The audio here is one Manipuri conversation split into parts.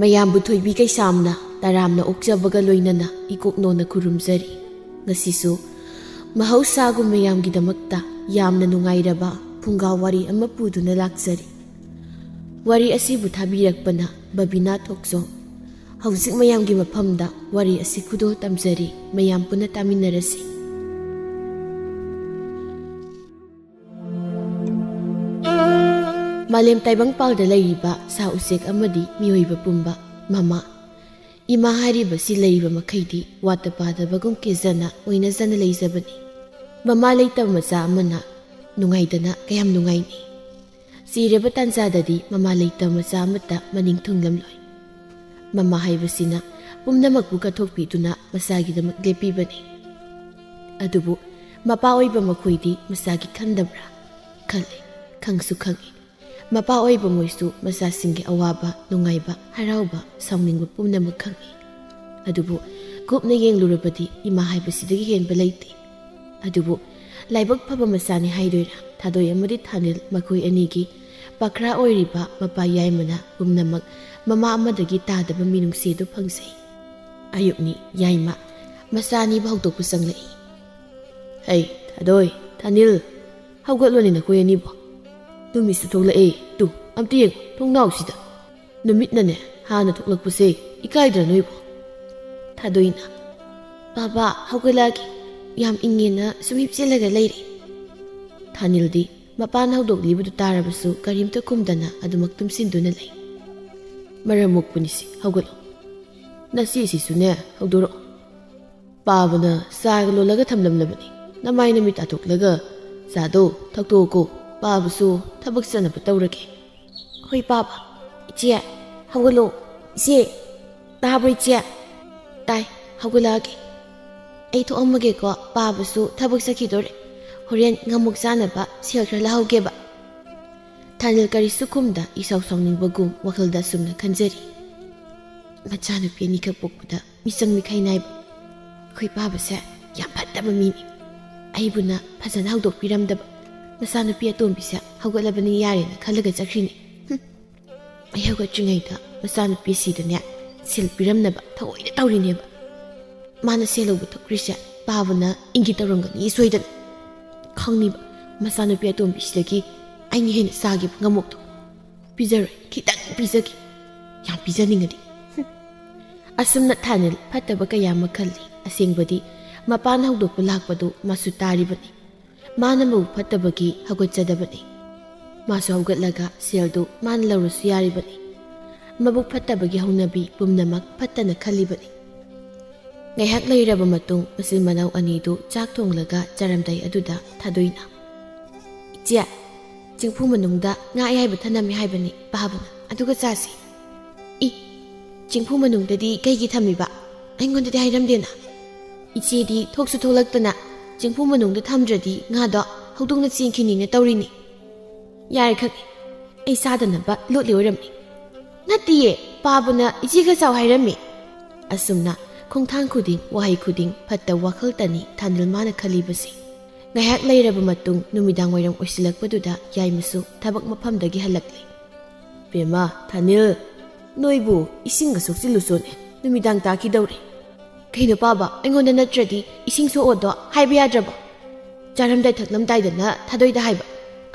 ꯃꯌꯥꯝꯕꯨ ꯊꯣꯏꯕꯤ ꯀꯩꯁꯥꯝꯅ ꯇꯔꯥꯝꯅ ꯑꯣꯛꯆꯕꯒ ꯂꯣꯏꯅꯅ ꯏꯀꯣꯛꯅꯣꯅ ꯈꯨꯔꯨꯝꯖꯔꯤ꯫ ꯉꯁꯤꯁꯨ ꯃꯍꯧꯁꯥꯒꯨꯝ ꯃꯌꯥꯝꯒꯤꯗꯃꯛꯇ ꯌꯥꯝꯅ ꯅꯨꯡꯉꯥꯏꯔꯕ ꯐꯨꯡꯒꯥ ꯋꯥꯔꯤ ꯑꯃ ꯄꯨꯗꯨꯅ ꯂꯥꯛꯆꯔꯤ꯫ ꯋꯥꯔꯤ ꯑꯁꯤꯕꯨ ꯊꯥꯕꯤꯔꯛꯄꯅ ꯕꯕꯤꯅꯥ ꯊꯣꯛꯆꯣꯝ꯫ ꯍꯧꯖꯤꯛ ꯃꯌꯥꯝꯒꯤ ꯃꯐꯝꯗ ꯋꯥꯔꯤ ꯑꯁꯤ ꯈꯨꯗꯣꯜ ꯇꯝꯖꯔꯤ, ꯃꯌꯥꯝ ꯄꯨꯟꯅ ꯇꯥꯃꯤꯟꯅꯔꯁꯤ꯫ ꯃꯥꯂꯦꯝ ꯇꯥꯏꯕꯪꯄꯥꯜꯗ ꯂꯩꯔꯤꯕ ꯁꯥ ꯎꯆꯦꯛ ꯑꯃꯗꯤ ꯃꯤꯑꯣꯏꯕ ꯄꯨꯝꯕ ꯃꯃꯥ ꯏꯃꯥ ꯍꯥꯏꯔꯤꯕꯁꯤ ꯂꯩꯔꯤꯕ ꯃꯈꯩꯗꯤ ꯋꯥꯠꯇ ꯄꯥꯗꯕꯒꯨꯝ ꯀꯦꯖꯅ ꯑꯣꯏꯅꯖꯅ ꯂꯩꯖꯕꯅꯤ꯫ ꯃꯃꯥ ꯂꯩꯇꯕ ꯃꯆꯥ ꯑꯃꯅ ꯅꯨꯡꯉꯥꯏꯗꯅ ꯀꯌꯥꯝ ꯅꯨꯡꯉꯥꯏꯅꯤ꯫ ꯁꯤꯔꯕ ꯇꯥꯟꯖꯥꯗꯗꯤ ꯃꯃꯥ ꯂꯩꯇꯕ ꯃꯆꯥ ꯑꯃꯠꯇ ꯃꯅꯤꯡ ꯊꯨꯡꯂꯝꯂꯣꯏ꯫ ꯃꯃꯥ ꯍꯥꯏꯕꯁꯤꯅ ꯄꯨꯝꯅꯃꯛꯄꯨ ꯀꯠꯊꯣꯛꯄꯤꯗꯨꯅ ꯃꯆꯥꯒꯤꯗꯃꯛ ꯂꯦꯞꯄꯤꯕꯅꯤ꯫ ꯑꯗꯨꯕꯨ ꯃꯄꯥ ꯑꯣꯏꯕ ꯃꯈꯣꯏꯗꯤ ꯃꯆꯥꯒꯤ ꯈꯟꯗꯕ꯭ꯔꯥ? ꯈꯜꯂꯤ, ꯈꯪꯁꯨ ꯈꯪꯏ꯫ ꯃꯄꯥ ꯑꯣꯏꯕ ꯃꯣꯏꯁꯨ ꯃꯆꯥꯁꯤꯡꯒꯤ ꯑꯋꯥꯕ, ꯅꯨꯡꯉꯥꯏꯕ, ꯍꯔꯥꯎꯕ, ꯁꯥꯎꯅꯤꯡꯕ ꯄꯨꯝꯅꯃꯛ ꯈꯪꯏ꯫ ꯑꯗꯨꯕꯨ ꯀꯨꯞꯅ ꯌꯦꯡꯂꯨꯔꯕꯗꯤ ꯏꯃꯥ ꯍꯥꯏꯕꯁꯤꯗꯒꯤ ꯍꯦꯟꯕ ꯂꯩꯇꯦ꯫ ꯑꯗꯨꯕꯨ ꯂꯥꯏꯕꯛ ꯐꯕ ꯃꯆꯥꯅꯤ ꯍꯥꯏꯗꯣꯏꯔꯥ, ꯊꯥꯗꯣꯏ ꯑꯃꯗꯤ ꯊꯥꯅꯤꯜ ꯃꯈꯣꯏ ꯑꯅꯤꯒꯤ ꯄꯥꯈ꯭ꯔꯥ ꯑꯣꯏꯔꯤꯕ ꯃꯄꯥ ꯌꯥꯏꯃꯅ ꯄꯨꯝꯅꯃꯛ ꯃꯃꯥ ꯑꯃꯗꯒꯤ ꯇꯥꯗꯕ ꯃꯤꯅꯨꯡꯁꯤꯗꯨ ꯐꯪꯖꯩ꯫ ꯑꯌꯨꯛꯅꯤ ꯌꯥꯏꯃ ꯃꯆꯥ ꯑꯅꯤꯕꯨ ꯍꯧꯗꯣꯛꯄ ꯆꯪꯂꯛꯏ꯫ "ꯍꯩ ꯊꯥꯗꯣꯏ, ꯊꯥꯅꯤꯜ, ꯍꯧꯒꯠꯂꯣꯅꯦ ꯅꯈꯣꯏ ꯑꯅꯤꯕꯨ꯫ ꯅꯨꯃꯤꯠꯁꯨ ꯊꯣꯛꯂꯛꯑꯦ, ꯇꯨ ꯑꯝꯇ ꯌꯦꯡꯉꯨ ꯊꯣꯡꯅꯥꯎꯁꯤꯗ꯫ ꯅꯨꯃꯤꯠꯅꯅꯦ ꯍꯥꯟꯅ ꯊꯣꯛꯂꯛꯄꯁꯦ ꯏꯀꯥꯏꯗ꯭ꯔꯥ ꯅꯣꯏꯕꯨ?" ꯊꯥꯗꯣꯏꯅ "ꯕꯥꯕꯥ ꯍꯧꯒꯠꯂꯛꯑꯒꯦ, ꯌꯥꯝ ꯏꯪꯉꯦꯅ ꯁꯨꯝ ꯍꯤꯞꯆꯤꯜꯂꯒ ꯂꯩꯔꯦ." ꯊꯥꯅꯤꯜꯗꯤ ꯃꯄꯥꯅ ꯍꯧꯗꯣꯛꯂꯤꯕꯗꯨ ꯇꯥꯔꯕꯁꯨ ꯀꯔꯤꯝꯇ ꯈꯨꯝꯗꯅ ꯑꯗꯨꯃꯛ ꯇꯨꯝꯁꯤꯟꯗꯨꯅ ꯂꯩ꯫ "ꯃꯔꯝ ꯃꯣꯛꯄꯅꯤꯁꯤ, ꯍꯧꯒꯠꯂꯣ꯫ ꯅꯆꯦꯁꯤꯁꯨꯅꯦ ꯍꯧꯗꯣꯔꯛꯑꯣ꯫ ꯄꯥꯕꯅ ꯆꯥꯒ ꯂꯣꯜꯂꯒ ꯊꯝꯂꯝꯂꯕꯅꯤ, ꯅꯃꯥꯏ ꯅꯃꯤꯠ ꯇꯥꯊꯣꯛꯂꯒ ꯆꯥꯗꯣ ꯊꯛꯇꯣꯛꯑꯣꯀꯣ, ꯄꯥꯕꯁꯨ ꯊꯕꯛ ꯆꯠꯅꯕ ꯇꯧꯔꯒꯦ." "ꯍꯣꯏ ꯄꯥꯕ." "ꯏꯆꯦ ꯍꯧꯒꯠꯂꯣ, ꯏꯆꯦ ꯇꯥꯕ꯭ꯔꯣ ꯏꯆꯦ?" "ꯇꯥꯏ, ꯍꯧꯒꯠꯂꯛꯑꯒꯦ꯫ ꯑꯩ ꯊꯣꯛꯑꯝꯃꯒꯦꯀꯣ, ꯄꯥꯕꯁꯨ ꯊꯕꯛ ꯆꯠꯈꯤꯗꯣꯔꯦ, ꯍꯣꯔꯦꯟ ꯉꯥꯃꯨꯛ ꯆꯥꯅꯕ ꯁꯦꯜ ꯈꯔ ꯂꯧꯍꯧꯒꯦꯕ." ꯊꯥꯅꯤꯜ ꯀꯔꯤꯁꯨ ꯈꯨꯝꯗ ꯏꯁꯥꯎ ꯁꯥꯎꯅꯤꯡꯕꯒꯨꯝ ꯋꯥꯈꯜꯗ ꯑꯁꯨꯝꯅ ꯈꯟꯖꯔꯤ꯫ ꯃꯆꯥꯅꯨꯄꯤ ꯑꯅꯤꯈꯛ ꯄꯣꯛꯄꯗ ꯃꯤꯆꯪ ꯃꯤꯈꯥꯏ ꯅꯥꯏꯕ ꯑꯩꯈꯣꯏ ꯄꯥꯕꯁꯦ ꯌꯥꯝ ꯐꯠꯇꯕ ꯃꯤꯅꯤ꯫ ꯑꯩꯕꯨꯅ ꯐꯖꯅ ꯍꯧꯗꯣꯛꯄꯤꯔꯝꯗꯕ, ꯃꯆꯥꯅꯨꯄꯤ ꯑꯇꯣꯝꯕꯤꯁꯦ ꯍꯧꯒꯠꯂꯕꯅꯤ ꯌꯥꯔꯦꯅ ꯈꯜꯂꯒ ꯆꯠꯈ꯭ꯔꯤꯅꯤ꯫ ꯑꯩ ꯍꯧꯒꯠꯇ꯭ꯔꯤꯉꯩꯗ ꯃꯆꯥꯅꯨꯄꯤꯁꯤꯗꯅꯦ ꯁꯦꯜ ꯄꯤꯔꯝꯅꯕ ꯊꯑꯣꯏꯅ ꯇꯧꯔꯤꯅꯦꯕ꯫ ꯃꯥꯅ ꯁꯦꯜ ꯂꯧꯕ ꯊꯣꯛꯈ꯭ꯔꯤꯁꯦ ꯄꯥꯕꯅ ꯏꯪꯒꯤꯠ ꯇꯧꯔꯝꯒꯅꯤ ꯁꯣꯏꯗꯅ꯫ ꯈꯪꯅꯤꯕ ꯃꯆꯥꯅꯨꯄꯤ ꯑꯇꯣꯝꯕꯤꯁꯤꯗꯒꯤ ꯑꯩꯅ ꯍꯦꯟꯅ ꯆꯥꯒꯤꯕ ꯉꯝꯃꯣꯛꯇꯣ ꯄꯤꯖꯔꯣꯏ, ꯈꯤꯇꯪ ꯄꯤꯖꯒꯦ, ꯌꯥꯝ ꯄꯤꯖꯅꯤꯡꯉꯗꯤ." ꯑꯁꯨꯝꯅ ꯊꯥꯅꯤꯜ ꯐꯠꯇꯕ ꯀꯌꯥ ꯑꯃ ꯈꯜꯂꯤ꯫ ꯑꯁꯦꯡꯕꯗꯤ ꯃꯄꯥꯅ ꯍꯧꯗꯣꯛꯄ ꯂꯥꯛꯄꯗꯨ ꯃꯥꯁꯨ ꯇꯥꯔꯤꯕꯅꯤ꯫ ꯃꯥꯅ ꯃꯕꯨꯛ ꯐꯠꯇꯕꯒꯤ ꯍꯧꯒꯠꯆꯗꯕꯅꯤ꯫ ꯃꯥꯁꯨ ꯍꯧꯒꯠꯂꯒ ꯁꯦꯜꯗꯨ ꯃꯥꯅ ꯂꯧꯔꯁꯨ ꯌꯥꯔꯤꯕꯅꯤ꯫ ꯃꯕꯨꯛ ꯐꯠꯇꯕꯒꯤ ꯍꯧꯅꯕꯤ ꯄꯨꯝꯅꯃꯛ ꯐꯠꯇꯅ ꯈꯜꯂꯤꯕꯅꯤ꯫ ꯉꯥꯏꯍꯥꯛ ꯂꯩꯔꯕ ꯃꯇꯨꯡ ꯃꯆꯤꯟ ꯃꯅꯥꯎ ꯑꯅꯤꯗꯨ ꯆꯥꯛ ꯊꯣꯡꯂꯒ ꯆꯥꯔꯝꯗꯥꯏ ꯑꯗꯨꯗ ꯊꯥꯗꯣꯏꯅ "ꯏꯆꯦ, ꯆꯦꯡꯐꯨ ꯃꯅꯨꯡꯗ ꯉꯥ ꯑꯌꯥꯏꯕ ꯊꯅꯝꯃꯤ ꯍꯥꯏꯕꯅꯤ ꯄꯥꯕꯅ, ꯑꯗꯨꯒ ꯆꯥꯁꯤ." "ꯏ, ꯆꯦꯡꯐꯨ ꯃꯅꯨꯡꯗꯗꯤ ꯀꯩꯒꯤ ꯊꯝꯃꯤꯕ? ꯑꯩꯉꯣꯟꯗꯗꯤ ꯍꯥꯏꯔꯝꯗꯦꯅ." "ꯏꯆꯦꯗꯤ ꯊꯣꯛꯁꯨ ꯊꯣꯛꯂꯛꯇꯅ ꯆꯦꯡꯐꯨ ꯃꯅꯨꯡꯗ ꯊꯝꯗ꯭ꯔꯗꯤ ꯉꯥꯗꯣ ꯍꯧꯗꯣꯡꯅ ꯆꯦꯟꯈꯤꯅꯤꯅ ꯇꯧꯔꯤꯅꯤ." "ꯌꯥꯔꯦ ꯈꯪꯉꯦ, ꯑꯩ ꯆꯥꯗꯅꯕ ꯂꯣꯠꯂꯤ ꯑꯣꯏꯔꯝꯅꯤ." "ꯅꯠꯇꯤꯌꯦ, ꯄꯥꯕꯅ ꯏꯆꯦꯒ ꯆꯥꯎ ꯍꯥꯏꯔꯝꯃꯤ." ꯑꯁꯨꯝꯅ ꯈꯣꯡꯊꯥꯡ ꯈꯨꯗꯤꯡ, ꯋꯥꯍꯩ ꯈꯨꯗꯤꯡ ꯐꯠꯇꯕ ꯋꯥꯈꯜꯇꯅꯤ ꯊꯥꯅꯤꯜ ꯃꯥꯅ ꯈꯜꯂꯤꯕꯁꯤ꯫ ꯉꯥꯏꯍꯥꯛ ꯂꯩꯔꯕ ꯃꯇꯨꯡ ꯅꯨꯃꯤꯗꯥꯡ ꯋꯥꯏꯔꯝ ꯑꯣꯏꯁꯤꯜꯂꯛꯄꯗꯨꯗ ꯌꯥꯏꯃꯁꯨ ꯊꯕꯛ ꯃꯐꯝꯗꯒꯤ ꯍꯜꯂꯛꯂꯤ꯫ "ꯕꯦꯝꯃ, ꯊꯥꯅꯤꯜ, ꯅꯣꯏꯕꯨ ꯏꯁꯤꯡꯒ ꯁꯣꯛꯆꯤꯜꯂꯨꯆꯣꯅꯦ, ꯅꯨꯃꯤꯗꯥꯡ ꯇꯥꯈꯤꯗꯧꯔꯦ." "ꯀꯩꯅꯣ ꯄꯥꯕ, ꯑꯩꯉꯣꯟꯗ ꯅꯠꯇ꯭ꯔꯗꯤ ꯏꯁꯤꯡ ꯁꯣꯛꯑꯣꯗꯣ ꯍꯥꯏꯕ ꯌꯥꯗ꯭ꯔꯕꯣ? ꯆꯥꯔꯝꯗꯥꯏ ꯊꯛꯂꯝꯗꯥꯏꯗꯅ ꯊꯥꯗꯣꯏꯗ ꯍꯥꯏꯕ,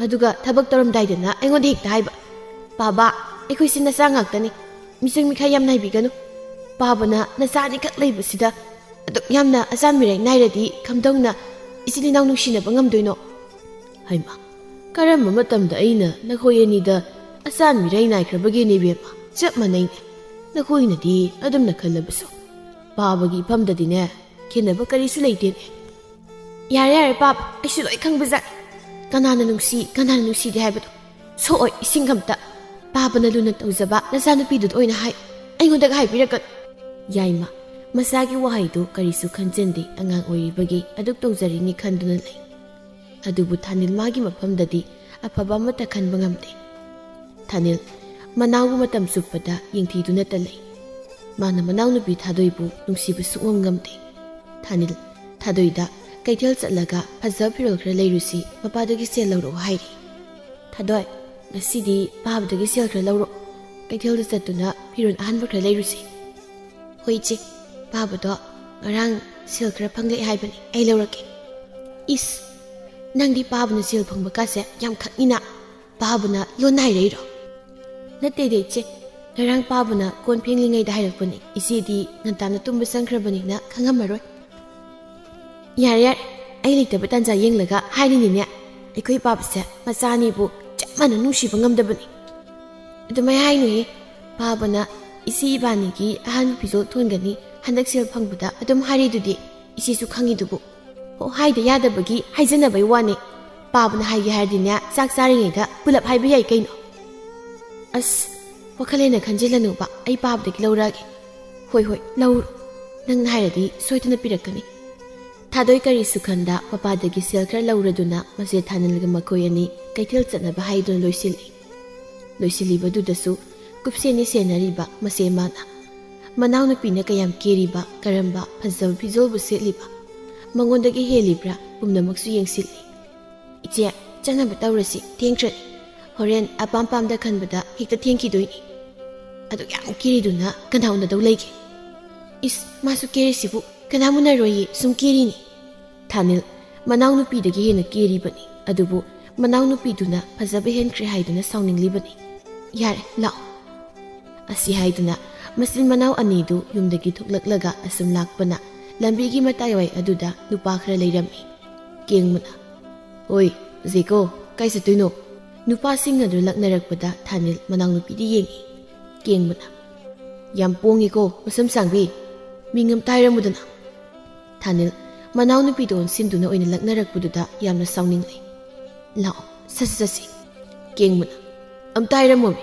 ꯑꯗꯨꯒ ꯊꯕꯛ ꯇꯧꯔꯝꯗꯥꯏꯗꯅ ꯑꯩꯉꯣꯟꯗ ꯍꯦꯛꯇ ꯍꯥꯏꯕ." "ꯄꯥꯕ, ꯑꯩꯈꯣꯏꯁꯤ ꯅꯆꯥ ꯉꯥꯛꯇꯅꯤ, ꯃꯤꯆꯪ ꯃꯤꯈꯥꯏ ꯌꯥꯝ ꯅꯥꯏꯕꯤꯒꯅꯨ꯫ ꯄꯥꯕꯅ ꯅꯆꯥ ꯑꯅꯤꯈꯛ ꯂꯩꯕꯁꯤꯗ ꯑꯗꯨꯛ ꯌꯥꯝꯅ ꯑꯆꯥꯟ ꯃꯤꯔꯥꯏ ꯅꯥꯏꯔꯗꯤ ꯀꯝꯗꯧꯅ ꯏꯆꯤꯜ ꯏꯅꯥꯎ ꯅꯨꯡꯁꯤꯅꯕ ꯉꯝꯗꯣꯏꯅꯣ?" "ꯍꯩꯃꯥ, ꯀꯔꯝꯕ ꯃꯇꯝꯗ ꯑꯩꯅ ꯅꯈꯣꯏ ꯑꯅꯤꯗ ꯑꯆꯥꯟ ꯃꯤꯔꯥꯏ ꯅꯥꯏꯈ꯭ꯔꯕꯒꯦꯅꯦ ꯕꯦꯝꯃ? ꯆꯞ ꯃꯥꯟꯅꯩꯅꯦ, ꯅꯈꯣꯏꯅꯗꯤ ꯑꯗꯨꯝꯅ ꯈꯜꯂꯕꯁꯨ ꯄꯥꯕꯒꯤ ꯏꯐꯝꯗꯗꯤꯅꯦ ꯈꯦꯟꯅꯕ ꯀꯔꯤꯁꯨ ꯂꯩꯇꯦꯅꯦ." "ꯌꯥꯔꯦ ꯌꯥꯔꯦ ꯄꯥꯕ, ꯑꯩꯁꯨ ꯂꯣꯏ ꯈꯪꯕꯖꯥꯠꯅꯤ, ꯀꯅꯥꯅ ꯅꯨꯡꯁꯤ ꯀꯅꯥꯅ ꯅꯨꯡꯁꯤꯗꯦ ꯍꯥꯏꯕꯗꯣ꯫ ꯁꯣꯛꯑꯣꯏ ꯏꯁꯤꯡ ꯑꯝꯇ, ꯄꯥꯕꯅ ꯂꯨꯅ ꯇꯧꯖꯕ ꯅꯆꯥꯅꯨꯄꯤꯗꯨꯗ ꯑꯣꯏꯅ ꯍꯥꯏꯌꯨ, ꯑꯩꯉꯣꯟꯗꯒ ꯍꯥꯏꯕꯤꯔꯛꯀꯅꯨ." ꯌꯥꯏꯃ ꯃꯆꯥꯒꯤ ꯋꯥꯍꯩꯗꯨ ꯀꯔꯤꯁꯨ ꯈꯟꯖꯟꯗꯦ, ꯑꯉꯥꯡ ꯑꯣꯏꯔꯤꯕꯒꯤ ꯑꯗꯨꯛ ꯇꯧꯖꯔꯤꯅꯤ ꯈꯟꯗꯨꯅ ꯂꯩ꯫ ꯑꯗꯨꯕꯨ ꯊꯥꯅꯤꯜ ꯃꯥꯒꯤ ꯃꯐꯝꯗꯗꯤ ꯑꯐꯕ ꯑꯃꯠꯇ ꯈꯟꯕ ꯉꯝꯗꯦ꯫ ꯊꯥꯅꯤꯜ ꯃꯅꯥꯎꯕꯨ ꯃꯇꯝ ꯆꯨꯞꯄꯗ ꯌꯦꯡꯊꯤꯗꯨꯅꯇ ꯂꯩ꯫ ꯃꯥꯅ ꯃꯅꯥꯎꯅꯨꯄꯤ ꯊꯥꯗꯣꯏꯕꯨ ꯅꯨꯡꯁꯤꯕ ꯁꯨꯛꯉꯝ ꯉꯝꯗꯦ꯫ ꯊꯥꯅꯤꯜ ꯊꯥꯗꯣꯏꯗ ꯀꯩꯊꯦꯜ ꯆꯠꯂꯒ ꯐꯖꯕ ꯐꯤꯔꯣꯜ ꯈꯔ ꯂꯩꯔꯨꯁꯤ, ꯃꯄꯥꯗꯒꯤ ꯁꯦꯜ ꯂꯧꯔꯛꯑꯣ ꯍꯥꯏꯔꯤ꯫ "ꯊꯥꯗꯣꯏ, ꯉꯁꯤꯗꯤ ꯄꯥꯕꯗꯒꯤ ꯁꯦꯜ ꯈꯔ ꯂꯧꯔꯛꯑꯣ, ꯀꯩꯊꯦꯜꯗ ꯆꯠꯇꯨꯅ ꯐꯤꯔꯣꯜ ꯑꯍꯟꯕ ꯈꯔ ꯂꯩꯔꯨꯁꯤ. ꯍꯣꯏ ꯏꯆꯦ, ꯄꯥꯕꯗꯣ ꯉꯔꯥꯡ ꯁꯦꯜ ꯈꯔ ꯐꯪꯂꯛꯑꯦ ꯍꯥꯏꯕꯅꯤ, ꯑꯩ ꯂꯧꯔꯛꯀꯦ. ꯏꯁ, ꯅꯪꯗꯤ ꯄꯥꯕꯅ ꯁꯦꯜ ꯐꯪꯕ ꯀꯥꯁꯦ ꯌꯥꯝ ꯈꯪꯏꯅ. ꯄꯥꯕꯅ ꯂꯣꯟ ꯍꯥꯏꯔꯛꯏꯔꯣ? ꯅꯠꯇꯦꯗ ꯏꯆꯦ, ꯉꯔꯥꯡ ꯄꯥꯕꯅ ꯀꯣꯟ ꯐꯦꯡꯂꯤꯉꯩꯗ ꯍꯥꯏꯔꯛꯄꯅꯤ. ꯏꯆꯦꯗꯤ ꯉꯟꯇꯥꯅ ꯇꯨꯝꯕ ꯆꯪꯈ꯭ꯔꯕꯅꯤꯅ ꯈꯪꯉꯝꯃꯔꯣꯏ. ꯌꯥꯔꯦ ꯌꯥꯔꯦ, ꯑꯩ ꯂꯩꯇꯕ ꯇꯥꯟꯖꯥ ꯌꯦꯡꯂꯒ ꯍꯥꯏꯔꯤꯅꯤꯅꯦ. ꯑꯩꯈꯣꯏ ꯄꯥꯕꯁꯦ ꯃꯆꯥꯅꯤꯕꯨ ꯆꯞ ꯃꯥꯟꯅ ꯅꯨꯡꯁꯤꯕ ꯉꯝꯗꯕꯅꯤ. ꯑꯗꯨꯃꯥꯏ ꯍꯥꯏꯅꯨꯍꯦ. ꯄꯥꯕꯅ ꯏꯆꯦ ꯏꯕꯥꯅꯤꯒꯤ ꯑꯍꯥꯟꯕ ꯐꯤꯖꯣꯜ ꯊꯣꯟꯒꯅꯤ ꯍꯟꯗꯛ ꯁꯦꯜ ꯐꯪꯕꯗ ꯑꯗꯨꯝ ꯍꯥꯏꯔꯤꯗꯨꯗꯤ. ꯏꯆꯦꯁꯨ ꯈꯪꯉꯤꯗꯨꯕꯨ. ꯑꯣ, ꯍꯥꯏꯗ ꯌꯥꯗꯕꯒꯤ ꯍꯥꯏꯖꯅꯕꯩ ꯋꯥꯅꯤ. ꯄꯥꯕꯅ ꯍꯥꯏꯒꯦ ꯍꯥꯏꯔꯗꯤꯅꯦ ꯆꯥꯛ ꯆꯥꯔꯤꯉꯩꯗ ꯄꯨꯂꯞ ꯍꯥꯏꯕ ꯌꯥꯏ ꯀꯩꯅꯣ. ꯑꯁ, ꯋꯥꯈꯜ ꯍꯦꯟꯅ ꯈꯟꯖꯤꯜꯂꯅꯨꯕ, ꯑꯩ ꯄꯥꯕꯗꯒꯤ ꯂꯧꯔꯛꯑꯒꯦ. ꯍꯣꯏ ꯍꯣꯏ, ꯂꯧꯔꯣ. ꯅꯪꯅ ꯍꯥꯏꯔꯗꯤ ꯁꯣꯏꯗꯅ ꯄꯤꯔꯛꯀꯅꯤ. ꯊꯥꯗꯣꯏ ꯀꯔꯤꯁꯨ ꯈꯟꯗ ꯃꯄꯥꯗꯒꯤ ꯁꯦꯜ ꯈꯔ ꯂꯧꯔꯗꯨꯅ ꯃꯆꯦ ꯊꯥꯅꯤꯜꯒ ꯃꯈꯣꯏ ꯑꯅꯤ ꯀꯩꯊꯦꯜ ꯆꯠꯅꯕ ꯍꯥꯏꯗꯨꯅ ꯂꯣꯏꯁꯤꯜꯂꯤ. ꯂꯣꯏꯁꯤꯜꯂꯤꯕꯗꯨꯗꯁꯨ ꯀꯨꯞꯁꯦꯟꯅꯤ ꯁꯦꯟꯅꯔꯤꯕ ꯃꯆꯦ ꯃꯥꯅ. ꯃꯅꯥꯎꯅꯨꯄꯤꯅ ꯀꯌꯥꯝ ꯀꯦꯔꯤꯕ, ꯀꯔꯝꯕ ꯐꯖꯕ ꯐꯤꯖꯣꯜꯕꯨ ꯁꯦꯠꯂꯤꯕ, ꯃꯉꯣꯟꯗꯒꯤ ꯍꯦꯜꯂꯤꯕ꯭ꯔꯥ ꯄꯨꯝꯅꯃꯛꯁꯨ ꯌꯦꯡꯁꯤꯜꯂꯤ. ꯏꯆꯦ, ꯆꯠꯅꯕ ꯇꯧꯔꯁꯤ, ꯊꯦꯡꯈ꯭ꯔꯅꯤ. ꯍꯣꯔꯦꯟ ꯑꯄꯥꯝ ꯄꯥꯝꯗ ꯈꯟꯕꯗ ꯍꯦꯛꯇ ꯊꯦꯡꯈꯤꯗꯣꯏꯅꯤ. ꯑꯗꯨꯛ ꯌꯥꯝ ꯀꯦꯔꯤꯗꯨꯅ ꯀꯅꯥ ꯎꯅꯗꯧ ꯂꯩꯒꯦ? ꯏꯁ, ꯃꯥꯁꯨ ꯀꯦꯔꯤꯁꯤꯕꯨ ꯀꯅꯥ ꯎꯅꯔꯣꯏꯌꯦ, ꯁꯨꯝ ꯀꯦꯔꯤꯅꯤ. ꯊꯥꯅꯤꯜ ꯃꯅꯥꯎꯅꯨꯄꯤꯗꯒꯤ ꯍꯦꯟꯅ ꯀꯦꯔꯤꯕꯅꯤ. ꯑꯗꯨꯕꯨ ꯃꯅꯥꯎꯅꯨꯄꯤꯗꯨꯅ ꯐꯖꯕ ꯍꯦꯟꯈ꯭ꯔꯦ ꯍꯥꯏꯗꯨꯅ ꯁꯥꯎꯅꯤꯡꯂꯤꯕꯅꯤ. ꯌꯥꯔꯦ, ꯂꯥꯛꯑꯣ. ꯑꯁꯤ ꯍꯥꯏꯗꯨꯅ ꯃꯆꯤꯟ ꯃꯅꯥꯎ ꯑꯅꯤꯗꯨ ꯌꯨꯝꯗꯒꯤ ꯊꯣꯛꯂꯛꯂꯒ ꯑꯁꯨꯝ ꯂꯥꯛꯄꯅ ꯂꯝꯕꯤꯒꯤ ꯃꯇꯥꯏꯋꯥꯏ ꯑꯗꯨꯗ ꯅꯨꯄꯥ ꯈꯔ ꯂꯩꯔꯝꯃꯤ. ꯀꯦꯡꯕꯅ, ꯍꯣꯏ ꯖꯦꯀꯣ, ꯀꯥꯏ ꯆꯠꯇꯣꯏꯅꯣ? ꯅꯨꯄꯥꯁꯤꯡ ꯑꯗꯨ ꯂꯛꯅꯔꯛꯄꯗ ꯊꯥꯅꯤꯜ ꯃꯅꯥꯎꯅꯨꯄꯤꯗꯤ ꯌꯦꯡꯉꯤ. ꯀꯦꯡꯕꯅ, ꯌꯥꯝ ꯄꯣꯡꯉꯤꯀꯣ ꯃꯁꯝ ꯁꯥꯡꯕꯤ, ꯃꯤꯡ ꯑꯝꯇ ꯍꯥꯏꯔꯝꯃꯨꯗꯅ. ꯊꯥꯅꯤꯜ ꯃꯅꯥꯎꯅꯨꯄꯤꯗ ꯑꯣꯟꯁꯤꯟꯗꯨꯅ ꯑꯣꯏꯅ ꯂꯛꯅꯔꯛꯄꯗꯨꯗ ꯌꯥꯝꯅ ꯁꯥꯎꯅꯤꯡꯂꯤ. ꯂꯥꯛꯑꯣ, ꯆꯠꯁꯤ. ꯀꯦꯡꯕꯅ, ꯑꯝꯇ ꯍꯥꯏꯔꯝꯃꯣꯃꯤ,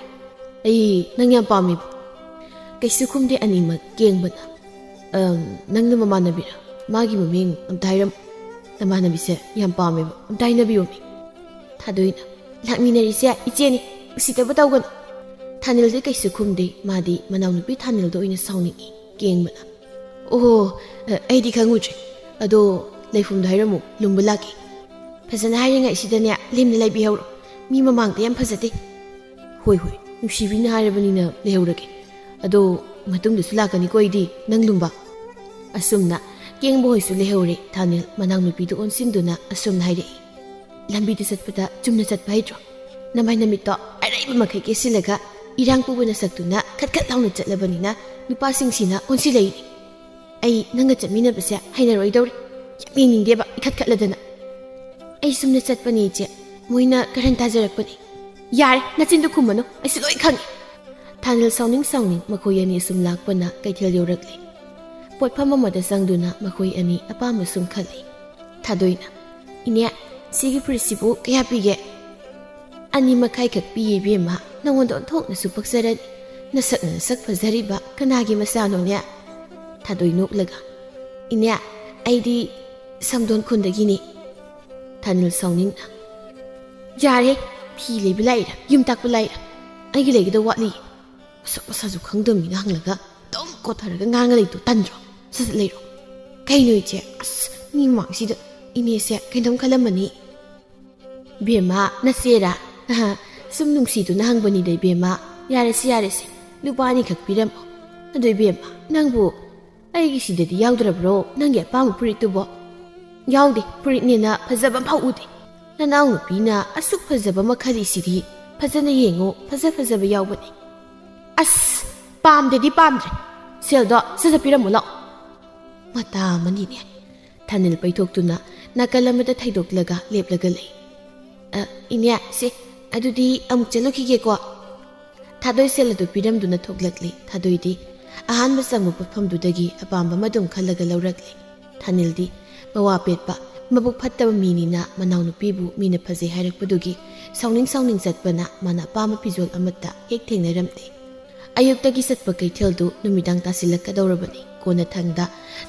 ꯑꯩ ꯅꯪ ꯌꯥꯝ ꯄꯥꯝꯃꯤꯕ. ꯀꯩꯁꯨ ꯈꯨꯝꯗꯦ ꯑꯅꯤꯃꯛ. ꯀꯦꯡꯕꯅ, ꯅꯪꯅ ꯃꯃꯥꯟꯅꯕꯤꯔ? ꯃꯥꯒꯤ ꯃꯃꯤꯡ ꯑꯝꯇ ꯍꯥꯏꯔꯝꯃꯨ. ꯅꯃꯥꯟꯅꯕꯤꯁꯦ ꯌꯥꯝ ꯄꯥꯝꯃꯦꯕ, ꯑꯝꯇ ꯍꯥꯏꯅꯕꯤꯌꯣꯃꯤ. ꯊꯥꯗꯣꯏꯅ, ꯂꯥꯛꯃꯤꯟꯅꯔꯤꯁꯦ ꯏꯆꯦꯅꯤ, ꯎꯁꯤꯠꯇꯕ ꯇꯧꯒꯅꯨ. ꯊꯥꯅꯤꯜꯗꯤ ꯀꯩꯁꯨ ꯈꯨꯝꯗꯦ. ꯃꯥꯗꯤ ꯃꯅꯥꯎꯅꯨꯄꯤ ꯊꯥꯅꯤꯜꯗ ꯑꯣꯏꯅ ꯁꯥꯎꯅꯤꯡꯏ. ꯀꯦꯡꯕꯅ, ꯑꯣꯍꯣ, ꯑꯩꯗꯤ ꯈꯪꯉꯨꯗ꯭ꯔꯦ. ꯑꯗꯣ ꯂꯩꯐꯝꯗꯣ ꯍꯥꯏꯔꯝꯃꯨ, ꯂꯨꯝꯕ ꯂꯥꯛꯀꯦ. ꯐꯖꯅ ꯍꯥꯏꯔꯤꯉꯩꯁꯤꯗꯅꯦ ꯂꯦꯝꯅ ꯂꯩꯕꯤꯍꯧꯔꯣ, ꯃꯤ ꯃꯃꯥꯡꯗ ꯌꯥꯝ ꯐꯖꯗꯦ. ꯍꯣꯏ ꯍꯣꯏ, ꯅꯨꯡꯁꯤꯕꯤꯅ ꯍꯥꯏꯔꯕꯅꯤꯅ ꯂꯩꯍꯧꯔꯒꯦ. ꯑꯗꯣ ꯃꯇꯨꯡꯗꯁꯨ ꯂꯥꯛꯀꯅꯤꯀꯣ ꯑꯩꯗꯤ, ꯅꯪ ꯂꯨꯝꯕ. ꯑꯁꯨꯝꯅ ꯀꯦꯡꯕ ꯍꯣꯏꯁꯨ ꯂꯩꯍꯧꯔꯦ. ꯊꯥꯅꯤꯜ ꯃꯅꯥꯎꯅꯨꯄꯤꯗꯨ ꯑꯣꯟꯁꯤꯟꯗꯨꯅ ꯑꯁꯨꯝꯅ ꯍꯥꯏꯔꯛꯏ. ꯂꯝꯕꯤꯗ ꯆꯠꯄꯗ ꯆꯨꯝꯅ ꯆꯠꯄ ꯍꯩꯇ꯭ꯔꯣ? ꯅꯃꯥꯏ ꯅꯃꯤꯠꯇꯣ ꯑꯔꯩꯕ ꯃꯈꯩ ꯀꯦꯁꯤꯜꯂꯒ ꯏꯔꯥꯡ ꯄꯨꯕꯅ ꯁꯛꯇꯨꯅ ꯈꯠꯈꯠ ꯂꯥꯎꯅ ꯆꯠꯂꯕꯅꯤꯅ ꯅꯨꯄꯥꯁꯤꯡꯁꯤꯅ ꯑꯣꯟꯁꯤꯜꯂꯛꯏꯅꯤ. ꯑꯩ ꯅꯪꯒ ꯆꯠꯃꯤꯟꯅꯕꯁꯦ ꯍꯩꯅꯔꯣꯏꯗꯧꯔꯤ. ꯌꯥꯝ ꯌꯦꯡꯅꯤꯡꯗꯦꯕ ꯏꯈꯠꯈꯠꯂꯗꯅ. ꯑꯩ ꯁꯨꯝꯅ ꯆꯠꯄꯅꯤ ꯏꯆꯦ, ꯃꯣꯏꯅ ꯀꯔꯟ ꯇꯥꯖꯔꯛꯄꯅꯤ. ꯌꯥꯔꯦ, ꯅꯆꯤꯟꯗꯨ ꯈꯨꯝꯃꯅꯨ, ꯑꯩꯁꯨ ꯂꯣꯏ ꯈꯪꯉꯤ. ꯊꯥꯅꯤꯜ ꯁꯥꯎꯅꯤꯡ ꯃꯈꯣꯏ ꯑꯅꯤ ꯁꯨꯝ ꯂꯥꯛꯄꯅ ꯀꯩꯊꯦꯜ ꯌꯧꯔꯛꯂꯤ. ꯄꯣꯠꯐꯝ ꯑꯃꯗ ꯆꯪꯗꯨꯅ ꯃꯈꯣꯏ ꯑꯅꯤ ꯑꯄꯥꯝꯕ ꯁꯨꯝ ꯈꯜꯂꯤ. ꯊꯥꯗꯣꯏꯅ, ꯏꯅꯦ, ꯁꯤꯒꯤ ꯐꯨꯔꯤꯠꯁꯤꯕꯨ ꯀꯌꯥ ꯄꯤꯒꯦ? 2.5 ꯈꯛ ꯄꯤꯌꯦ ꯏꯕꯦꯝꯃ, ꯅꯉꯣꯟꯗ ꯑꯣꯟꯊꯣꯛꯅꯁꯨ ꯄꯛꯆꯔꯅꯤ. ꯅꯁꯛꯅ ꯅꯁꯛ ꯐꯖꯔꯤꯕ ꯀꯅꯥꯒꯤ ꯃꯆꯥꯅꯣꯅꯦ? ꯊꯥꯗꯣꯏ ꯅꯣꯛꯂꯒ, ꯏꯅꯦ, ꯑꯩꯗꯤ ꯁꯝꯗꯣꯟ ꯈꯨꯟꯗꯒꯤꯅꯤ. ꯊꯥꯅꯤꯜ ꯁꯥꯎꯅꯤꯡꯅ, ꯌꯥꯔꯦ, ꯐꯤ ꯂꯩꯕ ꯂꯥꯛꯏꯔꯥ ꯌꯨꯝ ꯇꯥꯛꯄ ꯂꯥꯛꯏꯔꯥ? ꯑꯩꯒꯤ ꯂꯩꯒꯗꯧ ꯋꯥꯠꯂꯤ. ꯃꯁꯛ ꯃꯁꯥꯁꯨ ꯈꯪꯗꯕ ꯃꯤꯅ ꯍꯪꯂꯒ ꯑꯗꯨꯝ ꯀꯣꯊꯔꯒ ꯉꯥꯡꯉ ꯂꯩꯇꯣ ꯇꯟꯗ꯭ꯔꯣ? ꯁꯠ ꯂꯩꯔꯣ. ꯀꯩꯅꯣ ꯏꯆꯦ, ꯑꯁ, ꯃꯤ ꯃꯃꯥꯡꯁꯤꯗ ꯏꯅꯦꯁꯦ ꯀꯩꯅꯣꯝ ꯈꯜꯂꯝꯃꯅꯤ. ꯏꯕꯦꯝꯃ, ꯅꯆꯦꯔꯥ? ꯁꯨꯝ ꯅꯨꯡꯁꯤꯗꯨꯅ ꯍꯪꯕꯅꯤꯗ ꯏꯕꯦꯝꯃ. ꯌꯥꯔꯦꯁꯦ, ꯂꯨꯄꯥ 2 ꯈꯛ ꯄꯤꯔꯝꯃꯣ. ꯑꯗꯣ ꯏꯕꯦꯝꯃ, ꯅꯪꯕꯨ ꯑꯩꯒꯤꯁꯤꯗꯗꯤ ꯌꯥꯎꯗ꯭ꯔꯕ꯭ꯔꯣ ꯅꯪꯒꯤ ꯑꯄꯥꯝꯕ ꯐꯨꯔꯤꯠꯇꯨꯕꯣ? ꯌꯥꯎꯗꯦ, ꯐꯨꯔꯤꯠꯅꯦꯅ ꯐꯖꯕ ꯑꯃꯐꯥꯎ ꯎꯗꯦ. ꯅꯅꯥꯎꯅꯨꯄꯤꯅ ꯑꯁꯨꯛ ꯐꯖꯕ ꯃꯈꯜꯁꯤꯗꯤ ꯐꯖꯅ ꯌꯦꯡꯉꯣ, ꯐꯖꯕ ꯌꯥꯎꯕꯅꯤ. ꯑꯁ, ꯄꯥꯝꯗ꯭ꯔꯦ. ꯁꯦꯜꯗꯣ ꯁꯠ ꯄꯤꯔꯝꯃꯣ ꯂꯥꯛꯑꯣ. ꯃꯇꯥ ꯑꯃꯅꯤꯅꯦ. ꯊꯥꯅꯤꯜ ꯄꯩꯊꯣꯛꯇꯨꯅ ꯅꯥꯀꯜ ꯑꯃꯗ ꯊꯩꯗꯣꯛꯂꯒ ꯂꯦꯞꯂꯒ ꯂꯩ. ꯏꯅꯦ, ꯑꯗꯨꯗꯤ ꯑꯃꯨꯛ ꯆꯠꯂꯨꯈꯤꯒꯦꯀꯣ. ꯊꯥꯗꯣꯏ ꯁꯦꯜ ꯑꯗꯨ ꯄꯤꯔꯝꯗꯨꯅ ꯊꯣꯛꯂꯛꯂꯤ. ꯊꯥꯗꯣꯏꯗꯤ ꯑꯍꯥꯟꯕ ꯆꯪꯕ ꯄꯣꯠꯐꯝꯗꯨꯗꯒꯤ ꯑꯄꯥꯝꯕ ꯑꯗꯨꯝ ꯈꯜꯂꯒ ꯂꯧꯔꯛꯂꯤ. ꯊꯥꯅꯤꯜꯗꯤ ꯃꯋꯥ ꯄꯦꯠꯄ, ꯃꯕꯨꯛ ꯐꯠꯇꯕ ꯃꯤꯅꯤꯅ ꯃꯅꯥꯎꯅꯨꯄꯤꯕꯨ ꯃꯤꯅ ꯐꯖꯩ ꯍꯥꯏꯔꯛꯄꯗꯨꯒꯤ ꯁꯥꯎꯅꯤꯡ ꯆꯠꯄꯅ ꯃꯥꯅ ꯑꯄꯥꯝꯕ ꯐꯤꯖꯣꯜ ꯑꯃꯠꯇ ꯍꯦꯛ ꯊꯦꯡꯅꯔꯝꯗꯦ. ꯑꯌꯨꯛꯇꯒꯤ ꯆꯠꯄ ꯀꯩꯊꯦꯜꯗꯨ ꯅꯨꯃꯤꯗꯥꯡ ꯇꯥꯁꯤꯜꯂꯛꯀꯗꯧꯔꯕꯅꯤ. ꯀꯣꯟꯅꯊꯪꯗ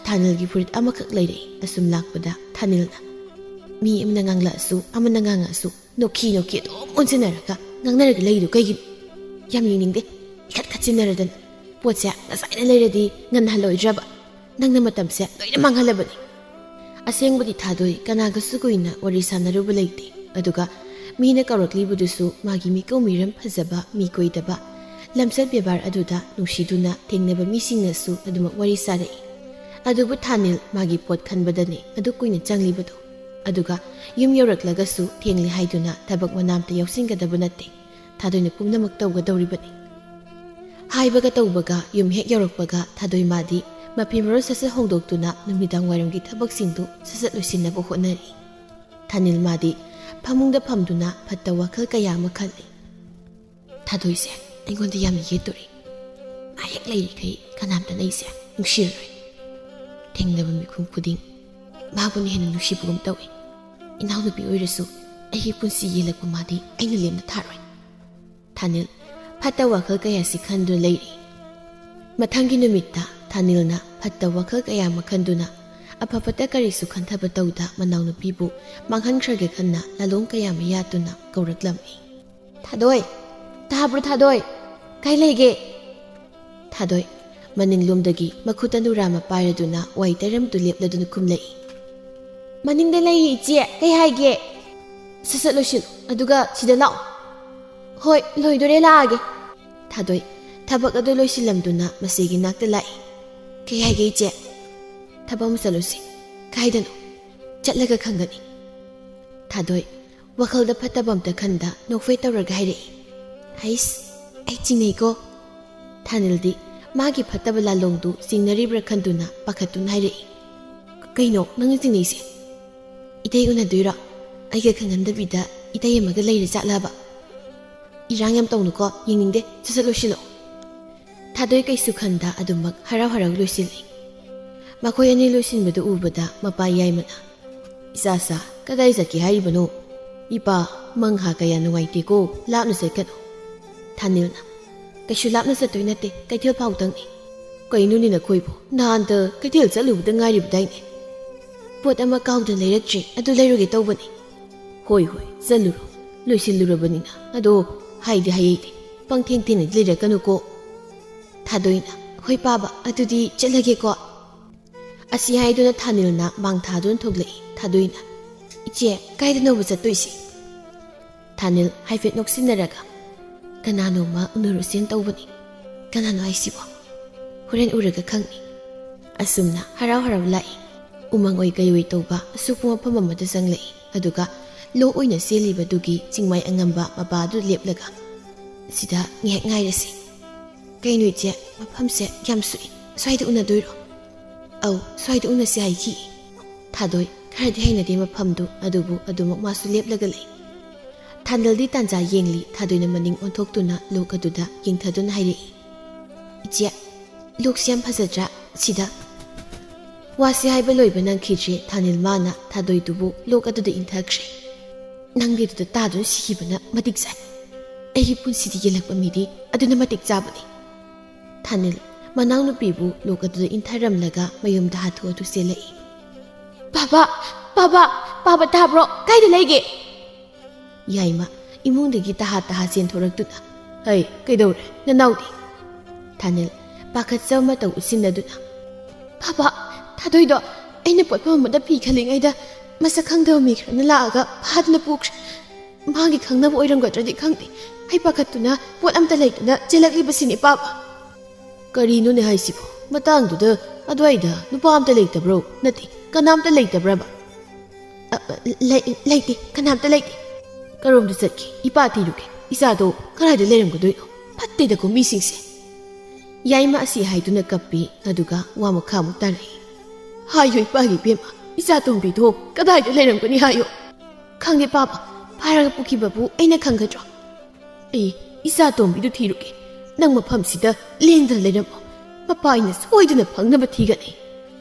ꯊꯥꯅꯤꯜꯒꯤ ꯐꯨꯔꯤꯠ ꯑꯃꯈꯛ ꯂꯩꯔꯛꯏ. ꯑꯁꯨꯝ ꯂꯥꯛꯄꯗ ꯊꯥꯅꯤꯜꯅ, ꯃꯤ ꯑꯃꯅ ꯉꯥꯡꯂꯛꯑꯁꯨ ꯑꯃꯅ ꯉꯥꯡꯉꯛꯑꯁꯨ ꯅꯣꯛꯈꯤ ꯑꯗꯨꯝ ꯑꯣꯟꯁꯤꯟꯅꯔꯒ ꯉꯥꯡꯅꯔꯒ ꯂꯩꯗꯨ ꯀꯩꯒꯤꯅꯣ? ꯌꯥꯝ ꯌꯦꯡꯅꯤꯡꯗꯦ. ꯈꯠꯆꯤꯟꯅꯔꯗꯅ. ꯄꯣꯠꯁꯦ ꯉꯁꯥꯏꯅ ꯂꯩꯔꯗꯤ ꯉꯟꯅꯍꯜꯂꯣꯏꯗ꯭ꯔꯕ? ꯅꯪꯅ ꯃꯇꯝꯁꯦ ꯂꯣꯏꯅ ꯃꯥꯡꯍꯜꯂꯕꯅꯤ. ꯑꯁꯦꯡꯕꯗꯤ ꯊꯥꯗꯣꯏ ꯀꯅꯥꯒꯁꯨ ꯀꯨꯏꯅ ꯋꯥꯔꯤ ꯁꯥꯟꯅꯔꯨꯕ ꯂꯩꯇꯦ. ꯑꯗꯨꯒ ꯃꯤꯅ ꯀꯧꯔꯛꯂꯤꯕꯗꯨꯁꯨ ꯃꯥꯒꯤ ꯃꯤꯀꯧ ꯃꯤꯔꯝ ꯐꯖꯕ, ꯃꯤ ꯀꯣꯏꯗꯕ, ꯂꯝꯆꯠ ꯕꯦꯕꯥꯔ ꯑꯗꯨꯗ ꯅꯨꯡꯁꯤꯗꯨꯅ ꯊꯦꯡꯅꯕ ꯃꯤꯁꯤꯡꯅꯁꯨ ꯑꯗꯨꯃꯛ ꯋꯥꯔꯤ ꯁꯥꯔꯛꯏ꯫ ꯑꯗꯨꯕꯨ ꯊꯥꯅꯤꯜ ꯃꯥꯒꯤ ꯄꯣꯠ ꯈꯟꯕꯗꯅꯤ ꯑꯗꯨ ꯀꯨꯏꯅ ꯆꯪꯂꯤꯕꯗꯣ꯫ ꯑꯗꯨꯒ ꯌꯨꯝ ꯌꯧꯔꯛꯂꯒꯁꯨ ꯊꯦꯡꯂꯦ ꯍꯥꯏꯗꯨꯅ ꯊꯕꯛ ꯃꯅꯥꯝꯇ ꯌꯥꯎꯁꯤꯟꯒꯗꯕ ꯅꯠꯇꯦ, ꯊꯥꯗꯣꯏꯅ ꯄꯨꯝꯅꯃꯛ ꯇꯧꯒꯗꯧꯔꯤꯕꯅꯤ꯫ ꯍꯥꯏꯕꯒ ꯇꯧꯕꯒ ꯌꯨꯝ ꯍꯦꯛ ꯌꯧꯔꯛꯄꯒ ꯊꯥꯗꯣꯏ ꯃꯥꯗꯤ ꯃꯐꯤ ꯃꯔꯣꯜ ꯁꯠ ꯍꯣꯡꯗꯣꯛꯇꯨꯅ ꯅꯨꯃꯤꯗꯥꯡ ꯋꯥꯏꯔꯝꯒꯤ ꯊꯕꯛꯁꯤꯡꯗꯨ ꯁꯠ ꯂꯣꯏꯁꯤꯟꯅꯕ ꯍꯣꯠꯅꯔꯤ꯫ ꯊꯥꯅꯤꯜ ꯃꯥꯗꯤ ꯐꯃꯨꯡꯗ ꯐꯝꯗꯨꯅ ꯐꯠꯇ ꯋꯥꯈꯜ ꯀꯌꯥ ꯑꯃ ꯈꯜꯂꯤ꯫ ꯊꯥꯗꯣꯏꯁꯦ ꯑꯩꯉꯣꯟꯗ ꯌꯥꯝꯅ ꯌꯦꯠꯇꯣꯔꯤ, ꯃꯥ ꯍꯦꯛ ꯂꯩꯔꯤꯈꯩ ꯀꯅꯥꯝꯇꯅ ꯑꯩꯁꯦ ꯅꯨꯡꯁꯤꯔꯔꯣꯏ꯫ ꯊꯦꯡꯅꯕ ꯃꯤꯈꯨꯝ ꯈꯨꯗꯤꯡ ꯃꯥꯕꯨꯅ ꯍꯦꯟꯅ ꯅꯨꯡꯁꯤꯕꯒꯨꯝ ꯇꯧꯏ꯫ ꯏꯅꯥꯎꯅꯨꯄꯤ ꯑꯣꯏꯔꯁꯨ ꯑꯩꯒꯤ ꯄꯨꯟꯁꯤ ꯌꯦꯜꯂꯛꯄ ꯃꯥꯗꯤ ꯑꯩꯅ ꯂꯦꯝꯅ ꯊꯥꯔꯣꯏ꯫ ꯊꯥꯅꯤꯜ ꯐꯠꯇ ꯋꯥꯈꯜ ꯀꯌꯥꯁꯤ ꯈꯟꯗꯨꯅ ꯂꯩꯔꯤ꯫ ꯃꯊꯪꯒꯤ ꯅꯨꯃꯤꯠꯇ ꯊꯥꯅꯤꯜꯅ ꯐꯠꯇ ꯋꯥꯈꯜ ꯀꯌꯥ ꯑꯃ ꯈꯟꯗꯨꯅ ꯑꯐ ꯐꯠꯇ ꯀꯔꯤꯁꯨ ꯈꯟꯊꯕ ꯇꯧꯗ ꯃꯅꯥꯎꯅꯨꯄꯤꯕꯨ ꯃꯥꯡꯍꯟꯈ꯭ꯔꯒꯦ ꯈꯟꯅ ꯂꯥꯂꯣꯡ ꯀꯌꯥ ꯑꯃ ꯌꯥꯠꯇꯨꯅ ꯀꯧꯔꯛꯂꯝꯃꯤ꯫ ꯊꯥꯗꯣꯏ, ꯇꯥꯕ꯭ꯔꯣ ꯊꯥꯗꯣꯏ? ꯀꯥꯏ ꯂꯩꯒꯦ? ꯊꯥꯗꯣꯏ ꯃꯅꯤꯡꯂꯣꯝꯗꯒꯤ ꯃꯈꯨꯠꯇ ꯅꯨꯔꯥ ꯑꯃ ꯄꯥꯏꯔꯗꯨꯅ ꯋꯥꯏ ꯇꯩꯔꯝꯗꯨ ꯂꯦꯞꯂꯗꯨꯅ ꯈꯨꯝꯂꯛꯏ꯫ ꯃꯅꯤꯡꯗ ꯂꯩꯌꯦ ꯏꯆꯦ, ꯀꯩ ꯍꯥꯏꯒꯦ? ꯁꯠ ꯂꯣꯏꯁꯤꯜꯂꯨ ꯑꯗꯨꯒ ꯁꯤꯗ ꯂꯥꯛꯑꯣ꯫ ꯍꯣꯏ ꯂꯣꯏꯗꯣꯔꯦ, ꯂꯥꯛꯑꯒꯦ꯫ ꯊꯥꯗꯣꯏ ꯊꯕꯛ ꯑꯗꯨ ꯂꯣꯏꯁꯤꯜꯂꯝꯗꯨꯅ ꯃꯆꯦꯒꯤ ꯅꯥꯛꯇ ꯂꯥꯛꯏ꯫ ꯀꯩ ꯍꯥꯏꯒꯦ ꯏꯆꯦ? ꯊꯕꯛ ꯑꯃ ꯆꯠꯂꯨꯁꯤ꯫ ꯀꯥꯏꯗꯅꯣ? ꯆꯠꯂꯒ ꯈꯪꯒꯅꯤ꯫ ꯊꯥꯗꯣꯏ ꯋꯥꯈꯜꯗ ꯐꯠꯇꯕ ꯑꯝꯇ ꯈꯟꯗ ꯅꯣꯛꯐꯦ ꯇꯧꯔꯒ ꯍꯥꯏꯔꯛꯏ꯫ ꯍꯩꯁ, ꯑꯩ ꯆꯤꯡꯅꯩꯀꯣ꯫ ꯊꯥꯅꯤꯜꯗꯤ ꯃꯥꯒꯤ ꯐꯠꯇꯕ ꯂꯥꯂꯣꯡꯗꯨ ꯆꯤꯡꯅꯔꯤꯕ꯭ꯔꯥ ꯈꯟꯗꯨꯅ ꯄꯥꯈꯠꯇꯨꯅ ꯍꯥꯏꯔꯛꯏ꯫ ꯀꯩꯅꯣ ꯅꯪꯅ ꯆꯤꯡꯅꯩꯁꯦ? ꯏꯇꯩ ꯎꯅꯗꯣꯏꯔꯣ? ꯑꯩꯒ ꯈꯪꯍꯟꯗꯕꯤꯗ ꯏꯇꯩ ꯑꯃꯒ ꯂꯩꯔ ꯆꯠꯂꯕ? ꯏꯔꯥꯡ ꯌꯥꯝ ꯇꯧꯅꯨꯀꯣ, ꯌꯦꯡꯅꯤꯡꯗꯦ, ꯁꯠ ꯂꯣꯏꯁꯤꯜꯂꯣ꯫ ꯊꯥꯗꯣꯏ ꯀꯩꯁꯨ ꯈꯟꯗ ꯑꯗꯨꯃꯛ ꯍꯔꯥꯎ ꯍꯔꯥꯎ ꯂꯣꯏꯁꯤꯜꯂꯤ꯫ ꯃꯈꯣꯏ ꯑꯅꯤ ꯂꯣꯏꯁꯤꯟꯕꯗꯨ ꯎꯕꯗ ꯃꯄꯥ ꯌꯥꯏꯃꯅ, ꯏꯆꯥꯆꯥ ꯀꯗꯥꯏ ꯆꯠꯀꯦ ꯍꯥꯏꯔꯤꯕꯅꯣ? ꯏꯄꯥ ꯃꯪꯍꯥ ꯀꯌꯥ ꯅꯨꯡꯉꯥꯏꯇꯦꯀꯣ, ꯂꯥꯞꯅ ꯆꯠꯀꯅꯨ꯫ ꯊꯥꯅꯤꯜꯅ, ꯀꯩꯁꯨ ꯂꯥꯞꯅ ꯆꯠꯇꯣꯏ ꯅꯠꯇꯦ, ꯀꯩꯊꯦꯜ ꯐꯥꯎꯇꯪꯅꯤ꯫ ꯀꯩꯅꯣꯅꯦ ꯅꯈꯣꯏꯕꯨ, ꯅꯍꯥꯟꯇ ꯀꯩꯊꯦꯜ ꯆꯠꯂꯨꯕꯗ ꯉꯥꯏꯔꯤꯕꯗꯥꯏꯅꯦ? ꯄꯣꯠ ꯑꯃ ꯀꯥꯎꯗꯅ ꯂꯩꯔꯛꯇ꯭ꯔꯤ, ꯑꯗꯨ ꯂꯩꯔꯨꯒꯦ ꯇꯧꯕꯅꯤ꯫ ꯍꯣꯏ ꯆꯠꯂꯨꯔꯣ, ꯂꯣꯏꯁꯤꯜꯂꯨꯔꯕꯅꯤꯅ꯫ ꯑꯗꯣ ꯍꯥꯏꯗꯤ ꯍꯥꯏꯌꯦꯗꯤ ꯄꯪꯊꯦꯡ ꯊꯦꯡꯅꯗꯤ ꯂꯩꯔꯛꯀꯅꯨꯀꯣ꯫ ꯊꯥꯗꯣꯏꯅ, ꯍꯣꯏ ꯄꯥꯕ, ꯑꯗꯨꯗꯤ ꯆꯠꯂꯒꯦꯀꯣ꯫ ꯑꯁꯤ ꯍꯥꯏꯗꯨꯅ ꯊꯥꯅꯤꯜꯅ ꯃꯥꯡ ꯊꯥꯗꯨꯅ ꯊꯣꯛꯂꯛꯏ꯫ ꯊꯥꯗꯣꯏꯅ, ꯏꯆꯦ ꯀꯥꯏꯗꯅꯣꯕ ꯆꯠꯇꯣꯏꯁꯤ? ꯊꯥꯅꯤꯜ ꯍꯥꯏꯐꯦꯠ ꯅꯣꯛꯁꯤꯟꯅꯔꯒ, ꯀꯅꯥꯅꯣꯃ ꯎꯅꯔꯨꯁꯦꯅ ꯇꯧꯕꯅꯤ꯫ ꯀꯅꯥꯅꯣ ꯍꯥꯏꯁꯤꯕꯣ? ꯍꯣꯔꯦꯟ ꯎꯔꯒ ꯈꯪꯅꯤ꯫ ꯑꯁꯨꯝꯅ ꯍꯔꯥꯎ ꯍꯔꯥꯎ ꯂꯥꯛꯏ꯫ ꯎꯃꯪ ꯑꯣꯏ ꯀꯩ ꯑꯣꯏ ꯇꯧꯕ ꯑꯁꯨꯛꯄ ꯃꯐꯝ ꯑꯃꯗ ꯆꯪꯂꯛꯏ꯫ ꯑꯗꯨꯒ ꯂꯣꯛ ꯑꯣꯏꯅ ꯆꯦꯜꯂꯤꯕꯗꯨꯒꯤ ꯆꯤꯡꯃꯥꯏ ꯑꯉꯝꯕ ꯃꯄꯥꯗꯨ ꯂꯦꯞꯂꯒ, ꯁꯤꯗ ꯉꯥꯏꯍꯥꯛ ꯉꯥꯏꯔꯁꯤ꯫ ꯀꯩꯅꯣ ꯏꯆꯦ, ꯃꯐꯝꯁꯦ ꯌꯥꯝ ꯁꯨꯏ, ꯁ꯭ꯋꯥꯏꯗ ꯎꯅꯗꯣꯏꯔꯣ? ꯑꯧ, ꯁ꯭ꯋꯥꯏꯗ ꯎꯅꯁꯤ ꯍꯥꯏꯈꯤ꯫ ꯊꯥꯗꯣꯏ ꯈꯔꯗꯤ ꯍꯩꯅꯗꯦ ꯃꯐꯝꯗꯨ, ꯑꯗꯨꯕꯨ ꯑꯗꯨꯃꯛ ꯃꯥꯁꯨ ꯂꯦꯞꯂꯒ ꯂꯩ꯫ ꯊꯥꯅꯤꯜꯗꯤ ꯇꯥꯟꯖꯥ ꯌꯦꯡꯂꯤ꯫ ꯊꯥꯗꯣꯏꯅ ꯃꯅꯤꯡ ꯑꯣꯟꯊꯣꯛꯇꯨꯅ ꯂꯣꯛ ꯑꯗꯨꯗ ꯌꯦꯡꯊꯗꯨꯅ ꯍꯥꯏꯔꯛꯏ꯫ ꯏꯆꯦ, ꯂꯣꯛꯁꯤ ꯌꯥꯝ ꯐꯖꯗ꯭ꯔꯥ? ꯁꯤꯗ ꯋꯥꯁꯤ ꯍꯥꯏꯕ ꯂꯣꯏꯕ ꯅꯪꯈꯤꯗ꯭ꯔꯦ ꯊꯥꯅꯤꯜ ꯃꯥꯅ ꯊꯥꯗꯣꯏꯗꯨꯕꯨ ꯂꯣꯛ ꯑꯗꯨꯗ ꯏꯟꯊꯈ꯭ꯔꯦ꯫ ꯅꯪꯗꯤ ꯑꯗꯨꯗ ꯇꯥꯗꯨꯅ ꯁꯤꯈꯤꯕꯅ ꯃꯇꯤꯛ ꯆꯥꯏ꯫ ꯑꯩꯒꯤ ꯄꯨꯟꯁꯤꯗ ꯌꯦꯜꯂꯛꯄ ꯃꯤꯗꯤ ꯑꯗꯨꯅ ꯃꯇꯤꯛ ꯆꯥꯕꯅꯤ꯫ ꯊꯥꯅꯤꯜ ꯃꯅꯥꯎꯅꯨꯄꯤꯕꯨ ꯂꯣꯛ ꯑꯗꯨꯗ ꯏꯟꯊꯔꯝꯂꯒ ꯃꯌꯨꯝꯗ ꯍꯥꯊꯨ ꯍꯥꯊꯨ ꯆꯦꯜꯂꯛꯏ꯫ ꯄꯥꯕ ꯇꯥꯕ꯭ꯔꯣ? ꯀꯥꯏꯗ ꯂꯩꯒꯦ? ꯌꯥꯏꯃ ꯏꯃꯨꯡꯗꯒꯤ ꯇꯍꯥ ꯆꯦꯟꯊꯣꯔꯛꯇꯨꯅ, ꯍꯩ ꯀꯩꯗꯧꯔꯦ ꯅꯅꯥꯎꯗꯤ? ꯊꯥꯅꯤꯜ ꯄꯥꯈꯠꯆꯕ ꯃꯇꯧ ꯎꯠꯁꯤꯟꯅꯗꯨꯅ, ꯕꯥꯕꯥ, ꯊꯥꯗꯣꯏꯗꯣ ꯑꯩꯅ ꯄꯣꯠꯐꯝ ꯑꯃꯗ ꯐꯤ ꯈꯜꯂꯤꯉꯩꯗ ꯃꯁꯛ ꯈꯪꯗꯕ ꯃꯤ ꯈꯔꯅ ꯂꯥꯛꯑꯒ ꯐꯥꯗꯨꯅ ꯄꯨꯈ꯭ꯔꯦ꯫ ꯃꯥꯒꯤ ꯈꯪꯅꯕ ꯑꯣꯏꯔꯝꯒꯗ꯭ꯔꯗꯤ ꯈꯪꯗꯦ꯫ ꯑꯩ ꯄꯥꯈꯠꯇꯨꯅ ꯄꯣꯠ ꯑꯝꯇ ꯂꯩꯇꯨꯅ ꯆꯦꯜꯂꯛꯂꯤꯕꯁꯤꯅꯤ ꯄꯥꯕ꯫ ꯀꯔꯤꯅꯣꯅꯦ ꯍꯥꯏꯁꯤꯕꯣ? ꯃꯇꯥꯡꯗꯨꯗ ꯑꯗꯨꯋꯥꯏꯗ ꯅꯨꯄꯥ ꯑꯝꯇ ꯂꯩꯇꯕ꯭ꯔꯣ? ꯅꯠꯇꯦ, ꯀꯅꯥꯝꯇ ꯂꯩꯇꯕ꯭ꯔꯕ? ꯂꯩꯇꯦ, ꯀꯅꯥꯝꯇ ꯂꯩꯇꯦ꯫ ꯀꯔꯣꯝꯗ ꯆꯠꯈꯤ? ꯏꯄꯥ ꯊꯤꯔꯨꯒꯦ꯫ ꯏꯆꯥꯗꯣ ꯀꯗꯥꯏꯗ ꯂꯩꯔꯝꯒꯗꯣꯏꯅꯣ? ꯐꯠꯇꯦꯗꯀꯣ ꯃꯤꯁꯤꯡꯁꯦ꯫ ꯌꯥꯏꯃ ꯑꯁꯤ ꯍꯥꯏꯗꯨꯅ ꯀꯞꯄꯤ꯫ ꯑꯗꯨꯒ ꯋꯥ ꯃꯈꯥꯃꯨꯛ ꯇꯥꯔꯛꯏ꯫ ꯍꯥꯏꯌꯣ ꯏꯄꯥꯒꯤ ꯏꯕꯦꯝꯃ, ꯏꯆꯥ ꯇꯣꯝꯕꯤꯗꯣ ꯀꯗꯥꯏꯗ ꯂꯩꯔꯝꯒꯅꯤ ꯍꯥꯏꯌꯣ꯫ ꯈꯪꯗꯦ ꯄꯥꯕ, ꯐꯥꯔꯒ ꯄꯨꯈꯤꯕꯕꯨ ꯑꯩꯅ ꯈꯪꯒꯗ꯭ꯔꯣ? ꯑꯩ ꯏꯆꯥ ꯇꯣꯝꯕꯤꯗꯨ ꯊꯤꯔꯨꯒꯦ꯫ ꯅꯪ ꯃꯐꯝꯁꯤꯗ ꯂꯦꯡꯗꯅ ꯂꯩꯔꯝꯃꯣ, ꯃꯄꯥ ꯑꯩꯅ ꯁꯣꯏꯗꯅ ꯐꯪꯅꯕ ꯊꯤꯒꯅꯤ꯫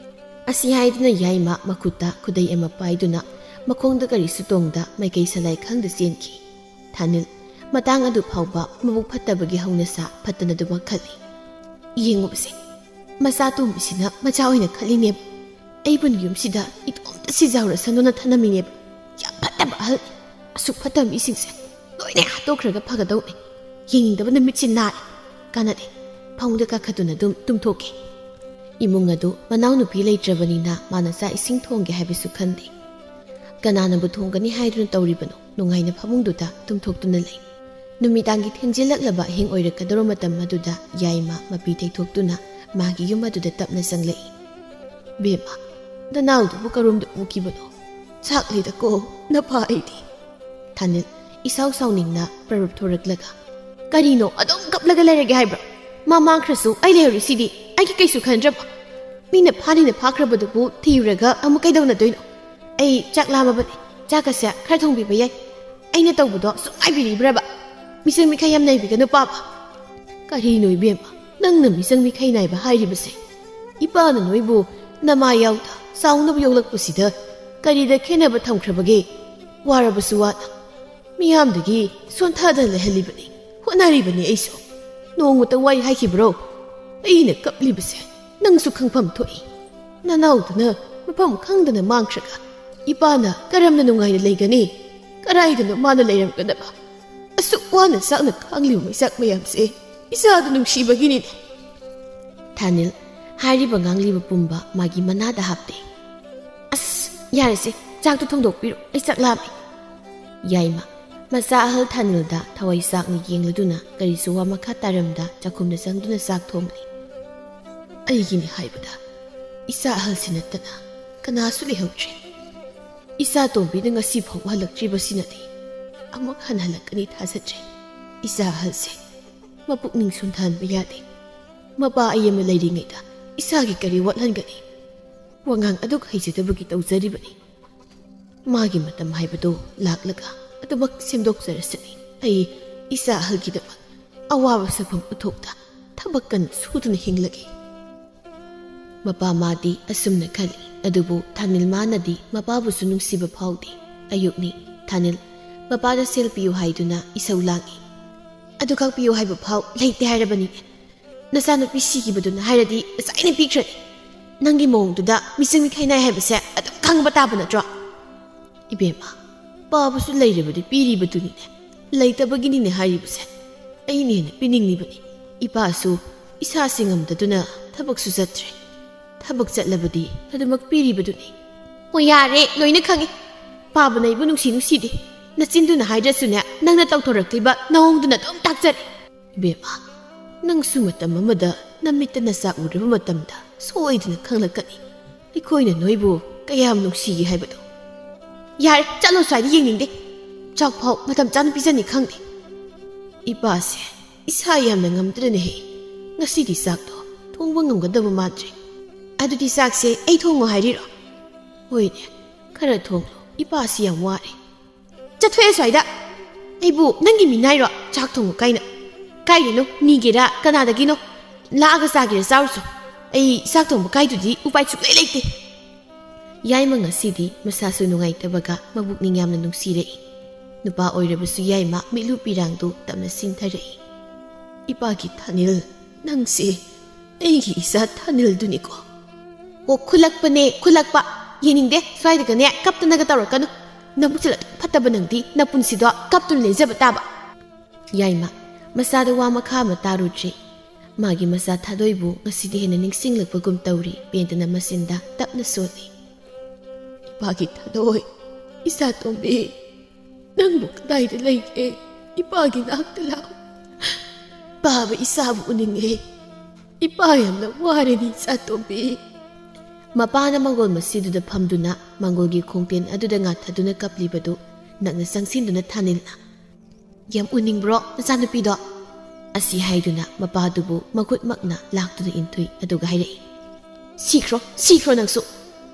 ꯑꯁꯤ ꯍꯥꯏꯗꯨꯅ ꯌꯥꯏꯃ ꯃꯈꯨꯠꯇ ꯈꯨꯗꯩ ꯑꯃ ꯄꯥꯏꯗꯨꯅ ꯃꯈꯣꯡꯗ ꯀꯔꯤꯁꯨ ꯇꯣꯡꯗ ꯃꯥꯏꯀꯩ ꯁꯂꯥꯏ ꯈꯪꯗ ꯆꯦꯟꯈꯤ꯫ ꯊꯥꯅꯤꯜ ꯃꯇꯥꯡ ꯑꯗꯨ ꯐꯥꯎꯕ ꯃꯕꯨꯛ ꯐꯠꯇꯕꯒꯤ ꯍꯧꯅꯁꯥ ꯐꯠꯇꯅꯗꯨꯃꯛ ꯈꯜꯂꯤ꯫ ꯌꯦꯡꯉꯨꯕꯁꯦ, ꯃꯆꯥ ꯇꯣꯝꯕꯤꯁꯤꯅ ꯃꯆꯥ ꯑꯣꯏꯅ ꯈꯜꯂꯤꯅꯦꯕ꯫ ꯑꯩꯕꯨ ꯌꯨꯝꯁꯤꯗ ꯏꯇꯣꯝꯇ ꯁꯤꯖꯥꯎꯔꯁꯅꯨꯅ ꯊꯅꯝꯃꯤꯅꯦꯕ꯫ ꯌꯥꯝ ꯐꯠꯇꯕ ꯑꯍꯜꯅꯤ꯫ ꯑꯁꯨꯛ ꯐꯠꯇꯕ ꯃꯤꯁꯤꯡꯁꯦ ꯂꯣꯏꯅ ꯍꯥꯠꯇꯣꯛꯈ꯭ꯔꯒ ꯐꯒꯗꯧꯅꯤ꯫ ꯌꯦꯡꯅꯤꯡꯗꯕꯅ ꯃꯤꯠꯁꯤ ꯅꯥꯔꯦ꯫ ꯀꯥꯟꯅꯗꯦ, ꯐꯃꯨꯡꯗ ꯀꯥꯈꯠꯇꯨꯅ ꯑꯗꯨꯝ ꯇꯨꯝꯊꯣꯛꯀꯦ꯫ ꯏꯃꯨꯡ ꯑꯗꯨ ꯃꯅꯥꯎꯅꯨꯄꯤ ꯂꯩꯇ꯭ꯔꯕꯅꯤꯅ ꯃꯥꯅ ꯆꯥꯛ ꯏꯁꯤꯡ ꯊꯣꯡꯒꯦ ꯍꯥꯏꯕꯁꯨ ꯈꯟꯗꯦ꯫ ꯀꯅꯥꯅꯕꯨ ꯊꯣꯡꯒꯅꯤ ꯍꯥꯏꯗꯨꯅ ꯇꯧꯔꯤꯕꯅꯣ? ꯅꯨꯡꯉꯥꯏꯅ ꯐꯃꯨꯡꯗꯨꯗ ꯇꯨꯝꯊꯣꯛꯇꯨꯅ ꯂꯩ꯫ ꯅꯨꯃꯤꯗꯥꯡꯒꯤ ꯊꯦꯡꯖꯤꯜꯂꯛꯂꯕ ꯑꯍꯤꯡ ꯑꯣꯏꯔꯛꯀꯗꯧꯕ ꯃꯇꯝ ꯑꯗꯨꯗ ꯌꯥꯏꯃ ꯃꯄꯤ ꯇꯩꯊꯣꯛꯇꯨꯅ ꯃꯥꯒꯤ ꯌꯨꯝ ꯑꯗꯨꯗ ꯇꯞꯅ ꯆꯪꯂꯛꯏ꯫ ꯕꯦꯝꯃ, ꯅꯅꯥꯎꯗꯨꯕꯨ ꯀꯔꯣꯝꯗ ꯎꯈꯤꯕꯅꯣ? ꯆꯥꯛꯂꯤꯗꯀꯣ ꯅꯄꯥ ꯑꯩꯗꯤ꯫ ꯊꯥꯅꯤꯜ ꯏꯁꯥꯎ ꯁꯥꯎꯅꯤꯡꯅ ꯄ꯭ꯔꯔꯨꯞ ꯊꯣꯔꯛꯂꯒ, ꯀꯔꯤꯅꯣ ꯑꯗꯨꯝ ꯀꯞꯂꯒ ꯂꯩꯔꯒꯦ ꯍꯥꯏꯕ꯭ꯔꯣ? ꯃꯥ ꯃꯥꯡꯈ꯭ꯔꯁꯨ ꯑꯩ ꯂꯩꯍꯧꯔꯤꯁꯤꯗꯤ, ꯑꯩꯒꯤ ꯀꯩꯁꯨ ꯈꯟꯗ꯭ꯔꯕ? ꯃꯤꯅ ꯐꯥꯅꯤꯅ ꯐꯥꯈ꯭ꯔꯕꯗꯨꯕꯨ ꯊꯤꯔꯨꯔꯒ ꯑꯃꯨꯛ ꯀꯩꯗꯧꯅꯗꯣꯏꯅꯣ? ꯑꯩ ꯆꯥꯛ ꯂꯥꯝꯃꯕꯅꯤ, ꯆꯥꯛꯀꯁꯦ ꯈꯔ ꯊꯣꯡꯕꯤꯕ ꯌꯥꯏ꯫ ꯑꯩꯅ ꯇꯧꯕꯗꯣ ꯁꯨꯡꯉꯥꯏꯕꯤꯔꯤꯕ꯭ꯔꯕ? ꯃꯤꯆꯪ ꯃꯤꯈꯥꯏ ꯌꯥꯝ ꯅꯩꯕꯤꯒꯅꯨ ꯄꯥꯕ꯫ ꯀꯔꯤꯅꯣ ꯏꯕꯦꯝꯃ, ꯅꯪꯅ ꯃꯤꯆꯪ ꯃꯤꯈꯥꯏ ꯅꯥꯏꯕ ꯍꯥꯏꯔꯤꯕꯁꯦ? ꯏꯄꯥꯅ ꯅꯣꯏꯕꯨ ꯅꯃꯥ ꯌꯥꯎꯗ ꯆꯥꯎꯅꯕ ꯌꯣꯛꯂꯛꯄꯁꯤꯗ ꯀꯔꯤꯗ ꯈꯦꯟꯅꯕ ꯊꯝꯈ꯭ꯔꯕꯒꯦ? ꯋꯥꯔꯕꯁꯨ ꯋꯥꯅ ꯃꯤꯌꯥꯝꯗꯒꯤ ꯁꯣꯟꯊꯗꯅ ꯂꯩꯍꯜꯂꯤꯕꯅꯤ, ꯍꯣꯠꯅꯔꯤꯕꯅꯤ ꯑꯩꯁꯨ꯫ ꯅꯣꯡꯃꯇ ꯋꯥꯏ ꯍꯥꯏꯈꯤꯕ꯭ꯔꯣ? ꯑꯩꯅ ꯀꯞꯂꯤꯕꯁꯦ ꯅꯪꯁꯨ ꯈꯪꯐꯝ ꯊꯣꯛꯏ꯫ ꯅꯅꯥꯎꯗꯨꯅ ꯃꯐꯝ ꯈꯪꯗꯅ ꯃꯥꯡꯈ꯭ꯔꯒ ꯏꯄꯥꯅ ꯀꯔꯝꯅ ꯅꯨꯡꯉꯥꯏꯅ ꯂꯩꯒꯅꯤ? ꯀꯔꯥꯏꯗꯅꯣ ꯃꯥꯅ ꯂꯩꯔꯝꯒꯗꯕ? ꯑꯁꯨꯛ ꯋꯥꯅ ꯆꯥꯛꯅ ꯈꯥꯡꯂꯤꯕ ꯃꯩꯁꯥꯛ ꯃꯌꯥꯝꯁꯦ ꯏꯆꯥꯗ ꯅꯨꯡꯁꯤꯕꯒꯤꯅꯤꯅꯦ꯫ ꯊꯥꯅꯤꯜ ꯍꯥꯏꯔꯤꯕ ꯉꯥꯡꯂꯤꯕ ꯄꯨꯝꯕ ꯃꯥꯒꯤ ꯃꯅꯥꯗ ꯍꯥꯞꯄꯦ꯫ ꯑꯁ ꯌꯥꯔꯦꯁꯦ, ꯆꯥꯛꯇꯣ ꯊꯣꯡꯗꯣꯛꯄꯤꯔꯣ, ꯑꯩ ꯆꯥꯛ ꯂꯥꯝꯃꯤ꯫ ꯌꯥꯏꯃ ꯃꯆꯥ ꯑꯍꯜ ꯊꯥꯅꯤꯜꯗ ꯊꯋꯥꯏ ꯆꯥꯛꯅ ꯌꯦꯡꯂꯗꯨꯅ ꯀꯔꯤꯁꯨ ꯋꯥ ꯃꯈꯥ ꯇꯥꯔꯝꯗ ꯆꯥꯛꯈꯨꯝꯗ ꯆꯪꯗꯨꯅ ꯆꯥꯛ ꯊꯣꯡꯂꯤ꯫ ꯑꯩꯒꯤꯅꯤ ꯍꯥꯏꯕꯗ ꯏꯆꯥ ꯑꯍꯜꯁꯤ ꯅꯠꯇꯅ ꯀꯅꯥꯁꯨ ꯂꯩꯍꯧꯗ꯭ꯔꯦ꯫ ꯏꯆꯥ ꯇꯣꯝꯕꯤꯅ ꯉꯁꯤ ꯐꯥꯎꯕ ꯍꯜꯂꯛꯇ꯭ꯔꯤꯕꯁꯤꯅꯗꯤ ꯑꯃꯨꯛ ꯍꯜꯂꯛꯀꯅꯤ ꯊꯥꯖꯗ꯭ꯔꯦ꯫ ꯏꯆꯥ ꯑꯍꯜꯁꯦ ꯃꯄꯨꯛꯅꯤꯡ ꯁꯣꯟꯊꯍꯟꯕ ꯌꯥꯗꯦ꯫ ꯃꯄꯥ ꯑꯩ ꯑꯃ ꯂꯩꯔꯤꯉꯩꯗ ꯏꯆꯥꯒꯤ ꯀꯔꯤ ꯋꯥꯠꯍꯟꯒꯅꯤ? ꯋꯥꯉꯥꯡ ꯑꯗꯨꯛ ꯍꯩꯖꯗꯕꯒꯤ ꯇꯧꯖꯔꯤꯕꯅꯤ꯫ ꯃꯥꯒꯤ ꯃꯇꯝ ꯍꯥꯏꯕꯗꯣ ꯂꯥꯛꯂꯒ ꯑꯗꯨꯃꯛ ꯁꯦꯝꯗꯣꯛꯆꯔꯁꯅꯤ꯫ ꯑꯩ ꯏꯆꯥ ꯑꯍꯜꯒꯤꯗꯃꯛ ꯑꯋꯥꯕ ꯁꯛꯐꯝ ꯎꯊꯣꯛꯇ ꯊꯕꯛ ꯀꯟꯅ ꯁꯨꯗꯨꯅ ꯍꯤꯡꯂꯒꯦ꯫ ꯃꯄꯥ ꯃꯥꯗꯤ ꯑꯁꯨꯝꯅ ꯈꯜꯂꯤ, ꯑꯗꯨꯕꯨ ꯊꯥꯅꯤꯜ ꯃꯥꯅꯗꯤ ꯃꯄꯥꯕꯨꯁꯨ ꯅꯨꯡꯁꯤꯕ ꯐꯥꯎꯗꯦ꯫ ꯑꯌꯨꯛꯅꯤ, ꯊꯥꯅꯤꯜ ꯃꯄꯥꯗ ꯁꯦꯜ ꯄꯤꯌꯨ ꯍꯥꯏꯗꯨꯅ ꯏꯁꯧ ꯂꯥꯡꯏ꯫ ꯑꯗꯨ ꯈꯛ ꯄꯤꯌꯨ ꯍꯥꯏꯕ ꯐꯥꯎ ꯂꯩꯇꯦ ꯍꯥꯏꯔꯕꯅꯤꯅꯦ꯫ ꯅꯆꯥꯅꯨꯄꯤ ꯁꯤꯈꯤꯕꯗꯨꯅ ꯍꯥꯏꯔꯗꯤ ꯉꯁꯥꯏꯅ ꯄꯤꯈ꯭ꯔꯅꯤ꯫ ꯅꯪꯒꯤ ꯃꯑꯣꯡꯗꯨꯗ ꯃꯤꯆꯪ ꯃꯤꯈꯥꯏ ꯅꯥꯏ ꯍꯥꯏꯕꯁꯦ ꯑꯗꯨꯝ ꯈꯪꯕ ꯇꯥꯕ ꯅꯠꯇ꯭ꯔꯣ? ꯏꯕꯦꯝꯃ, ꯄꯥꯕꯁꯨ ꯂꯩꯔꯕꯗꯤ ꯄꯤꯔꯤꯕꯗꯨꯅꯤꯅꯦ, ꯂꯩꯇꯕꯒꯤꯅꯤꯅꯦ ꯍꯥꯏꯔꯤꯕꯁꯦ꯫ ꯑꯩꯅ ꯍꯦꯟꯅ ꯄꯤꯅꯤꯡꯂꯤꯕꯅꯤ꯫ ꯏꯄꯥꯁꯨ ꯏꯁꯥꯁꯤ ꯉꯝꯗꯗꯨꯅ ꯊꯕꯛꯁꯨ ꯆꯠꯇ꯭ꯔꯦ꯫ ꯊꯕꯛ ꯆꯠꯂꯕꯗꯤ ꯑꯗꯨꯃꯛ ꯄꯤꯔꯤꯕꯗꯨꯅꯤ꯫ ꯍꯣꯏ ꯌꯥꯔꯦ, ꯂꯣꯏꯅ ꯈꯪꯉꯤ꯫ ꯄꯥꯕꯅ ꯑꯩꯕꯨ ꯅꯨꯡꯁꯤꯗꯦ, ꯅꯆꯤꯟꯗꯨꯅ ꯍꯥꯏꯗ꯭ꯔꯁꯨꯅꯦ ꯅꯪꯅ ꯇꯧꯊꯣꯔꯛꯂꯤꯕ ꯅꯑꯣꯡꯗꯨꯅ ꯑꯗꯨꯝ ꯇꯥꯛꯆꯔꯦ꯫ ꯏꯕꯦꯝꯃ, ꯅꯪꯁꯨ ꯃꯇꯝ ꯑꯃꯗ ꯅꯃꯤꯠꯇ ꯅꯆꯥ ꯎꯔꯕ ꯃꯇꯝꯗ ꯁꯣꯏꯗꯅ ꯈꯪꯂꯛꯀꯅꯤ ꯑꯩꯈꯣꯏꯅ ꯅꯣꯏꯕꯨ ꯀꯌꯥꯝ ꯅꯨꯡꯁꯤꯒꯦ ꯍꯥꯏꯕꯗꯣ꯫ ꯌꯥꯔꯦ, ꯆꯠꯂꯣ, ꯁ꯭ꯋꯥꯏꯗ ꯌꯦꯡꯅꯤꯡꯗꯦ꯫ ꯆꯥꯛ ꯐꯥꯎ ꯃꯇꯝ ꯆꯥꯅ ꯄꯤꯖꯅꯤ ꯈꯪꯗꯦ꯫ ꯏꯄꯥꯁꯦ ꯏꯁꯥ ꯌꯥꯝꯅ ꯉꯝꯗ꯭ꯔꯅꯦꯍꯦ, ꯉꯁꯤꯗꯤ ꯆꯥꯛꯇꯣ ꯊꯣꯡꯕ ꯉꯝꯒꯗꯕ ꯃꯥꯟꯗ꯭ꯔꯦ꯫ ꯑꯗꯨꯗꯤ ꯆꯥꯛꯁꯦ ꯑꯩ ꯊꯣꯡꯉꯣ ꯍꯥꯏꯔꯤꯔꯣ? ꯍꯣꯏꯅꯦ, ꯈꯔ ꯊꯣꯡꯂꯣ, ꯏꯄꯥꯁꯤ ꯌꯥꯝ ꯋꯥꯔꯦ꯫ ꯆꯠꯊꯣꯛꯑꯦ ꯁ꯭ꯋꯥꯏꯗ! ꯑꯩꯕꯨ ꯅꯪꯒꯤ ꯃꯤꯅꯥꯏꯔꯣ ꯆꯥꯛ ꯊꯣꯡꯉꯣ ꯀꯥꯏꯅ? ꯀꯥꯏꯗꯅꯣ ꯅꯤꯒꯦꯔꯥ ꯀꯅꯥꯗꯒꯤꯅꯣ ꯂꯥꯛꯑꯒ ꯆꯥꯒꯦꯔꯥ ꯆꯥꯔꯨꯁꯨ, ꯑꯩ ꯆꯥꯛ ꯊꯣꯡꯕ ꯀꯥꯏꯗꯨꯗꯤ ꯎꯄꯥꯏ ꯁꯨꯡꯂꯩ ꯂꯩꯇꯦ꯫ ꯌꯥꯏꯃ ꯉꯁꯤꯗꯤ ꯃꯁꯥꯁꯨ ꯅꯨꯡꯉꯥꯏꯇꯕꯒ ꯃꯕꯨꯛꯅꯤꯡ ꯌꯥꯝꯅ ꯅꯨꯡꯁꯤꯔꯛꯏ꯫ ꯅꯨꯄꯥ ꯑꯣꯏꯔꯕꯁꯨ ꯌꯥꯏꯃ ꯃꯤꯠꯂꯨ ꯄꯤꯔꯥꯡꯗꯨ ꯇꯞꯅ ꯁꯤꯡꯊꯔꯛꯏ꯫ ꯏꯄꯥꯒꯤ ꯊꯥꯅꯤꯜ, ꯅꯪꯁꯦ ꯑꯩꯒꯤ ꯏꯆꯥ ꯊꯥꯅꯤꯜꯗꯨꯅꯤꯀꯣ? ꯑꯣ, ꯈꯨꯜꯂꯛꯄꯅꯦ, ꯈꯨꯜꯂꯛꯄ꯫ ꯌꯦꯡꯅꯤꯡꯗꯦ ꯁ꯭ꯋꯥꯏꯗꯒꯅꯦ ꯀꯞꯇꯅꯒ ꯇꯧꯔꯛꯀꯅꯨ꯫ ꯅꯕꯨꯛꯆꯦꯜ ꯑꯗꯨꯛ ꯐꯠꯇꯕ ꯅꯪꯗꯤ ꯅꯄꯨꯟꯁꯤꯗꯣ ꯀꯞꯇꯨꯅ ꯂꯦꯟꯖꯕ ꯇꯥꯕ꯫ ꯌꯥꯏꯃ ꯃꯆꯥꯗ ꯋꯥ ꯃꯈꯥ ꯑꯃ ꯇꯥꯔꯨꯗ꯭ꯔꯤ꯫ ꯃꯥꯒꯤ ꯃꯆꯥ ꯊꯥꯗꯣꯏꯕꯨ ꯉꯁꯤꯗꯤ ꯍꯦꯟꯅ ꯅꯤꯡꯁꯤꯡꯂꯛꯄꯒꯨꯝ ꯇꯧꯔꯤ꯫ ꯄꯦꯟꯗꯅ ꯃꯆꯤꯟꯗ ꯇꯞꯅ ꯁꯣꯜꯂꯤ꯫ ꯏꯄꯥꯒꯤ ꯊꯥꯗꯣꯏ, ꯏꯆꯥ ꯇꯣꯝꯕꯤ, ꯅꯪꯕꯨ ꯀꯗꯥꯏꯗ ꯂꯩꯒꯦ? ꯏꯄꯥꯒꯤ ꯅꯥꯛꯇ ꯂꯥꯛꯎ꯫ ꯄꯥꯕ ꯏꯆꯥꯕꯨ ꯎꯅꯤꯡꯉꯦ꯫ ꯏꯄꯥ ꯌꯥꯝꯅ ꯋꯥꯔꯦꯅꯤ ꯏꯆꯥ ꯇꯣꯝꯕꯤ꯫ ꯃꯄꯥꯅ ꯃꯪꯒꯣꯜ ꯃꯁꯤꯗꯨꯗ ꯐꯝꯗꯨꯅ ꯃꯪꯒꯣꯜꯒꯤ ꯈꯣꯡꯇꯦꯟ ꯑꯗꯨꯗ ꯉꯥꯊꯗꯨꯅ ꯀꯞꯂꯤꯕꯗꯨ ꯅꯛꯅ ꯆꯪꯁꯤꯟꯗꯨꯅ ꯊꯥꯅꯤꯜꯅ, ꯌꯥꯝ ꯎꯅꯤꯡꯕ꯭ꯔꯣ ꯅꯆꯥꯅꯨꯄꯤꯗꯣ? ꯑꯁꯤ ꯍꯥꯏꯗꯨꯅ ꯃꯄꯥꯗꯨꯕꯨ ꯃꯈꯨꯠꯃꯛꯅ ꯂꯥꯛꯇꯨꯅ ꯏꯟꯊꯨꯏ꯫ ꯑꯗꯨꯒ ꯍꯥꯏꯔꯛꯏ, ꯁꯤꯈ꯭ꯔꯣ ꯅꯪꯁꯨ,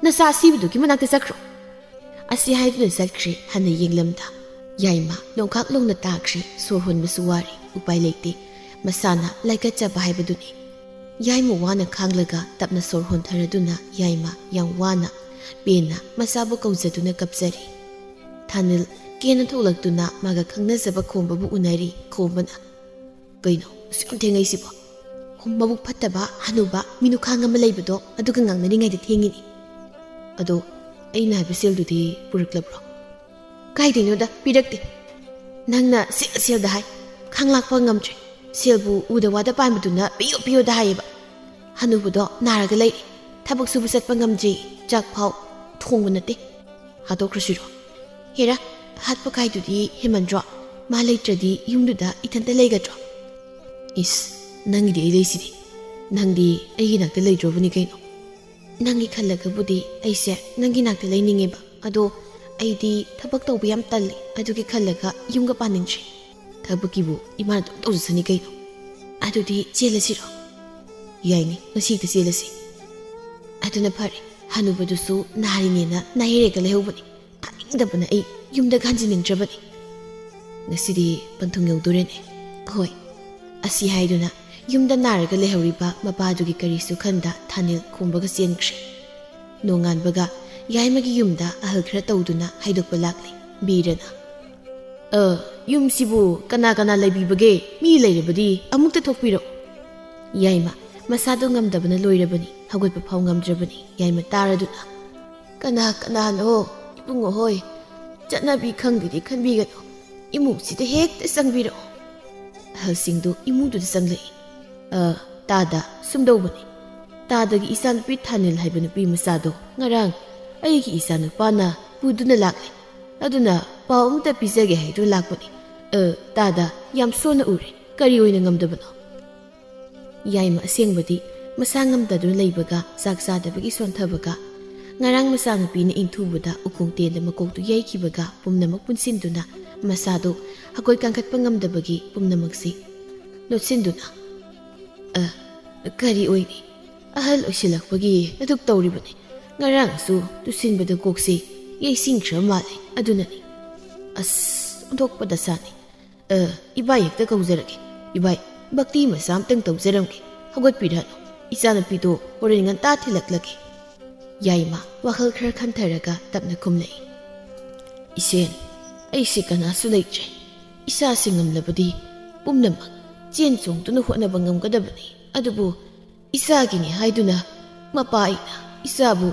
ꯅꯆꯥ ꯑꯁꯤꯕꯗꯨꯒꯤ ꯃꯅꯥꯛꯇ ꯆꯠꯈ꯭ꯔꯣ꯫ ꯑꯁꯤ ꯍꯥꯏꯗꯨꯅ ꯆꯠꯈ꯭ꯔꯦ꯫ ꯍꯟꯅ ꯌꯦꯡꯂꯝꯗ ꯌꯥꯏꯃ ꯂꯣꯡꯈꯥꯛ ꯂꯣꯡꯅ ꯇꯥꯈ꯭ꯔꯦ꯫ ꯁꯣꯔ ꯍꯣꯟꯕꯁꯨ ꯋꯥꯔꯤ꯫ ꯎꯄꯥꯏ ꯂꯩꯇꯦ, ꯃꯁꯥꯅ ꯂꯥꯏꯀꯠꯆꯕ ꯍꯥꯏꯕꯗꯨꯅꯤ꯫ ꯌꯥꯏꯃ ꯋꯥꯅ ꯈꯥꯡꯂꯒ ꯇꯞꯅ ꯁꯣꯔ ꯍꯣꯟꯊꯔꯗꯨꯅ ꯌꯥꯏꯃ ꯌꯥꯝ ꯋꯥꯅ ꯄꯦꯟꯅ ꯃꯆꯥꯕꯨ ꯀꯧꯖꯗꯨꯅ ꯀꯞꯆꯔꯤ꯫ ꯊꯥꯅꯤꯜ ꯀꯦꯅ ꯊꯣꯛꯂꯛꯇꯨꯅ ꯃꯥꯒ ꯈꯪꯅꯖꯕ ꯈꯣꯝꯕꯕꯨ ꯎꯅꯔꯤ꯫ ꯈꯣꯝꯕꯅ, ꯀꯩꯅꯣ ꯑꯁꯨꯛ ꯊꯦꯡꯉꯩꯁꯤꯕꯣ? ꯃꯕꯨꯛ ꯐꯠꯇꯕ ꯍꯅꯨꯕ ꯃꯤꯅꯨꯈꯥꯡ ꯑꯃ ꯂꯩꯕꯗꯣ ꯑꯗꯨꯒ ꯉꯥꯡꯅꯔꯤꯉꯩꯗ ꯊꯦꯡꯉꯤꯅꯤ꯫ ꯑꯗꯣ ꯑꯩꯅ ꯍꯥꯏꯕ ꯁꯦꯜꯗꯨꯗꯤ ꯄꯨꯔꯛꯂꯕ꯭ꯔꯣ? ꯀꯥꯏꯗꯩꯅꯣꯗ, ꯄꯤꯔꯛꯇꯦ꯫ ꯅꯪꯅ ꯁꯦꯜꯗ ꯍꯥꯏ, ꯈꯥꯡꯂꯥꯛꯄ ꯉꯝꯗ꯭ꯔꯦ꯫ ꯁꯦꯜꯕꯨ ꯎꯗ ꯋꯥꯗ ꯄꯥꯟꯕꯗꯨꯅ ꯄꯤꯌꯣꯗ ꯍꯥꯏꯌꯦꯕ꯫ ꯍꯅꯨꯕꯗꯣ ꯅꯥꯔꯒ ꯂꯩꯔꯤ, ꯊꯕꯛ ꯁꯨꯕ ꯆꯠꯄ ꯉꯝꯗ꯭ꯔꯤ, ꯆꯥꯛ ꯐꯥꯎ ꯊꯣꯡꯕ ꯅꯠꯇꯦ꯫ ꯍꯥꯠꯇꯣꯛꯈ꯭ꯔꯁꯤꯔꯣ? ꯍꯦꯔꯥ, ꯍꯥꯠꯄ ꯀꯥꯏꯗꯨꯗꯤ ꯍꯦꯃꯟꯗ꯭ꯔꯣ? ꯃꯥ ꯂꯩꯇ꯭ꯔꯗꯤ ꯌꯨꯝꯗꯨꯗ ꯏꯊꯟꯇ ꯂꯩꯒꯗ꯭ꯔꯣ? ꯏꯁ, ꯅꯪꯒꯤꯗꯤ ꯑꯩ ꯂꯩꯁꯤꯗꯤ. ꯅꯪꯗꯤ ꯑꯩꯒꯤ ꯅꯥꯛꯇ ꯂꯩꯗ꯭ꯔꯣꯕꯅꯤ ꯀꯩꯅꯣ. ꯅꯪꯒꯤ ꯈꯜꯂꯒꯕꯨꯗꯤ ꯑꯩꯁꯦ ꯅꯪꯒꯤ ꯅꯥꯛꯇ ꯂꯩꯅꯤꯡꯉꯦꯕ. ꯑꯗꯣ ꯑꯩꯗꯤ ꯊꯕꯛ ꯇꯧꯕ ꯌꯥꯝ ꯇꯜꯂꯤ. ꯑꯗꯨꯒꯤ ꯈꯜꯂꯒ ꯌꯨꯝꯒ ꯄꯥꯅꯤꯡꯗ꯭ꯔꯤ. ꯊꯕꯛꯀꯤꯕꯨ ꯏꯃꯥꯅ ꯑꯗꯨꯝ ꯇꯧꯖꯁꯅꯤ ꯀꯩꯅꯣ. ꯑꯗꯨꯗꯤ ꯆꯦꯜꯂꯁꯤꯔꯣ? ꯌꯥꯏꯅꯦ, ꯉꯁꯤ ꯍꯦꯛꯇ ꯆꯦꯜꯂꯁꯤ. ꯑꯗꯨꯅ ꯐꯔꯦ. ꯍꯅꯨꯕꯗꯨꯁꯨ ꯅꯥꯔꯤꯅꯦꯅ ꯅꯥꯍꯩꯔꯒ ꯂꯩꯍꯧꯕꯅꯤ. ꯊꯥꯅꯤꯡꯗꯕꯅ ꯑꯩ ꯌꯨꯝꯗ ꯍꯟꯖꯤꯟꯅꯤꯡꯗ꯭ꯔꯕꯅꯤ. ꯉꯁꯤꯗꯤ ꯄꯟꯊꯨꯡ ꯌꯧꯗꯣꯔꯦꯅꯦ. ꯍꯣꯏ. ꯑꯁꯤ ꯍꯥꯏꯗꯨꯅ ꯌꯨꯝꯗ ꯅꯥꯔꯒ ꯂꯩꯍꯧꯔꯤꯕ ꯃꯄꯥꯗꯨꯒꯤ ꯀꯔꯤꯁꯨ ꯈꯟꯗ ꯊꯥꯅꯤꯜ ꯈꯣꯡꯕꯒ ꯆꯦꯟꯈ꯭ꯔꯦ. ꯅꯣꯡꯉꯥꯟꯕꯒ ꯌꯥꯏꯃꯒꯤ ꯌꯨꯝꯗ ꯑꯍꯜ ꯈꯔ ꯇꯧꯗꯨꯅ ꯍꯥꯏꯗꯣꯛꯄ ꯂꯥꯛꯂꯤ ꯕꯤꯔꯅ. ꯌꯨꯝꯁꯤꯕꯨ ꯀꯅꯥ ꯀꯅꯥ ꯂꯩꯕꯤꯕꯒꯦ? ꯃꯤ ꯂꯩꯔꯕꯗꯤ ꯑꯃꯨꯛꯇ ꯊꯣꯛꯄꯤꯔꯛꯎ. ꯌꯥꯏꯃ ꯃꯁꯥꯗꯣ ꯉꯝꯗꯕꯅ ꯂꯣꯏꯔꯕꯅꯤ. ꯍꯧꯒꯠꯄ ꯐꯥꯎ ꯉꯝꯗ꯭ꯔꯕꯅꯤ. ꯌꯥꯏꯃ ꯇꯥꯔꯗꯨꯅ, ꯀꯅꯥ ꯀꯅꯥꯅꯣ ꯏꯕꯨꯡꯉꯣ ꯍꯣꯏ? ꯆꯠꯅꯕꯤ ꯈꯪꯗꯦꯗꯤ ꯈꯟꯕꯤꯒꯅꯨ. ꯏꯃꯨꯡꯁꯤꯗ ꯍꯦꯛꯇ ꯆꯪꯕꯤꯔꯛꯑꯣ. ꯑꯍꯜꯁꯤꯡꯗꯨ ꯏꯃꯨꯡꯗꯨꯗ ꯆꯪꯂꯛꯏ. ꯇꯥꯗ ꯁꯨꯝꯗꯧꯕꯅꯤ. ꯇꯥꯗꯒꯤ ꯏꯆꯥꯅꯨꯄꯤ ꯊꯥꯅꯤꯜ ꯍꯥꯏꯕ ꯅꯨꯄꯤ ꯃꯆꯥꯗꯣ ꯉꯔꯥꯡ ꯑꯩꯒꯤ ꯏꯆꯥꯅꯨꯄꯥꯅ ꯄꯨꯗꯨꯅ ꯂꯥꯛꯂꯦ. ꯑꯗꯨꯅ ꯄꯥꯎ ꯑꯃꯇ ꯄꯤꯖꯒꯦ ꯍꯥꯏꯗꯨꯅ ꯂꯥꯛꯄꯅꯤ. ꯇꯥꯗ ꯌꯥꯝ ꯁꯣꯟꯅ ꯎꯔꯦ. ꯀꯔꯤ ꯑꯣꯏꯅ ꯉꯝꯗꯕꯅꯣ? ꯌꯥꯏꯃ ꯑꯁꯦꯡꯕꯗꯤ ꯃꯁꯥ ꯉꯝꯗꯗꯨꯅ ꯂꯩꯕꯒ ꯆꯥꯛ ꯆꯥꯗꯕꯒꯤ ꯁꯣꯟꯊꯕꯒ ꯉꯔꯥꯡ ꯃꯆꯥꯅꯨꯄꯤꯅ ꯏꯟꯊꯨꯕꯗ ꯎꯈꯣꯡꯇꯦꯟꯗ ꯃꯀꯣꯛꯇꯨ ꯌꯩꯈꯤꯕꯒ ꯄꯨꯝꯅꯃꯛ ꯄꯨꯟꯁꯤꯟꯗꯨꯅ ꯃꯁꯥꯗꯣ ꯍꯀꯣꯏ ꯀꯥꯡꯈꯠꯄ ꯉꯝꯗꯕꯒꯤ ꯄꯨꯝꯅꯃꯛꯁꯤ ꯂꯣꯠꯁꯤꯟꯗꯨꯅ, ꯀꯔꯤ ꯑꯣꯏꯅꯤ? ꯑꯍꯜ ꯑꯣꯏꯁꯤꯜꯂꯛꯄꯒꯤ ꯑꯗꯨꯛ ꯇꯧꯔꯤꯕꯅꯤ. ꯉꯔꯥꯡꯁꯨ ꯇꯨꯁꯤꯟꯕꯗ ꯀꯣꯛꯁꯤ ꯌꯩꯁꯤꯟꯈ꯭ꯔ ꯃꯥꯜꯂꯦ. ꯑꯗꯨꯅꯅꯤ. ꯑꯁ, ꯑꯣꯟꯊꯣꯛꯄ ꯗꯁꯥꯅꯤ. ꯏꯕꯥꯏ ꯍꯦꯛꯇ ꯀꯧꯖꯔꯒꯦ. ꯏꯕꯥꯏ, ꯚꯛꯇꯤ ꯃꯆꯥ ꯑꯃꯇꯪ ꯇꯧꯖꯔꯝꯒꯦ. ꯍꯧꯒꯠꯄꯤꯔꯛꯑꯅꯨ. ꯏꯆꯥꯅꯨꯄꯤꯗꯣ ꯍꯣꯔꯦꯟ ꯉꯟꯇꯥ ꯊꯤꯜꯂꯛꯂꯒꯦ. ꯌꯥꯏꯃ ꯋꯥꯈꯜ ꯈꯔ ꯈꯟꯊꯔꯒ ꯇꯞꯅ ꯈꯨꯝꯂꯛꯏ. ꯏꯆꯦꯟ, ꯑꯩꯁꯤ ꯀꯅꯥꯁꯨ ꯂꯩꯇ꯭ꯔꯦ. ꯏꯆꯥꯁꯤ ꯉꯝꯂꯕꯗꯤ ꯄꯨꯝꯅꯃꯛ ꯆꯦꯟ ꯆꯣꯡꯗꯨꯅ ꯍꯣꯠꯅꯕ ꯉꯝꯒꯗꯕꯅꯤ. ꯑꯗꯨꯕꯨ ꯏꯆꯥꯒꯤꯅꯤ ꯍꯥꯏꯗꯨꯅ ꯃꯄꯥ ꯑꯩꯅ ꯏꯆꯥꯕꯨ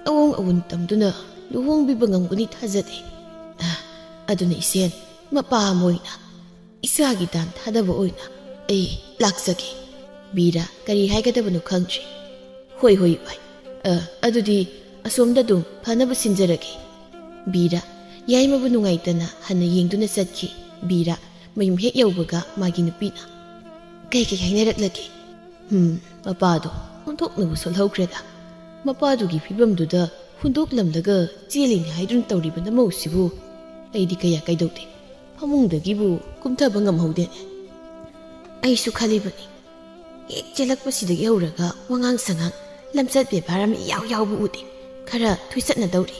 ꯑꯋꯣꯡ ꯑꯋꯨꯟ ꯇꯝꯗꯨꯅ ꯂꯨꯍꯣꯡꯕꯤꯕ ꯉꯝꯒꯅꯤ ꯊꯥꯖꯗꯦ. ꯑꯗꯨꯅ ꯏꯆꯦꯟ, ꯃꯄꯥ ꯑꯃ ꯑꯣꯏꯅ ꯏꯆꯥꯒꯤ ꯗꯥꯟ ꯊꯥꯗꯕ ꯑꯣꯏꯅ ꯑꯩ ꯂꯥꯛꯆꯒꯦ. ꯕꯤꯔꯥ ꯀꯔꯤ ꯍꯥꯏꯒꯗꯕꯅꯣ ꯈꯪꯗ꯭ꯔꯤ. ꯍꯣꯏ ꯍꯣꯏ ꯏꯕꯥꯏ. ꯑꯗꯨꯗꯤ ꯑꯁꯣꯝꯗ ꯑꯗꯨꯝ ꯐꯅꯕ ꯁꯤꯟꯖꯔꯒꯦ. ꯕꯤꯔꯥ ꯌꯥꯏꯃꯕꯨ ꯅꯨꯡꯉꯥꯏꯇꯅ ꯍꯟꯅ ꯌꯦꯡꯗꯨꯅ ꯆꯠꯈꯤ. ꯕꯤꯔꯥ ꯃꯌꯨꯝ ꯍꯦꯛ ꯌꯧꯕꯒ ꯃꯥꯒꯤ ꯅꯨꯄꯤꯅ, ꯀꯩ ꯍꯥꯏꯅꯔꯛꯂꯒꯦ? ꯃꯄꯥꯗꯣ ꯑꯣꯟꯊꯣꯛꯅꯕꯨ ꯁꯣꯜꯍꯧꯈ꯭ꯔꯦꯗ. ꯃꯄꯥꯗꯨꯒꯤ ꯐꯤꯕꯝꯗꯨꯗ ꯍꯨꯟꯗꯣꯛꯂꯝꯂꯒ ꯆꯦꯜꯂꯤꯅꯤ ꯍꯥꯏꯗꯨꯅ ꯇꯧꯔꯤꯕ ꯅꯃꯧꯁꯤꯕꯨ ꯑꯩꯗꯤ ꯀꯌꯥ ꯀꯩꯗꯧꯗꯦ. ꯐꯃꯨꯡꯗꯒꯤꯕꯨ ꯀꯨꯝꯊꯕ ꯉꯝꯍꯧꯗꯦꯅꯦ. ꯑꯩꯁꯨ ꯈꯜꯂꯤꯕꯅꯤ. ꯍꯦꯛ ꯆꯦꯜꯂꯛꯄꯁꯤꯗꯒꯤ ꯍꯧꯔꯒ ꯋꯥꯉꯥꯡ ꯁꯉꯥꯡ ꯂꯝꯆꯠ ꯕꯦꯕꯥꯔ ꯑꯃ ꯏꯌꯥꯎ ꯌꯥꯎꯕ ꯎꯗꯦ. ꯈꯔ ꯊꯨꯏꯁꯠꯅꯗꯧꯔꯤ.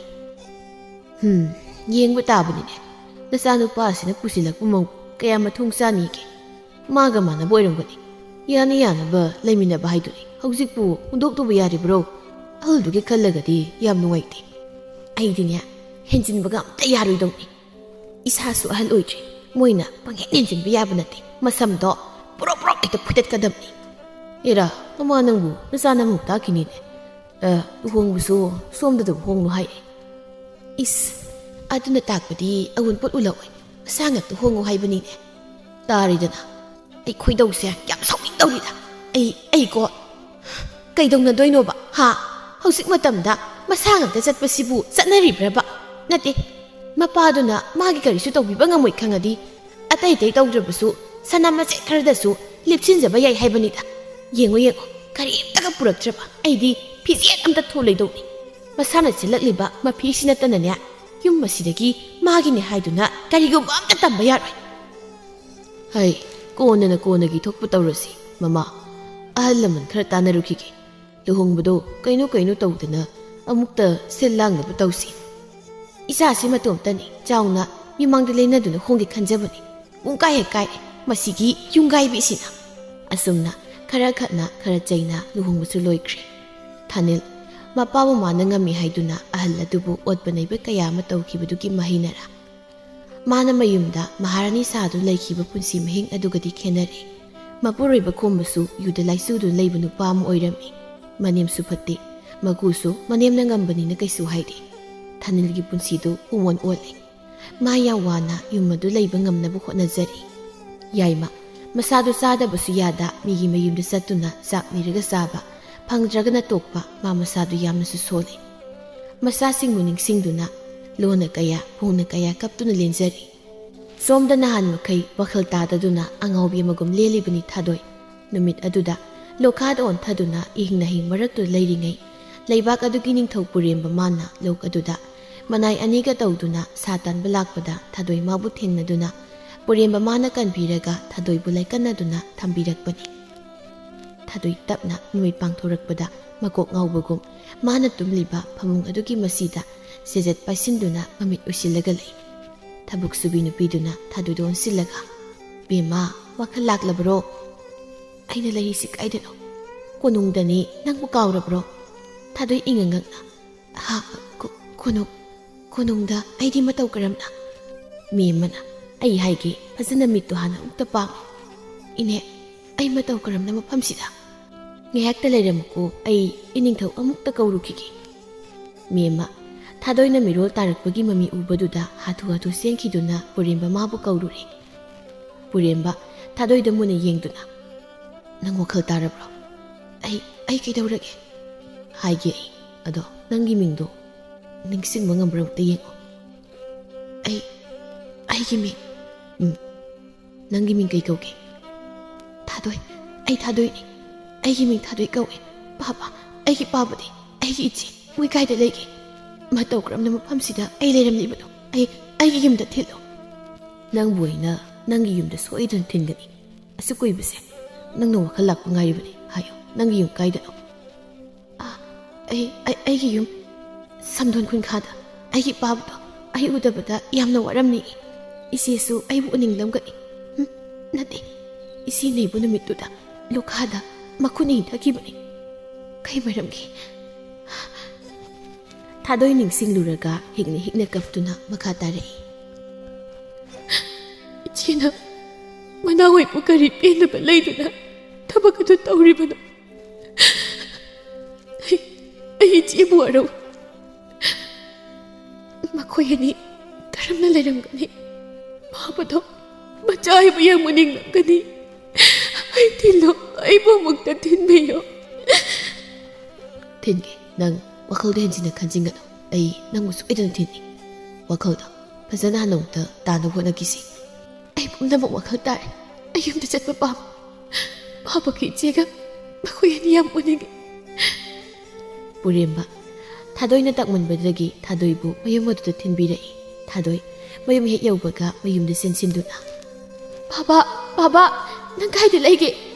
ꯌꯦꯡꯕ ꯇꯥꯕꯅꯤꯅꯦ. ꯅꯆꯥꯅꯨꯄꯥꯁꯤꯅ ꯄꯨꯁꯤꯜꯂꯛꯄ ꯃꯧ ꯀꯌꯥ ꯃꯊꯣꯡ ꯆꯥꯅꯤꯒꯦ? ꯃꯥꯒ ꯃꯥꯟꯅꯕ ꯑꯣꯏꯔꯝꯒꯅꯤ. ꯌꯥꯅ ꯌꯥꯅꯕ ꯂꯩꯃꯤꯟꯅꯕ ꯍꯥꯏꯗꯨꯅꯤ. ꯍꯧꯖꯤꯛꯄꯨ ꯍꯨꯟꯗꯣꯛꯇꯨꯕ ꯌꯥꯔꯤꯕ꯭ꯔꯣ? ꯑꯍꯜꯗꯨꯒꯤ ꯈꯜꯂꯒꯗꯤ ꯌꯥꯝ ꯅꯨꯡꯉꯥꯏꯇꯦ. ꯑꯩꯗꯤꯅꯦ ꯍꯦꯟꯖꯤꯟꯕꯒ ꯑꯝꯇ ꯌꯥꯔꯣꯏꯗꯧꯅꯤ. ꯏꯁꯥꯁꯨ ꯑꯍꯜ ꯑꯣꯏꯗ꯭ꯔꯤ. ꯃꯣꯏꯅ ꯄꯪꯍꯦꯟ ꯍꯦꯟꯖꯤꯟꯕ ꯌꯥꯕ ꯅꯠꯇꯦ. ꯃꯁꯝꯗꯣ ꯄꯨꯔꯣꯛ ꯄꯨꯔꯣꯛ ꯍꯦꯛꯇ ꯐꯨꯗꯠꯀꯗꯕꯅꯤ. ꯑꯦꯔꯥ, ꯃꯃꯥ ꯅꯪꯕꯨ ꯅꯆꯥꯅꯃꯨꯛ ꯇꯥꯛꯈꯤꯅꯤꯅꯦ. ꯂꯨꯍꯣꯡꯕꯁꯨ ꯁꯣꯝꯗꯗꯕꯨ ꯍꯣꯡꯅꯨ ꯍꯥꯏ. ꯏꯁ, ꯑꯗꯨꯅ ꯇꯥꯛꯄꯗꯤ ꯑꯎꯟꯄꯣꯠ ꯎꯜꯂꯛꯑꯣꯏ. ꯃꯁꯥ ꯉꯥꯛꯇ ꯍꯣꯡꯉꯨ ꯍꯥꯏꯕꯅꯤꯅꯦ. ꯇꯥꯔꯤꯗꯅ ꯑꯩ ꯈꯣꯏꯗꯧꯁꯦ ꯌꯥꯝ ꯁꯥꯎꯅꯤꯡꯗꯧꯔꯤꯗ. ꯑꯩꯀꯣ ꯀꯩꯗꯧꯅꯗꯣꯏꯅꯣꯕ? ꯍꯧꯖꯤꯛ ꯃꯇꯝꯗ ꯃꯁꯥ ꯉꯥꯛꯇ ꯆꯠꯄꯁꯤꯕꯨ ꯆꯠꯅꯔꯤꯕ꯭ꯔꯕ? ꯅꯠꯇꯦ. ꯃꯄꯥꯗꯨꯅ ꯃꯥꯒꯤ ꯀꯔꯤꯁꯨ ꯇꯧꯕꯤꯕ ꯉꯝꯃꯣꯏ ꯈꯪꯉꯗꯤ ꯑꯇꯩ ꯇꯧꯗ꯭ꯔꯕꯁꯨ ꯁꯅꯥ ꯃꯆꯦꯠ ꯈꯔꯗꯁꯨ ꯂꯦꯞꯁꯤꯟꯖꯕ ꯌꯥꯏ ꯍꯥꯏꯕꯅꯤꯗ. ꯌꯦꯡꯉꯣ ꯀꯔꯤꯝꯇꯒ ꯄꯨꯔꯛꯇ꯭ꯔꯕ ꯑꯩꯗꯤ ꯐꯤꯖꯦꯠ ꯑꯝꯇ ꯊꯣꯛꯂꯣꯏꯗꯧꯅꯤ. ꯃꯁꯥꯅ ꯆꯦꯜꯂꯛꯂꯤꯕ ꯃꯐꯤꯁꯤ ꯅꯠꯇꯅꯅꯦ ꯌꯨꯝ ꯑꯁꯤꯗꯒꯤ ꯃꯥꯒꯤꯅꯦ ꯍꯥꯏꯗꯨꯅ ꯀꯔꯤꯒꯨꯝꯕ ꯑꯝꯇ ꯇꯝꯕ ꯌꯥꯔꯣꯏ. ꯍꯩ, ꯀꯣꯟꯅꯒꯤ ꯊꯣꯛꯄ ꯇꯧꯔꯁꯤ ꯃꯃꯥ. ꯑꯍꯜ ꯂꯃꯟ ꯈꯔ ꯇꯥꯟꯅꯔꯨꯈꯤꯒꯦ. ꯂꯨꯍꯣꯡꯕꯗꯣ ꯀꯩꯅꯣ ꯇꯧꯗꯅ ꯑꯃꯨꯛꯇ ꯁꯤꯜ ꯂꯥꯡꯅꯕ ꯇꯧꯁꯤ. ꯏꯆꯥꯁꯤ ꯃꯇꯣꯝꯇꯅꯤ. ꯆꯥꯎꯅ ꯃꯤꯃꯥꯡꯗ ꯂꯩꯅꯗꯨꯅ ꯍꯣꯡꯒꯦ ꯈꯟꯖꯕꯅꯤ. ꯄꯨꯡꯀꯥꯏ ꯍꯦꯛ ꯀꯥꯏꯔꯦ ꯃꯁꯤꯒꯤ ꯌꯨꯝꯒꯥꯏꯕꯤꯁꯤꯅ. ꯑꯁꯨꯝꯅ ꯈꯔ ꯈꯠꯅ ꯈꯔ ꯆꯩꯅ ꯂꯨꯍꯣꯡꯕꯁꯨ ꯂꯣꯏꯈ꯭ꯔꯦ. ꯊꯥꯅꯤꯜ ꯃꯄꯥ ꯃꯃꯥꯅ ꯉꯝꯃꯤ ꯍꯥꯏꯗꯨꯅ ꯑꯍꯜ ꯑꯗꯨꯕు ꯑꯣꯠꯄ ꯅꯩꯕ ꯀꯌా ꯑꯃ ꯇꯧꯈꯤꯕꯗꯨꯒꯤ ꯃꯍꯩꯅꯔꯥ ꯃꯥꯅ ꯃꯌꯨꯝꯗ ꯃꯍꯥꯔꯥꯅꯤ ꯁꯥꯗꯨꯅ ꯂꯩꯈꯤꯕ ꯄꯨꯟꯁꯤ ꯃꯍꯤꯡ ꯑꯗꯨꯒꯗꯤ ꯈꯦꯟꯅꯔꯦ. ꯃꯄꯨꯔꯣꯏꯕ ꯈꯣꯝꯕꯁꯨ ꯌꯨꯗ ꯂꯥꯏꯆꯨꯗꯨꯅ ꯂꯩꯕ ꯅꯨꯄꯥ ꯑꯃ ꯑꯣꯏꯔꯝꯃꯤ. ꯃꯅꯦꯝꯁꯨ ꯐꯠꯇꯦ. ꯃꯒꯨꯁꯨ ꯃꯅꯦꯝꯅ ꯉꯝꯕꯅꯤꯅ ꯀꯩꯁꯨ ꯍꯥꯏꯗꯦ. ꯊꯥꯅꯤꯜꯒꯤ ꯄꯨꯟꯁꯤꯗꯨ ꯎꯃꯣꯟ ꯑꯣꯜꯂꯦ. ꯃꯥ ꯌꯥꯝ ꯋꯥꯅ ꯌꯨꯝ ꯑꯗꯨ ꯂꯩꯕ ꯉꯝꯅꯕ ꯍꯣꯠꯅꯖꯔꯤ. ꯌꯥꯏꯃ ꯃꯁꯥꯗꯨ ꯆꯥꯗꯕꯁꯨ ꯌꯥꯗ ꯃꯤꯒꯤ ꯃꯌꯨꯝꯗ ꯆꯠꯇꯨꯅ ꯆꯥꯛ ꯅꯤꯔꯒ ꯆꯥꯕ, ꯐꯪꯗ꯭ꯔꯒꯅ ꯇꯣꯛꯄ. ꯃꯥ ꯃꯁꯥꯗꯨ ꯌꯥꯝꯅꯁꯨ ꯁꯣꯜꯂꯤ. ꯃꯆꯥꯁꯤꯡꯕꯨ ꯅꯤꯡꯁꯤꯡꯗꯨꯅ ꯂꯣꯟꯅ ꯀꯌꯥ ꯐꯣꯡꯅ ꯀꯌꯥ ꯀꯞꯇꯨꯅ ꯂꯦꯟꯖꯔꯤ. ꯑꯁꯣꯝꯗ ꯅꯍꯥꯟ ꯃꯈꯩ ꯋꯥꯈꯜ ꯇꯥꯗꯗꯨꯅ ꯑꯉꯥꯎꯕꯤ ꯑꯃꯒꯨꯝ ꯂꯦꯜꯂꯤꯕꯅꯤ ꯊꯥꯗꯣꯏ꯫ ꯅꯨꯃꯤꯠ ꯑꯗꯨꯗ ꯂꯣꯈꯥꯗ ꯑꯣꯟꯊꯗꯨꯅ ꯏꯍꯤꯡ ꯅꯥꯍꯤꯡ ꯃꯔꯛꯇꯨꯗ ꯂꯩꯔꯤꯉꯩ ꯂꯩꯕꯥꯛ ꯑꯗꯨꯒꯤ ꯅꯤꯡꯊꯧ ꯄꯨꯔꯦꯝꯕ ꯃꯥꯅ ꯂꯣꯛ ꯑꯗꯨꯗ ꯃꯅꯥꯏ ꯑꯅꯤꯒ ꯇꯧꯗꯨꯅ ꯁꯥ ꯇꯥꯟꯕ ꯂꯥꯛꯄꯗ ꯊꯥꯗꯣꯏ ꯃꯥꯕꯨ ꯊꯦꯡꯅꯗꯨꯅ ꯄꯨꯔꯦꯝꯕ ꯃꯥꯅ ꯀꯟꯕꯤꯔꯒ ꯊꯥꯗꯣꯏꯕꯨ ꯂꯩꯀꯟꯅꯗꯨꯅ ꯊꯝꯕꯤꯔꯛꯄꯅꯤ꯫ ꯊꯥꯗꯣꯏ ꯇꯞꯅ ꯃꯃꯤꯠ ꯄꯥꯡꯊꯣꯔꯛꯄꯗ ꯃꯀꯣꯛ ꯉꯥꯎꯕꯒꯨꯝ ꯃꯥꯅ ꯇꯨꯝꯂꯤꯕ ꯐꯃꯨꯡ ꯑꯗꯨꯒꯤ ꯃꯁꯤꯗ ꯁꯦꯖꯦꯠ ꯄꯥꯏꯁꯤꯟꯗꯨꯅ ꯃꯃꯤꯠ ꯎꯏꯁꯤꯜꯂꯒ ꯂꯩ꯫ ꯊꯕꯛ ꯁꯨꯕꯤ ꯅꯨꯄꯤꯗꯨꯅ ꯊꯥꯗꯣꯏꯗ ꯑꯣꯟꯁꯤꯜꯂꯒ "ꯕꯦꯝꯃ, ꯋꯥꯈꯜ ꯂꯥꯛꯂꯕ꯭ꯔꯣ? ꯑꯩꯅ ꯂꯩꯔꯤꯁꯤ ꯀꯥꯏꯗꯅꯣ? ꯀꯣꯅꯨꯡꯗꯅꯤ, ꯅꯪꯕꯨ ꯀꯥꯎꯔꯕ꯭ꯔꯣ?" ꯊꯥꯗꯣꯏ ꯏꯉꯛꯉꯛꯅ "ꯀꯣꯅꯨꯡꯗ ꯑꯩꯗꯤ ꯃꯇꯧ ꯀꯔꯝꯅ?" ꯃꯦꯝꯃꯅ "ꯑꯩ ꯍꯥꯏꯒꯦ, ꯐꯖꯅ ꯃꯤꯠꯇꯨ ꯍꯥꯟꯅ ꯑꯃꯨꯛꯇ ꯄꯥꯡꯉꯨ." "ꯏꯅꯦ, ꯑꯩ ꯃꯇꯧ ꯀꯔꯝꯅ ꯃꯐꯝꯁꯤꯗ?" "ꯉꯥꯏꯍꯥꯛꯇ ꯂꯩꯔꯝꯃꯨꯀꯣ, ꯑꯩ ꯏꯅꯤꯡꯊꯧ ꯑꯃꯨꯛꯇ ꯀꯧꯔꯨꯈꯤꯒꯦ." ꯃꯦꯝꯃ ꯊꯥꯗꯣꯏꯅ ꯃꯤꯔꯣꯜ ꯇꯥꯔꯛꯄꯒꯤ ꯃꯃꯤ ꯎꯕꯗꯨꯗ ꯍꯥꯊꯨ ꯍꯥꯊꯨ ꯆꯦꯟꯈꯤꯗꯨꯅ ꯄꯨꯔꯦꯝꯕ ꯃꯥꯕꯨ ꯀꯧꯔꯨꯔꯦ꯫ ꯄꯨꯔꯦꯝꯕ ꯊꯥꯗꯣꯏꯗ ꯃꯨꯟꯅ ꯌꯦꯡꯗꯨꯅ "ꯅꯪ ꯋꯥꯈꯜ ꯇꯥꯔꯕ꯭ꯔꯣ?" ꯑꯩ ꯀꯩꯗꯧꯔꯒꯦ?" "ꯍꯥꯏꯒꯦ ꯑꯩ, ꯑꯗꯣ ꯅꯪꯒꯤ ꯃꯤꯡꯗꯣ ꯅꯤꯡꯁꯤꯡꯕ ꯉꯝꯕ꯭ꯔꯥ ꯑꯝꯇ ꯌꯦꯡꯉꯣ." "ꯑꯩꯒꯤ ꯃꯤꯡ?" "ꯅꯪꯒꯤ ꯃꯤꯡ ꯀꯩ ꯀꯧꯒꯦ?" "ꯊꯥꯗꯣꯏ, ꯑꯩ ꯊꯥꯗꯣꯏꯅꯤ. ꯑꯩꯒꯤ ꯃꯤꯡ ꯊꯥꯗꯣꯏ ꯀꯧꯏ꯫ ꯄꯥꯕ, ꯑꯩꯒꯤ ꯄꯥꯕꯗꯤ, ꯑꯩꯒꯤ ꯏꯆꯦ, ꯃꯣꯏ ꯀꯥꯏꯗ ꯂꯩꯒꯦ? ꯃꯇꯧ ꯀꯔꯝꯅ ꯃꯐꯝꯁꯤꯗ ꯑꯩ ꯂꯩꯔꯝꯂꯤꯕꯅꯣ? ꯑꯩꯒꯤ ꯌꯨꯝꯗ ꯊꯤꯜꯂꯣ." "ꯅꯪꯕꯨ ꯑꯩꯅ ꯅꯪꯒꯤ ꯌꯨꯝꯗ ꯁꯣꯏꯗꯅ ꯊꯤꯟꯒꯅꯤ. ꯑꯁꯨꯛ ꯀꯨꯏꯕꯁꯦ ꯅꯪꯅ ꯋꯥꯈꯜ ꯂꯥꯛꯄ ꯉꯥꯏꯔꯤꯕꯅꯤ. ꯍꯥꯏꯌꯣ, ꯅꯪꯒꯤ ꯌꯨꯝ ꯀꯥꯏꯗꯅꯣ?" ꯑꯩꯒꯤ ꯌꯨꯝ ꯁꯝꯗꯣꯟ ꯈꯨꯟꯈꯥꯗ. ꯑꯩꯒꯤ ꯄꯥꯕꯗꯣ ꯑꯩ ꯎꯗꯕꯗ ꯌꯥꯝꯅ ꯋꯥꯔꯝꯅꯤ. ꯏꯆꯦꯁꯨ ꯑꯩꯕꯨ ꯎꯅꯤꯡꯂꯝꯒꯅꯤ." "ꯅꯠꯇꯦ, ꯏꯆꯦ ꯂꯩꯕ ꯅꯨꯃꯤꯠꯇꯨꯗ ꯂꯣꯈꯥꯗ ꯃꯈꯨꯠꯅ ꯏꯟꯊꯈꯤꯕꯅꯤ." "ꯀꯩ ꯃꯔꯝꯒꯤ?" ꯊꯥꯗꯣꯏ ꯅꯤꯡꯁꯤꯡꯂꯨꯔꯒ ꯍꯤꯛꯅ ꯍꯤꯛꯅ ꯀꯞꯇꯨꯅ ꯃꯈꯥ ꯇꯥꯔꯛꯏ꯫ "ꯏꯆꯦꯅ ꯃꯅꯥꯎꯍꯣꯏꯕꯨ ꯀꯔꯤ ꯄꯦꯟꯗꯕ ꯂꯩꯗꯨꯅ ꯊꯕꯛ ꯑꯗꯨ ꯇꯧꯔꯤꯕꯅꯣ? ꯑꯩ ꯏꯆꯦꯕꯨ ꯋꯥꯔꯧ. ꯃꯈꯣꯏ ꯑꯅꯤ ꯀꯔꯝꯅ ꯂꯩꯔꯝꯒꯅꯤ? ꯄꯥꯕꯗꯣ ꯃꯆꯥ ꯑꯩꯕꯨ ꯌꯥꯝ ꯎꯅꯤꯡꯂꯝꯒꯅꯤ. ꯑꯩ ꯊꯤꯜꯂꯣ, ꯑꯩꯕꯨ ꯑꯃꯨꯛꯇ ꯊꯤꯟꯕꯤꯌꯣ." "ꯊꯤꯟꯒꯦ. ꯅꯪ ꯋꯥꯈꯜꯗ ꯍꯦꯟꯖꯤꯟꯅ ꯈꯟꯖꯤꯟꯒꯅꯨ. ꯑꯩ ꯅꯪꯕꯨ ꯁꯣꯏꯗꯅ ꯊꯤꯟꯅꯤ. ꯋꯥꯈꯜꯗ ꯐꯖꯅ ꯍꯥꯟꯅ ꯑꯃꯨꯛꯇ ꯇꯥꯅꯕ ꯍꯣꯠꯅꯈꯤꯁꯤ." "ꯑꯩ ꯄꯨꯝꯅꯃꯛ ꯋꯥꯈꯜ ꯇꯥꯔꯦ. ꯑꯩ ꯌꯨꯝꯗ ꯆꯠꯄ ꯄꯥꯝꯃꯤ. ꯄꯥꯕꯒꯤ ꯏꯆꯦꯒ ꯃꯈꯣꯏ ꯑꯅꯤ ꯌꯥꯝ ꯎꯅꯤꯡꯉꯤ." ꯄꯨꯔꯦꯝꯕ ꯊꯥꯗꯣꯏꯅ ꯇꯥꯛꯃꯟꯕꯗꯒꯤ ꯊꯥꯗꯣꯏꯕꯨ ꯃꯌꯨꯝ ꯑꯗꯨꯗ ꯊꯤꯟꯕꯤꯔꯛꯏ꯫ ꯊꯥꯗꯣꯏ ꯃꯌꯨꯝ ꯍꯦꯛ ꯌꯧꯕꯒ ꯃꯌꯨꯝꯗ ꯆꯦꯟꯁꯤꯟꯗꯨꯅ "ꯕꯥꯕꯥ, ꯅꯪ ꯀꯥꯏꯗ ꯂꯩꯒꯦ?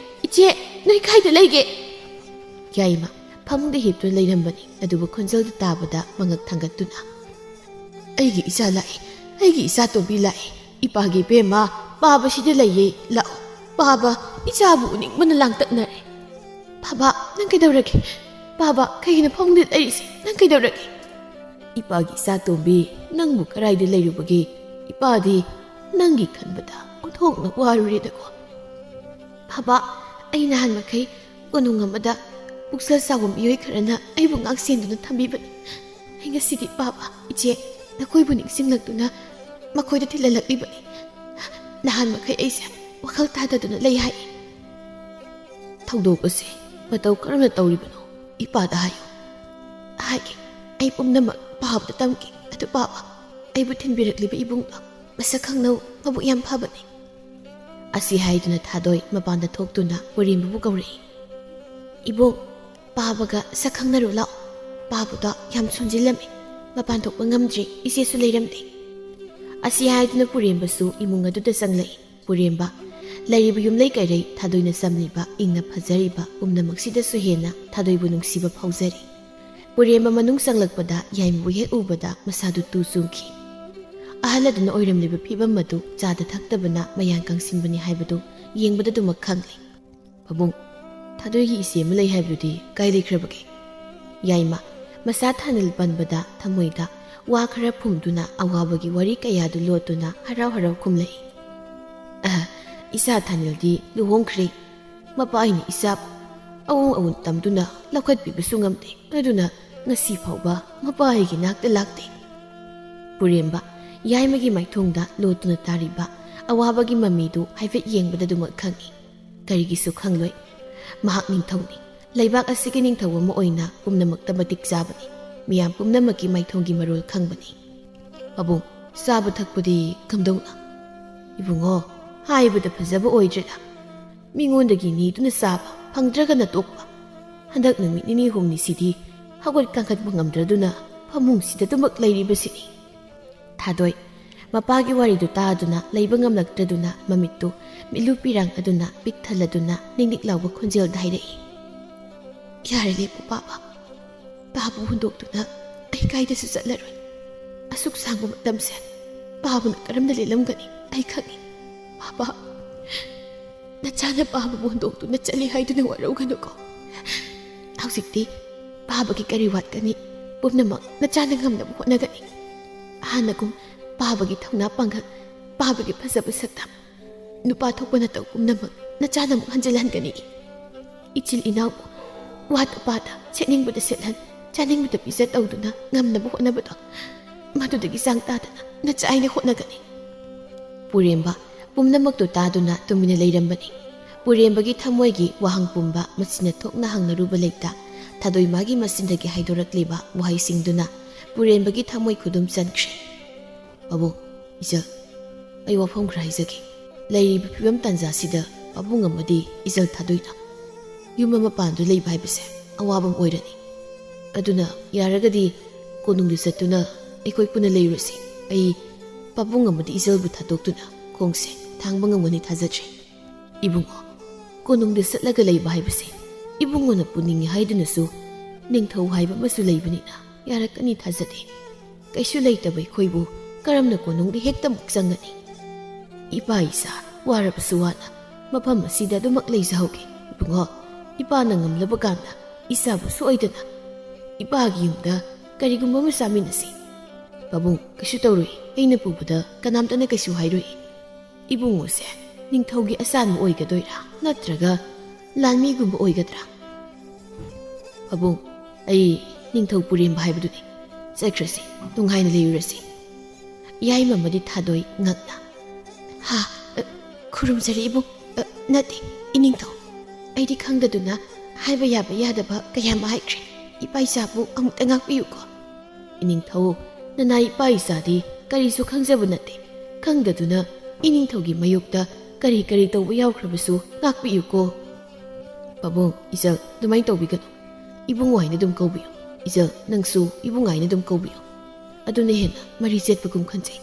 ꯏꯆꯦ, ꯅꯣꯏ ꯀꯥꯏꯗ ꯂꯩꯒꯦ?" ꯌꯥꯏꯃ ꯐꯃꯨꯡꯗ ꯍꯤꯞꯇꯨꯅ ꯂꯩꯔꯝꯕꯅꯤ, ꯑꯗꯨꯕꯨ ꯈꯣꯟꯖꯦꯜꯗꯨ ꯇꯥꯕꯗ ꯃꯉꯛ ꯊꯥꯡꯒꯠꯇꯨꯅ "ꯑꯩꯒꯤ ꯏꯆꯥ ꯂꯥꯛꯏ. ꯑꯩꯒꯤ ꯏꯆꯥ ꯇꯣꯝꯕꯤ ꯂꯥꯛꯏ. ꯏꯄꯥꯒꯤ ꯕꯦꯝꯃ, ꯄꯥꯕ ꯁꯤꯗ ꯂꯩꯌꯦ. ꯂꯥꯛꯑꯣ. ꯄꯥꯕ, ꯏꯆꯥꯕꯨ ꯎꯅꯤꯡꯕꯅ ꯂꯥꯡꯇꯛꯅꯔꯦ." "ꯕꯥꯕꯥ, ꯅꯪ ꯀꯩꯗꯧꯔꯒꯦ? ꯕꯥꯕꯥ, ꯀꯩꯒꯤꯅꯣ ꯐꯃꯨꯡꯗ ꯂꯩꯔꯤꯁꯦ? ꯅꯪ ꯀꯩꯗꯧꯔꯒꯦ?" "ꯏꯄꯥꯒꯤ ꯏꯆꯥ ꯇꯣꯝꯕꯤ, ꯅꯪꯕꯨ ꯀꯔꯥꯏꯗ ꯂꯩꯔꯨꯕꯒꯦ? ꯏꯄꯥꯗꯤ ꯅꯪꯒꯤ ꯈꯟꯕꯗ ꯑꯣꯟꯊꯣꯛꯅ ꯋꯥꯔꯨꯔꯦꯗꯀꯣ." "ꯕꯥꯕꯥ, ꯑꯩ ꯅꯍꯥꯟ ꯃꯈꯩ ꯀꯣꯅꯨꯡ ꯑꯃꯗ ꯄꯨꯛꯆꯦꯜ ꯆꯥꯎꯕ ꯃꯤꯑꯣꯏ ꯈꯔꯅ ꯑꯩꯕꯨ ꯉꯥꯛꯁꯦꯟꯗꯨꯅ ꯊꯝꯕꯤꯕꯅꯤ. ꯑꯩ ꯉꯁꯤꯗꯤ ꯄꯥꯕ, ꯏꯆꯦ, ꯅꯈꯣꯏꯕꯨ ꯅꯤꯡꯁꯤꯡꯂꯛꯇꯨꯅ ꯃꯈꯣꯏꯗ ꯊꯤꯜꯍꯜꯂꯛꯂꯤꯕꯅꯤ. ꯅꯍꯥꯟ ꯃꯈꯩ ꯑꯩꯁꯦ ꯋꯥꯈꯜ ꯇꯥꯗꯗꯨꯅ ꯂꯩ ꯍꯥꯏ. ꯊꯧꯗꯣꯛ ꯑꯁꯤ ꯃꯇꯧ ꯀꯔꯝꯅ ꯇꯧꯔꯤꯕꯅꯣ? ꯏꯄꯥꯗ ꯍꯥꯏꯌꯨ." "ꯍꯥꯏꯒꯦ. ꯑꯩ ꯄꯨꯝꯅꯃꯛ ꯄꯥꯕꯗ ꯇꯝꯒꯦ. ꯑꯗꯨ ꯄꯥꯕ, ꯑꯩꯕꯨ ꯊꯤꯟꯕꯤꯔꯛꯂꯤꯕ ꯏꯕꯨꯡꯗꯣ ꯃꯁꯛ ꯈꯪꯅꯧ, ꯃꯕꯨꯛ ꯌꯥꯝ ꯐꯕꯅꯤ." ꯑꯁꯤ ꯍꯥꯏꯗꯨꯅ ꯊꯥꯗꯣꯏ ꯃꯄꯥꯟꯗ ꯊꯣꯛꯇꯨꯅ ꯄꯨꯔꯦꯝꯕꯕꯨ ꯀꯧꯔꯛꯏ꯫ "ꯏꯕꯨꯡ, ꯄꯥꯕꯒ ꯁꯛ ꯈꯪꯅꯔꯨ ꯂꯥꯛꯑꯣ. ꯄꯥꯕꯗꯣ ꯌꯥꯝ ꯁꯣꯟꯖꯤꯜꯂꯝꯃꯤ. ꯃꯄꯥꯟ ꯊꯣꯛꯄ ꯉꯝꯗ꯭ꯔꯤ. ꯏꯆꯦꯁꯨ ꯂꯩꯔꯝꯗꯦ." ꯑꯁꯤ ꯍꯥꯏꯗꯨꯅ ꯄꯨꯔꯦꯝꯕꯁꯨ ꯏꯃꯨꯡ ꯑꯗꯨꯗ ꯆꯪꯂꯛꯏ꯫ ꯄꯨꯔꯦꯝꯕ ꯂꯩꯔꯤꯕ ꯌꯨꯝꯂꯩ ꯀꯩꯔꯩ ꯊꯥꯗꯣꯏꯅ ꯆꯝꯂꯤꯕ, ꯏꯪꯅ ꯐꯖꯔꯤꯕ ꯄꯨꯝꯅꯃꯛꯁꯤꯗꯁꯨ ꯍꯦꯟꯅ ꯊꯥꯗꯣꯏꯕꯨ ꯅꯨꯡꯁꯤꯕ ꯐꯥꯎꯖꯔꯤ꯫ ꯄꯨꯔꯦꯝꯕ ꯃꯅꯨꯡ ꯆꯪꯂꯛꯄꯗ ꯌꯥꯏꯃꯕꯨ ꯍꯦꯛ ꯎꯕꯗ ꯃꯁꯥꯗꯨ ꯇꯨ ꯆꯨꯡꯈꯤ꯫ ꯑꯍꯜ ꯑꯗꯨꯅ ꯑꯣꯏꯔꯝꯂꯤꯕ ꯐꯤꯕꯝ ꯑꯗꯨ ꯆꯥꯗ ꯊꯛꯇꯕꯅ ꯃꯌꯥꯡ ꯀꯪꯁꯤꯟꯕꯅꯤ ꯍꯥꯏꯕꯗꯨ ꯌꯦꯡꯕꯗ ꯑꯗꯨꯃꯛ ꯈꯪꯂꯤ꯫ "ꯄꯥꯕꯨꯡ, ꯊꯥꯗꯣꯏꯒꯤ ꯏꯆꯦ ꯑꯃ ꯂꯩ ꯍꯥꯏꯕꯗꯨꯗꯤ ꯀꯥꯏ ꯂꯩꯈ꯭ꯔꯕꯒꯦ?" ꯌꯥꯏꯃ ꯃꯁꯥ ꯊꯥꯅꯤꯜ ꯄꯟꯕꯗ ꯊꯃꯣꯏꯗ ꯋꯥ ꯈꯔ ꯐꯨꯝꯗꯨꯅ ꯑꯋꯥꯕꯒꯤ ꯋꯥꯔꯤ ꯀꯌꯥꯗꯨ ꯂꯣꯠꯇꯨꯅ ꯍꯔꯥꯎ ꯍꯔꯥꯎ ꯈꯨꯝꯂꯛꯏ꯫ "ꯏꯆꯥ ꯊꯥꯅꯤꯜꯗꯤ ꯂꯨꯍꯣꯡꯈ꯭ꯔꯦ. ꯃꯄꯥꯏꯅ ꯏꯆꯥꯕꯨ ꯑꯋꯨꯡ ꯑꯋꯨꯟ ꯇꯝꯗꯨꯅ ꯂꯧꯈꯠꯄꯤꯕꯁꯨ ꯉꯝꯗꯦ. ꯑꯗꯨꯅ ꯉꯁꯤ ꯐꯥꯎꯕ ꯃꯄꯥꯒꯤ ꯅꯥꯛꯇ ꯂꯥꯛꯇꯦ." ꯄꯨꯔꯦꯝꯕ ꯌꯥꯏꯃꯒꯤ ꯃꯥꯏꯊꯣꯡꯗ ꯂꯣꯠꯇꯨꯅ ꯇꯥꯔꯤꯕ ꯑꯋꯥꯕꯒꯤ ꯃꯃꯤꯗꯨ ꯍꯥꯏꯐꯦꯠ ꯌꯦꯡꯕꯗ ꯑꯗꯨꯃꯛ ꯈꯪꯏ꯫ ꯀꯔꯤꯒꯤꯁꯨ ꯈꯪꯂꯣꯏ? ꯃꯍꯥꯛ ꯅꯤꯡꯊꯧꯅꯤ. ꯂꯩꯕꯥꯛ ꯑꯁꯤꯒꯤ ꯅꯤꯡꯊꯧ ꯑꯃ ꯑꯣꯏꯅ ꯄꯨꯝꯅꯃꯛꯇ ꯃꯇꯤꯛ ꯆꯥꯕꯅꯤ. ꯃꯤꯌꯥꯝ ꯄꯨꯝꯅꯃꯛꯀꯤ ꯃꯥꯏꯊꯣꯡꯒꯤ ꯃꯔꯣꯜ ꯈꯪꯕꯅꯤ꯫ "ꯄꯥꯕꯨꯡ, ꯆꯥꯕ ꯊꯛꯄꯗꯤ ꯀꯝꯗꯧꯅ?" Ibungo, haibada fazaba oidreda. Mingondagi niduna saba, fangdragana tokpa. Handak namit nini humni sidi, hagwat kangkat mangamdraduna, pamung sida tumak lairibasini. Thadoy, mapagi waridu taaduna, laibang amlagdraduna, mamito, milupirang aduna, pikthaladuna, ningnik lawba khonjel dahirai. Yarele po papa. Babu hundokduna, ay kaydasu satlaroy. Asuk sangba matamse, babu na karamda lilamgani, ay khangi. Papa, nachana babu hundokduna chali haiduna waraw gano ko. Hausikti, babagi kariwat gani, pumnamak nachana ngamna buhona gani. Hanagum, babagi thawna pangak, babagi phasaba saktam. Nupa thokpa na taw pumnamak nachana muk hanjalan gani. Ichil inaw mo, wata pata, setningbada setlan, chaningbada pisa tawduna ngamna buhona bato. Madudagi sang tadana, nachayna hona gani. Puremba, pumnamakto taduna tumina layrambani. Purembagi thamoygi wahang pumba masina thokna hangnaruba leita thadoi magi masindagi haidorakliba wahaisingduna purembagi thamoy khudum chankhre babu ija ai wafam khaizagi lairiba phibam tanja sida abung amadi ijal thadoina yuma mapandu leiba haibase awabam oirani aduna yaragadi konungdu satuna ekoi puna leirasi ai pabung amadi ijalbu thadoktuna khongse thangba ngamani thajatre ibungo konungda satlaga leiba haibase ibungona puningi haidunasу ningthau haiba masu leibanina yarakani thajade kaisu leitabai khoibu karamna konungdi hekta mukchangani ipa isa warabasu wana mafam asida dumak leijahauge ibungo ipa na ngamlaba kanda isabu soidana ipagi yumda karigumba masaminasi babung kaisu tawrui aina pubada kanamtana kaisu hairui ibungo se ꯅꯤꯡꯊꯧꯒꯤ ꯑꯁꯥꯟꯕ ꯑꯣꯏꯒꯗꯣꯏꯔꯥ ꯅꯠꯇ꯭ꯔꯒ ꯂꯥꯟꯃꯤꯒꯨꯝꯕ ꯑꯣꯏꯒꯗ꯭ꯔꯥ ꯄꯥꯕꯨꯡ ꯑꯩ ꯅꯤꯡꯊꯧ ꯄꯨꯔꯦꯝꯕ ꯍꯥꯏꯕꯗꯨꯅꯤ ꯆꯠꯈ꯭ꯔꯁꯤ ꯅꯨꯡꯉꯥꯏꯅ ꯂꯩꯔꯨꯔꯁꯤ ꯌꯥꯏꯃꯃꯗꯤ ꯊꯥꯗꯣꯏ ꯉꯛꯅ ꯍꯥ ꯈꯨꯔꯨꯝꯖꯔꯤ ꯏꯕꯨꯡ ꯅꯠꯇꯦ ꯏꯅꯤꯡꯊꯧ ꯑꯩꯗꯤ ꯈꯪꯗꯗꯨꯅ ꯍꯥꯏꯕ ꯌꯥꯕ ꯌꯥꯗꯕ ꯀꯌꯥꯝ ꯍꯥꯏꯈ꯭ꯔꯦ ꯏꯄꯥ ꯏꯆꯥꯕꯨ ꯑꯃꯨꯛꯇ ꯉꯥꯛꯄꯤꯌꯨꯀꯣ ꯏꯅꯤꯡꯊꯧ ꯅꯅꯥ ꯏꯄꯥ ꯏꯆꯥꯗꯤ ꯀꯔꯤꯁꯨ ꯈꯪꯖꯕ ꯅꯠꯇꯦ ꯈꯪꯗꯗꯨꯅ ꯏꯅꯤꯡꯊꯧꯒꯤ ꯃꯌꯣꯛꯇ ꯀꯔꯤ ꯀꯔꯤ ꯇꯧꯕ ꯌꯥꯎꯈ꯭ꯔꯕꯁꯨ ꯉꯥꯛꯄꯤꯌꯨꯀꯣ ꯄꯥꯕꯨꯡ ꯏꯆꯜ ꯑꯗꯨꯃꯥꯏꯅ ꯇꯧꯕꯤꯒꯅꯨ ꯏꯕꯨꯡ ꯍꯥꯏꯅ ꯑꯗꯨꯝ ꯀꯧꯕꯤꯌꯨ ꯏꯆꯜ ꯅꯪꯁꯨ ꯏꯕꯨꯡ ꯍꯥꯏꯅ ꯑꯗꯨꯝ ꯀꯧꯕꯤꯌꯨ ꯑꯗꯨꯅ ꯍꯦꯟꯅ ꯃꯔꯤ ꯆꯦꯠꯄꯒꯨꯝ ꯈꯟꯖꯩ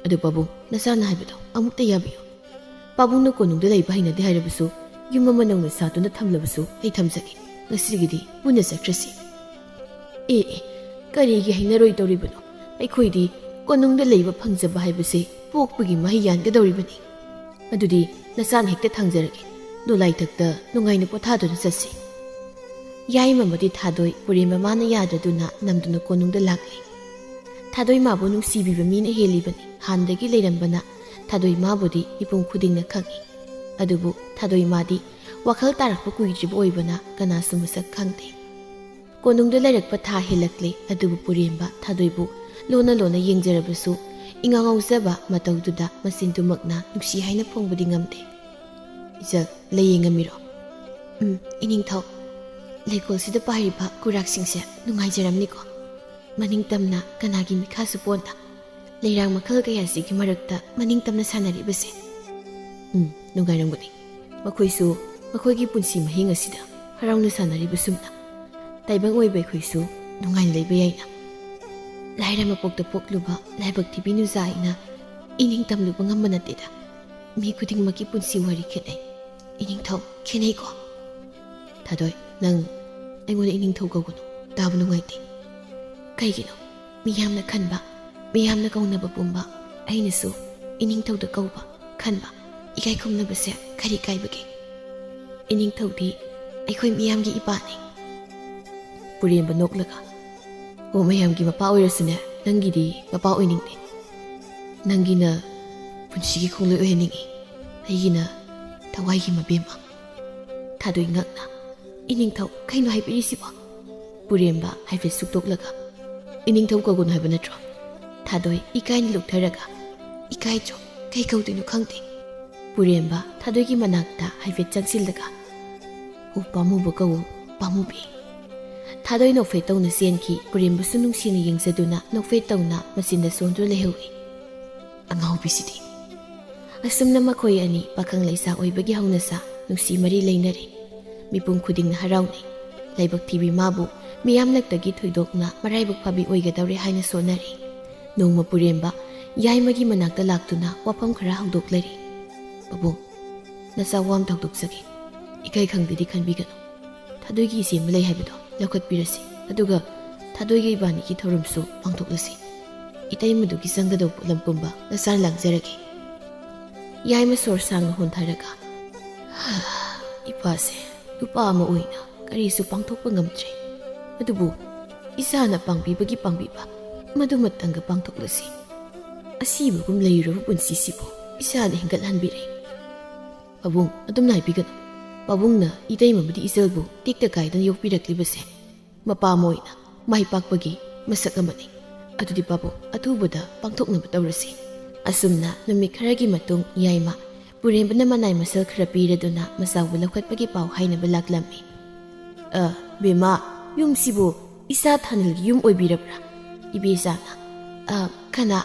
ꯑꯗꯨ ꯄꯥꯕꯨꯡ ꯅꯆꯥꯅ ꯍꯥꯏꯕꯗꯣ ꯑꯃꯨꯛꯇ ꯌꯥꯕꯤꯌꯨ ꯄꯥꯕꯨꯡꯅ ꯀꯣꯅꯨꯡꯗ ꯂꯩꯕ ꯍꯩꯅꯗꯦ ꯍꯥꯏꯔꯕꯁꯨ ꯌꯨꯝ ꯑꯃ ꯅꯧꯅ ꯁꯥꯗꯨꯅ ꯊꯝꯂꯕꯁꯨ ꯑꯩ ꯊꯝꯖꯒꯦ ꯉꯁꯤꯒꯤꯗꯤ ꯄꯨꯟꯅ ꯆꯠꯈ꯭ꯔꯁꯤ ꯑꯦ ꯀꯔꯤꯒꯤ ꯍꯩꯅꯔꯣꯏꯗꯧꯔꯤꯕꯅꯣ ꯑꯩꯈꯣꯏꯗꯤ ꯀꯣꯅꯨꯡꯗ ꯂꯩꯕ ꯐꯪꯖꯕ ꯍꯥꯏꯕꯁꯦ ꯄꯣꯛꯄꯒꯤ ꯃꯍꯩ ꯌꯥꯟꯒꯗꯧꯔꯤꯕꯅꯤ ꯑꯗꯨꯗꯤ ꯅꯆꯥꯅ ꯍꯦꯛꯇ ꯊꯥꯡꯖꯔꯒꯦ ꯗꯣꯂꯥꯏꯊꯛꯇ ꯅꯨꯡꯉꯥꯏꯅ ꯄꯣꯊꯥꯗꯨꯅ ꯆꯠꯁꯤ ꯌꯥꯏꯃꯃꯗꯤ ꯊꯥꯗꯣꯏ ꯄꯨꯔꯦꯝꯕ ꯃꯥꯅ ꯌꯥꯗ꯭ꯔꯗꯨꯅ ꯅꯝꯗꯨꯅ ꯀꯣꯅꯨꯡꯗ ꯂꯥꯛꯂꯤ ꯊꯥꯗꯣꯏ ꯃꯥꯕꯨ ꯅꯨꯡꯁꯤꯕꯤꯕ ꯃꯤꯅ ꯍꯦꯜꯂꯤꯕꯅꯤ ꯍꯥꯟꯅꯗꯒꯤ ꯂꯩꯔꯝꯕꯅ ꯊꯥꯗꯣꯏ ꯃꯥꯕꯨꯗꯤ ꯃꯤꯄꯨꯝ ꯈꯨꯗꯤꯡꯅ ꯈꯪꯏ ꯑꯗꯨꯕꯨ ꯊꯥꯗꯣꯏ ꯃꯥꯗꯤ ꯋꯥꯈꯜ ꯇꯥꯔꯛꯄ ꯀꯨꯏꯗ꯭ꯔꯤꯕ ꯑꯣꯏꯕꯅ ꯀꯅꯥꯁꯨ ꯃꯁꯛ ꯈꯪꯗꯦ ꯀꯣꯅꯨꯡꯗ ꯂꯩꯔꯛꯄ ꯊꯥ ꯍꯦꯜꯂꯛꯂꯦ ꯑꯗꯨꯕꯨ ꯄꯨꯔꯦꯝꯕ ꯊꯥꯗꯣꯏꯕꯨ ꯂꯣꯟꯅ ꯂꯣꯟꯅ ꯌꯦꯡꯖꯔꯕꯁꯨ ꯏꯉꯥꯎꯉꯥꯎꯖꯕ ꯃꯇꯧꯗꯨꯗ ꯃꯆꯤꯟꯗꯨꯃꯛꯅ ꯅꯨꯡꯁꯤ ꯍꯥꯏꯅ ꯐꯣꯡꯕꯗꯤ ꯉꯝꯗꯦ ꯏꯆꯜ ꯂꯩꯌꯦꯡꯉꯝꯃꯤꯔꯣ ꯏꯅꯤꯡꯊꯧ ꯂꯩꯀꯣꯜꯁꯤꯗ ꯄꯥꯏꯔꯤꯕ ꯀꯨꯔꯥꯛꯁꯤꯡꯁꯦ ꯅꯨꯡꯉꯥꯏꯖꯔꯝꯅꯤꯀꯣ ꯃꯅꯤꯡꯇꯝꯅ ꯀꯅꯥꯒꯤ ꯃꯤꯈꯥꯁꯨ ꯄꯣꯟꯗ ꯂꯩꯔꯥꯡ ꯃꯈꯜ ꯀꯌꯥꯁꯤꯒꯤ ꯃꯔꯛꯇ ꯃꯅꯤꯡꯇꯝꯅ ꯁꯥꯟꯅꯔꯤꯕꯁꯦ ꯅꯨꯡꯉꯥꯏꯔꯝꯒꯅꯤ ꯃꯈꯣꯏꯁꯨ ꯃꯈꯣꯏꯒꯤ ꯄꯨꯟꯁꯤ ꯃꯍꯤꯡ ꯑꯁꯤꯗ ꯍꯔꯥꯎꯅ ꯁꯥꯟꯅꯔꯤꯕ ꯁꯨꯝꯅ ꯇꯥꯏꯕꯪ ꯑꯣꯏꯕ ꯑꯩꯈꯣꯏꯁꯨ ꯅꯨꯡꯉꯥꯏꯅ ꯂꯩꯕ ꯌꯥꯏꯅ ꯂꯥꯏꯔ ꯃꯄꯣꯛꯇ ꯄꯣꯛꯂꯨꯕ ꯂꯥꯏꯕꯛ ꯊꯤꯕꯤ ꯅꯨꯖꯥꯏꯅ ꯏꯅꯤꯡꯇꯝꯂꯨꯕ ꯉꯝꯕ ꯅꯠꯇꯦꯗ ꯃꯤ ꯈꯨꯗꯤꯡꯃꯛꯀꯤ ꯄꯨꯟꯁꯤ ꯋꯥꯔꯤ ꯈꯦꯠꯅꯩ ꯏꯅꯤꯡꯊꯧ ꯈꯦꯠꯅꯩꯀꯣ ꯊꯥꯗꯣꯏ ꯅꯪ ꯑꯩꯉꯣꯟꯗ ꯏꯅꯤꯡꯊꯧ ꯀꯧꯒꯅꯨ ꯇꯥꯕ ꯅꯨꯡꯉꯥꯏꯇꯦ ꯀꯩꯒꯤꯅꯣ ꯃꯤꯌꯥꯝꯅ ꯈꯟꯕ ꯃꯤꯌꯥꯝꯅ ꯀꯧꯅꯕ ꯄꯨꯝꯕ ꯑꯩꯅꯁꯨ ꯏꯅꯤꯡꯊꯧꯗ ꯀꯧꯕ ꯈꯟꯕ ꯏꯀꯥꯏ ꯈꯨꯝꯅꯕꯁꯦ ꯀꯔꯤ ꯀꯥꯏꯕꯒꯦ ꯏꯅꯤꯡꯊꯧꯗꯤ ꯑꯩꯈꯣꯏ ꯃꯤꯌꯥꯝꯒꯤ ꯏꯄꯥꯅꯤ ꯄꯨꯔꯦꯝꯕ ꯅꯣꯛꯂꯒ ꯑꯣ ꯃꯌꯥꯝꯒꯤ ꯃꯄꯥ ꯑꯣꯏꯔꯁꯨꯅꯦ ꯅꯪꯒꯤꯗꯤ ꯃꯄꯥ ꯑꯣꯏꯅꯤꯡꯗꯦ ꯅꯪꯒꯤꯅ ꯄꯨꯟꯁꯤꯒꯤ ꯈꯣꯡꯂꯣꯏ ꯑꯣꯏꯍꯟꯅꯤꯡꯉꯤ ꯑꯩꯒꯤꯅ ꯊꯋꯥꯏꯒꯤ ꯃꯕꯦꯝꯃ ꯊꯥꯗꯣꯏ ꯉꯛꯅ ꯏꯅꯤꯡꯊꯧ ꯀꯩꯅꯣ ꯍꯥꯏꯕꯤꯔꯤꯁꯤꯕꯣ ꯄꯨꯔꯦꯝꯕ ꯍꯥꯏꯐꯦꯠ ꯁꯨꯛꯇꯣꯛꯂꯒ ꯏꯅꯤꯡꯊꯧ ꯀꯧꯒꯅꯨ ꯍꯥꯏꯕ ꯅꯠꯇ꯭ꯔꯣ ꯊꯥꯗꯣꯏ ꯏꯀꯥꯏꯅ ꯂꯨꯛꯊꯔꯒ ꯏꯀꯥꯏꯗ꯭ꯔꯣ ꯀꯩ ꯀꯧꯗꯣꯏꯅꯣ ꯈꯪꯗꯦ ꯄꯨꯔꯦꯝꯕ ꯊꯥꯗꯣꯏꯒꯤ ꯃꯅꯥꯛꯇ ꯍꯥꯏꯐꯦꯠ ꯆꯪꯁꯤꯜꯂꯒ ꯑꯣ ꯄꯥꯝꯃꯨꯕ ꯀꯧꯎ ꯄꯥꯝꯃꯨꯕꯤ ꯊꯥꯗꯣꯏ ꯅꯣꯛꯐꯦꯠ ꯇꯧꯅ ꯆꯦꯟꯈꯤ ꯄꯨꯔꯦꯝꯕꯁꯨ ꯅꯨꯡꯁꯤꯅ ꯌꯦꯡꯖꯗꯨꯅ ꯅꯣꯛꯐꯦꯠ ꯇꯧꯅ ꯃꯆꯤꯟꯗ ꯁꯣꯟꯗꯨꯅ ꯂꯩꯍꯧꯏ ꯑꯉꯥꯎꯕꯤꯁꯤꯗꯤ ꯑꯁꯨꯝꯅ ꯃꯈꯣꯏ ꯑꯅꯤ ꯄꯥꯈꯪ ꯂꯩꯁꯥ ꯑꯣꯏꯕꯒꯤ ꯍꯧꯅꯁꯥ ꯅꯨꯡꯁꯤ ꯃꯔꯤ ꯂꯩꯅꯔꯤ꯫ ꯃꯤꯄꯨꯝ ꯈꯨꯗꯤꯡꯅ ꯍꯔꯥꯎꯅꯩ꯫ ꯂꯥꯏꯕꯛ ꯊꯤꯕꯤ ꯃꯥꯕꯨ ꯃꯤꯌꯥꯝꯂꯛꯇꯒꯤ ꯊꯣꯏꯗꯣꯛꯅ ꯃꯔꯥꯏꯕꯛ ꯐꯕꯤ ꯑꯣꯏꯒꯗꯧꯔꯦ ꯍꯥꯏꯅ ꯁꯣꯟꯅꯔꯤ꯫ ꯅꯣꯡꯃ ꯄꯨꯔꯦꯝꯕ ꯌꯥꯏꯃꯒꯤ ꯃꯅꯥꯛꯇ ꯂꯥꯛꯇꯨꯅ ꯋꯥꯐꯝ ꯈꯔ ꯍꯧꯗꯣꯛꯂꯔꯤ꯫ ꯄꯥꯕꯨꯡ, ꯅꯆꯥ ꯋꯥ ꯑꯃ ꯇꯧꯗꯣꯛꯆꯒꯦ꯫ ꯏꯀꯥꯏ ꯈꯪꯗꯗꯤ ꯈꯟꯕꯤꯒꯅꯨ꯫ ꯊꯥꯗꯣꯏꯒꯤ ꯏꯆꯦ ꯑꯃ ꯂꯩ ꯍꯥꯏꯕꯗꯣ ꯂꯧꯈꯠꯄꯤꯔꯁꯤ, ꯑꯗꯨꯒ ꯊꯥꯗꯣꯏꯒ ꯏꯕꯥꯅꯤꯒꯤ ꯊꯧꯔꯝꯁꯨ ꯄꯥꯡꯊꯣꯛꯂꯁꯤ꯫ ꯏꯇꯩꯃꯗꯨꯒꯤ ꯆꯪꯒꯗꯧꯕ ꯄꯣꯠꯂꯝ ꯄꯨꯝꯕ ꯅꯆꯥꯅ ꯂꯥꯡꯖꯔꯒꯦ꯫ ꯌꯥꯏꯃ ꯁꯣꯔ ꯁꯥꯡꯅ ꯍꯣꯟꯊꯔꯒ, ꯏꯄꯥꯁꯦ ꯅꯨꯄꯥ ꯑꯃ ꯑꯣꯏꯅ ꯀꯔꯤꯁꯨ ꯄꯥꯡꯊꯣꯛꯄ ꯉꯝꯗ꯭ꯔꯦ, ꯑꯗꯨꯕꯨ ꯏꯆꯥꯅ ꯄꯥꯡꯕꯤꯕꯒꯤ ꯄꯥꯡꯕꯤꯕ ꯃꯗꯨꯃꯇꯪꯒ ꯄꯥꯡꯊꯣꯛꯂꯁꯤ꯫ ꯑꯁꯤꯕꯒꯨꯝ ꯂꯩꯔꯨꯔꯕ ꯄꯨꯟꯁꯤꯁꯤꯕꯨ ꯏꯆꯥꯅ ꯍꯤꯡꯒꯠꯍꯟꯕꯤꯔꯛꯏ꯫ ꯄꯥꯕꯨꯡ, ꯑꯗꯨꯝꯅ ꯍꯥꯏꯕꯤꯒꯅꯨ꯫ ꯄꯥꯕꯨꯡꯅ ꯏꯇꯩꯃꯕꯨꯗꯤ ꯏꯆꯜꯕꯨ ꯇꯦꯛꯇ ꯀꯥꯏꯗꯅ ꯌꯣꯛꯄꯤꯔꯛꯂꯤꯕꯁꯦ ꯃꯄꯥ ꯑꯃ ꯑꯣꯏꯅ ꯃꯥꯏ ꯄꯥꯛꯄꯒꯤ ꯃꯁꯛ ꯑꯃꯅꯤ꯫ ꯑꯗꯨꯗꯤ ꯄꯥꯕꯨꯡ, ꯑꯊꯨꯕꯗ ꯄꯥꯡꯊꯣꯛꯅꯕ ꯇꯧꯔꯁꯤ꯫ ꯑꯁꯨꯝꯅ ꯅꯨꯃꯤꯠ ꯈꯔꯒꯤ ꯃꯇꯨꯡ ꯌꯥꯏꯃ ꯄꯨꯔꯦꯝꯕꯅ ꯃꯅꯥꯏ ꯃꯁꯜ ꯈꯔ ꯄꯤꯔꯗꯨꯅ ꯃꯆꯥꯎꯕꯨ ꯂꯧꯈꯠꯄꯒꯤ ꯄꯥꯎ ꯍꯥꯏꯅꯕ ꯂꯥꯛꯂꯝꯃꯤ꯫ ꯕꯦꯝꯃ, ꯌꯨꯝꯁꯤꯕꯨ ꯏꯆꯥ ꯊꯥꯅꯤꯜꯒꯤ ꯌꯨꯝ ꯑꯣꯏꯕꯤꯔꯕ꯭ꯔꯥ? ꯏꯕꯦꯆꯥꯅ, ꯀꯅꯥ?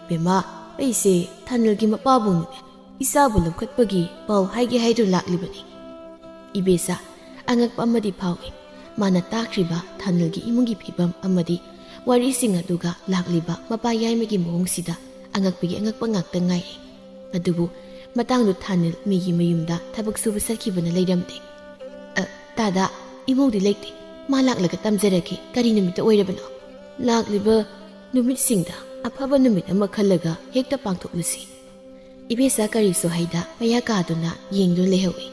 ꯕꯦꯝꯃ, ꯑꯩꯁꯦ ꯊꯥꯅꯤꯜꯒꯤ ꯃꯄꯥꯕꯨꯡꯅꯤꯅꯦ꯫ ꯏꯆꯥꯕꯨ ꯂꯧꯈꯠꯄꯒꯤ ꯄꯥꯎ ꯍꯥꯏꯒꯦ ꯍꯥꯏꯗꯨꯅ ꯂꯥꯛꯂꯤꯕꯅꯤ꯫ ꯏꯕꯦꯆꯥ ꯑꯉꯛꯄ ꯑꯃꯗꯤ ꯐꯥꯎꯏ꯫ ꯃꯥꯅ ꯇꯥꯈ꯭ꯔꯤꯕ ꯊꯥꯅꯤꯜꯒꯤ ꯏꯃꯨꯡꯒꯤ ꯐꯤꯕꯝ ꯑꯃꯗꯤ ꯋꯥꯔꯤꯁꯤꯡ ꯑꯗꯨꯒ ꯂꯥꯛꯂꯤꯕ ꯃꯄꯥ ꯌꯥꯏꯃꯒꯤ ꯃꯑꯣꯡꯁꯤꯗ ꯑꯉꯛꯄꯒꯤ ꯑꯉꯛꯄ ꯉꯥꯛꯇ ꯉꯥꯏꯔꯦ꯫ ꯑꯗꯨꯕꯨ ꯃꯇꯥꯡꯗꯨ ꯊꯥꯅꯤꯜ ꯃꯤꯒꯤ ꯃꯌꯨꯝꯗ ꯊꯕꯛ ꯁꯨꯕ ꯆꯠꯈꯤꯕꯅ ꯂꯩꯔꯝꯗꯦ꯫ ꯇꯥꯗꯥ, ꯏꯃꯧꯗꯤ ꯂꯩꯇꯦ꯫ ꯃꯥ ꯂꯥꯛꯂꯒ ꯇꯝꯖꯔꯒꯦ ꯀꯔꯤ ꯅꯨꯃꯤꯠꯇ ꯑꯣꯏꯔꯕꯅꯣ? ꯂꯥꯛꯂꯤꯕ ꯅꯨꯃꯤꯠꯁꯤꯡꯗ ꯑꯐꯕ ꯅꯨꯃꯤꯠ ꯑꯃ ꯈꯜꯂꯒ ꯍꯦꯛꯇ ꯄꯥꯡꯊꯣꯛꯂꯁꯤ꯫ ꯏꯕꯦꯆꯥ ꯀꯔꯤꯁꯨ ꯍꯩꯗ ꯃꯌꯥ ꯀꯥꯗꯨꯅ ꯌꯦꯡꯗꯨꯅ ꯂꯩꯍꯧꯏ꯫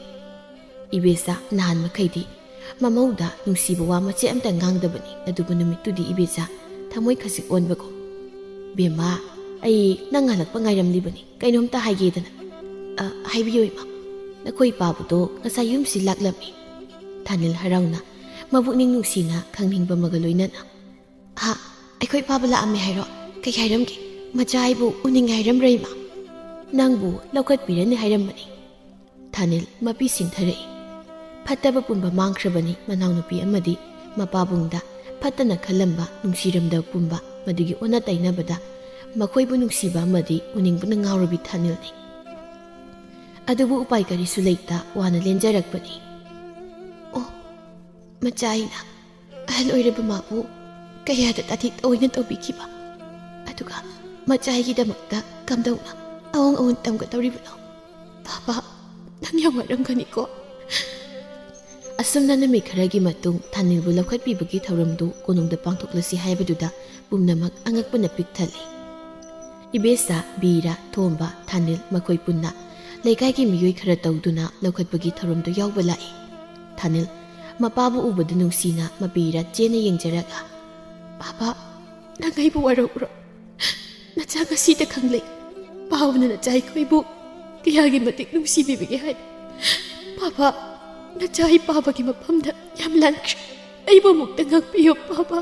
ꯏꯕꯦꯆꯥ ꯅꯍꯥꯟ ꯃꯈꯩꯗꯤ ꯃꯃꯧꯗ ꯅꯨꯡꯁꯤꯕ ꯋꯥ ꯃꯆꯦꯠ ꯑꯃꯇ ꯉꯥꯡꯗꯕꯅꯤ, ꯑꯗꯨꯕꯨ ꯅꯨꯃꯤꯠꯇꯨꯗꯤ ꯏꯕꯦꯆꯥ ꯊꯃꯣꯏ ꯈꯖꯤꯛ ꯑꯣꯟꯕꯒꯨꯝ, ꯕꯦꯝꯃ, ꯑꯩ ꯅꯪ ꯍꯜꯂꯛꯄ ꯉꯥꯏꯔꯝꯂꯤꯕꯅꯤ, ꯀꯩꯅꯣꯝꯇ ꯍꯥꯏꯒꯦꯗꯅ꯫ ꯍꯥꯏꯕꯤꯌꯨ ꯏꯃꯥ꯫ ꯅꯈꯣꯏ ꯄꯥꯕꯨꯗꯣ ꯉꯁꯥꯏ ꯌꯨꯝꯁꯤ ꯂꯥꯛꯂꯝꯃꯤ꯫ ꯊꯥꯅꯤꯜ ꯍꯔꯥꯎꯅ ꯃꯕꯨꯛꯅꯤꯡ ꯅꯨꯡꯁꯤꯅ ꯈꯪꯅꯤꯡꯕ ꯑꯃꯒ ꯂꯣꯏꯅꯅ, ꯑꯩꯈꯣꯏ ꯄꯥꯕ ꯂꯥꯛꯑꯝꯃꯦ ꯍꯥꯏꯔꯣ? ꯀꯩ ꯍꯥꯏꯔꯝꯒꯦ? ꯃꯆꯥ ꯑꯩꯕꯨ ꯎꯅꯤꯡꯉꯦ ꯍꯥꯏꯔꯝꯕ꯭ꯔꯥ ꯏꯃꯥ? ꯅꯪꯕꯨ ꯂꯧꯈꯠꯄꯤꯔꯅꯤ ꯍꯥꯏꯔꯝꯕꯅꯤ꯫ ꯊꯥꯅꯤꯜ ꯃꯄꯤ ꯁꯤꯡꯊꯔꯛꯏ꯫ ꯐꯠꯇꯕ ꯄꯨꯝꯕ ꯃꯥꯡꯈ꯭ꯔꯕꯅꯤ ꯃꯅꯥꯎꯅꯨꯄꯤ ꯑꯃꯗꯤ ꯃꯄꯥꯕꯨꯡꯗ ꯐꯠꯇꯅ ꯈꯜꯂꯝꯕ ꯅꯨꯡꯁꯤꯔꯝꯗꯕ ꯄꯨꯝꯕ ꯃꯗꯨꯒꯤ ꯑꯣꯟꯅ ꯇꯩꯅꯕꯗ ꯃꯈꯣꯏꯕꯨ ꯅꯨꯡꯁꯤꯕ ꯑꯃꯗꯤ ꯎꯅꯤꯡꯕꯅ ꯉꯥꯎꯔꯕꯤ ꯊꯥꯅꯤꯜꯅꯤ꯫ ꯑꯗꯨꯕꯨ ꯎꯄꯥꯏ ꯀꯔꯤꯁꯨ ꯂꯩꯇ ꯋꯥꯅ ꯂꯦꯟꯖꯔꯛꯄꯅꯤ꯫ ꯑꯣ, ꯃꯆꯥ ꯑꯩꯅ ꯑꯍꯜ ꯑꯣꯏꯔꯕ ꯃꯥꯕꯨ ꯀꯌꯥꯗ ꯇꯥꯊꯤ ꯇꯑꯣꯏꯅ ꯇꯧꯕꯤꯈꯤꯕ, ꯑꯗꯨꯒ ꯃꯆꯥ ꯑꯩꯒꯤꯗꯃꯛꯇ ꯀꯝꯗꯧꯅ ꯑꯋꯣꯡ ꯑꯋꯣꯟ ꯇꯝꯒꯗꯧꯔꯤꯕꯅꯣ? ꯄꯥꯄꯥ, ꯅꯪ ꯌꯥꯝ ꯋꯥꯔꯝꯒꯅꯤꯀꯣ꯫ ꯑꯁꯨꯝꯅ ꯅꯨꯃꯤꯠ ꯈꯔꯒꯤ ꯃꯇꯨꯡ ꯊꯥꯅꯤꯜꯕꯨ ꯂꯧꯈꯠꯄꯤꯕꯒꯤ ꯊꯧꯔꯝꯗꯨ ꯀꯣꯅꯨꯡꯗ ꯄꯥꯡꯊꯣꯛꯂꯁꯤ ꯍꯥꯏꯕꯗꯨꯗ ꯄꯨꯝꯅꯃꯛ ꯑꯉꯛꯄꯅ ꯄꯤꯛ ꯊꯜꯂꯤ꯫ ꯏꯕꯦꯆꯥ, ꯕꯤꯔꯥ, ꯊꯣꯝꯕ, ꯊꯥꯅꯤꯜ ꯃꯈꯣꯏ ꯄꯨꯟꯅ ꯂꯩꯀꯥꯏꯒꯤ ꯃꯤꯑꯣꯏ ꯈꯔ ꯇꯧꯗꯨꯅ ꯂꯧꯈꯠꯄꯒꯤ ꯊꯧꯔꯝꯗꯨ ꯌꯥꯎꯕ ꯂꯥꯛꯏ꯫ ꯊꯥꯅꯤꯜ ꯃꯄꯥꯕꯨ ꯎꯕꯗ ꯅꯨꯡꯁꯤꯅ ꯃꯄꯤꯔꯥ ꯆꯦꯟꯅ ꯌꯦꯡꯖꯔꯒ, ꯄꯥꯄꯥ, ꯅꯪ ꯑꯩꯕꯨ ꯋꯥꯔꯧꯕ꯭ꯔꯣ? ꯅꯆꯥ ꯉꯁꯤꯗ ꯈꯪꯂꯦ ꯄꯥꯎꯅ ꯅꯆꯥ ꯑꯩꯈꯣꯏꯕꯨ ꯀꯌꯥꯒꯤ ꯃꯇꯤꯛ ꯅꯨꯡꯁꯤꯕꯤꯕꯒꯦ ꯍꯥꯏꯕ꯫ ꯄꯥꯄꯥ, ꯅꯆꯥ ꯑꯩ ꯄꯥꯕꯒꯤ ꯃꯐꯝꯗ ꯌꯥꯝ ꯂꯥꯟꯈ꯭ꯔꯦ, ꯑꯩꯕꯨ ꯑꯃꯨꯛꯇ ꯉꯥꯛꯄꯤꯌꯨ ꯄꯥꯄꯥ꯫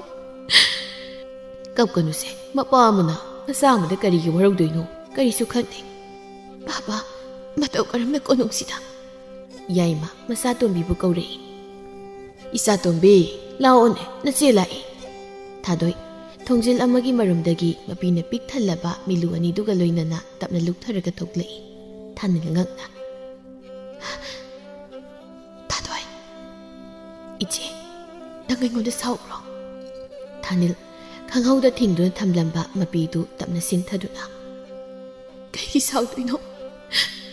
ꯀꯞꯀꯅꯨꯁꯦ, ꯃꯄꯥ ꯑꯃꯅ ꯃꯆꯥ ꯑꯃꯗ ꯀꯔꯤꯒꯤ ꯋꯥꯔꯧꯗꯣꯏꯅꯣ? ꯀꯔꯤꯁꯨ ꯈꯟꯗꯦ꯫ ꯄꯥꯄꯥ, ꯃꯇꯧ ꯀꯔꯝꯅ ꯀꯣꯅꯨꯡꯁꯤꯗ? ꯌꯥꯏꯃ ꯃꯆꯥꯇꯣꯝꯕꯤꯕꯨ ꯀꯧꯔꯛꯏ꯫ ꯏꯆꯥꯇꯣꯝꯕꯤ, ꯂꯥꯛꯑꯣꯅꯦ, ꯅꯆꯦ ꯂꯥꯛꯏ꯫ ꯊꯥꯗꯣꯏ ꯊꯣꯡꯖꯤꯜ ꯑꯃꯒꯤ ꯃꯔꯨꯝꯗꯒꯤ ꯃꯄꯤꯅ ꯄꯤꯛ ꯊꯜꯂꯕ ꯃꯤꯂꯨ ꯑꯅꯤꯗꯨꯒ ꯂꯣꯏꯅꯅ ꯇꯞꯅ ꯂꯨꯞꯊꯔꯒ ꯊꯣꯛꯂꯛꯏ꯫ ꯊꯥꯅꯤꯜ ꯉꯛꯅ, ꯊꯥꯗꯣꯏ, ꯏꯆꯦ, ꯅꯪ ꯑꯩꯉꯣꯟꯗ ꯁꯥꯎꯕ꯭ꯔꯣ? ꯊꯥꯅꯤꯜ ꯈꯪꯍꯧꯗ ꯊꯤꯡꯗꯨꯅ ꯊꯝꯂꯝꯕ ꯃꯄꯤꯗꯨ ꯇꯞꯅ ꯆꯤꯡꯊꯗꯨꯅ, ꯀꯩꯒꯤ ꯁꯥꯎꯗꯣꯏꯅꯣ?